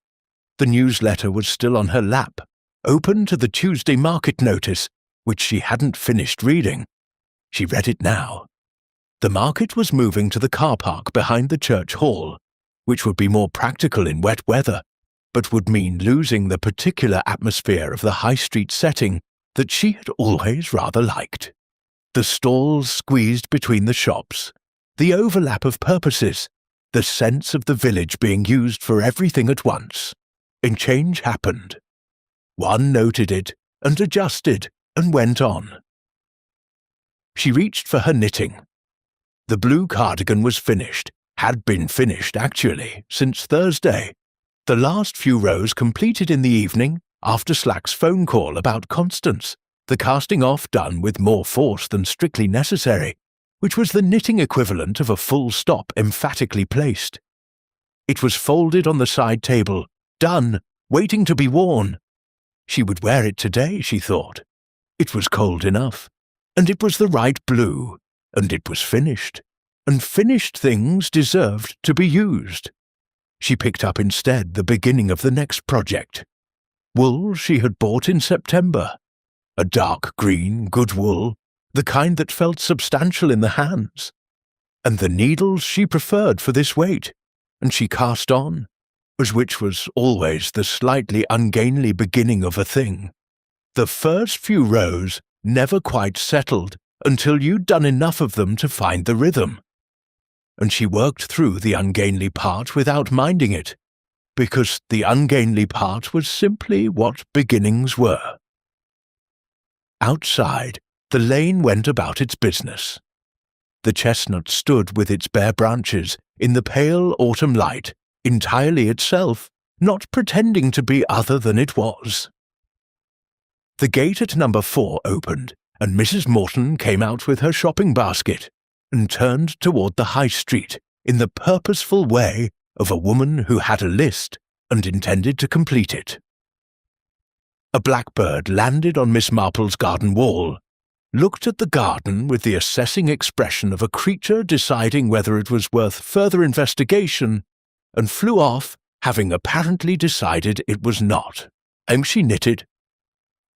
The newsletter was still on her lap, open to the Tuesday market notice, which she hadn't finished reading. She read it now. The market was moving to the car park behind the church hall, which would be more practical in wet weather, but would mean losing the particular atmosphere of the high street setting that she had always rather liked. The stalls squeezed between the shops, the overlap of purposes, the sense of the village being used for everything at once. And change happened. One noted it and adjusted and went on. She reached for her knitting. The blue cardigan was finished, had been finished actually, since Thursday. The last few rows completed in the evening after Slack's phone call about Constance, the casting off done with more force than strictly necessary, which was the knitting equivalent of a full stop emphatically placed. It was folded on the side table, done, waiting to be worn. She would wear it today, she thought. It was cold enough, and it was the right blue, and it was finished, and finished things deserved to be used. She picked up instead the beginning of the next project. Wool she had bought in September. A dark green, good wool, the kind that felt substantial in the hands. And the needles she preferred for this weight, and she cast on, as which was always the slightly ungainly beginning of a thing. The first few rows never quite settled until you'd done enough of them to find the rhythm. And she worked through the ungainly part without minding it, because the ungainly part was simply what beginnings were. Outside, the lane went about its business. The chestnut stood with its bare branches in the pale autumn light, entirely itself, not pretending to be other than it was. The gate at number 4 opened, and Mrs. Morton came out with her shopping basket and turned toward the high street in the purposeful way of a woman who had a list and intended to complete it. A blackbird landed on Miss Marple's garden wall, looked at the garden with the assessing expression of a creature deciding whether it was worth further investigation, and flew off, having apparently decided it was not. And she knitted.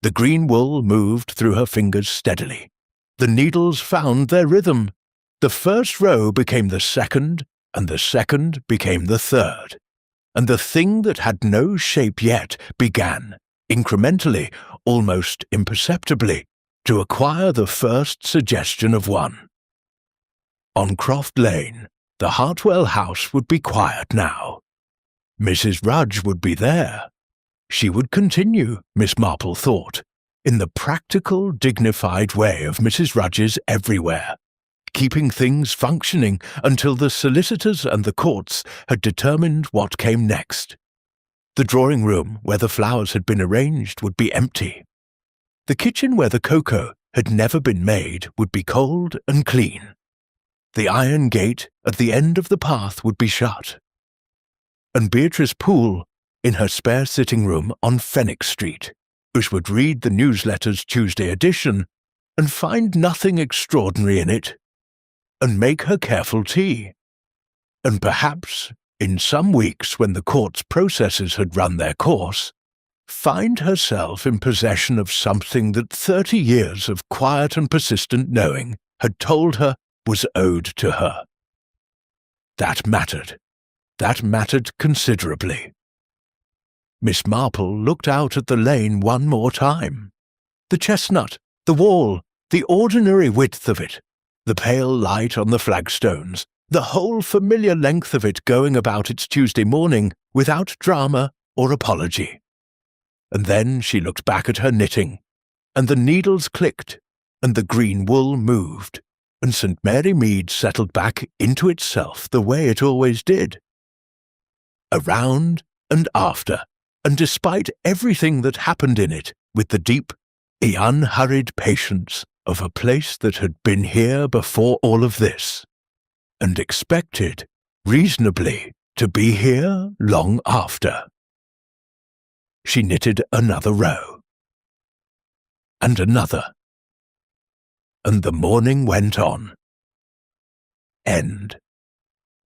The green wool moved through her fingers steadily. The needles found their rhythm. The first row became the second, and the second became the third. And the thing that had no shape yet began, incrementally, almost imperceptibly, to acquire the first suggestion of one. On Croft Lane, the Hartwell house would be quiet now. Mrs. Rudge would be there. She would continue, Miss Marple thought, in the practical, dignified way of Mrs. Rudge's everywhere, keeping things functioning until the solicitors and the courts had determined what came next. The drawing room where the flowers had been arranged would be empty. The kitchen where the cocoa had never been made would be cold and clean. The iron gate at the end of the path would be shut. And Beatrice Poole, in her spare sitting room on Fenwick Street, which would read the newsletter's Tuesday edition and find nothing extraordinary in it, and make her careful tea. And perhaps, in some weeks when the court's processes had run their course, find herself in possession of something that 30 years of quiet and persistent knowing had told her was owed to her. That mattered. That mattered considerably. Miss Marple looked out at the lane one more time. The chestnut, the wall, the ordinary width of it, the pale light on the flagstones, the whole familiar length of it going about its Tuesday morning without drama or apology. And then she looked back at her knitting, and the needles clicked, and the green wool moved, and St. Mary Mead settled back into itself the way it always did. Around and after, and despite everything that happened in it, with the deep, the unhurried patience of a place that had been here before all of this, and expected, reasonably, to be here long after. She knitted another row, and another, and the morning went on. End.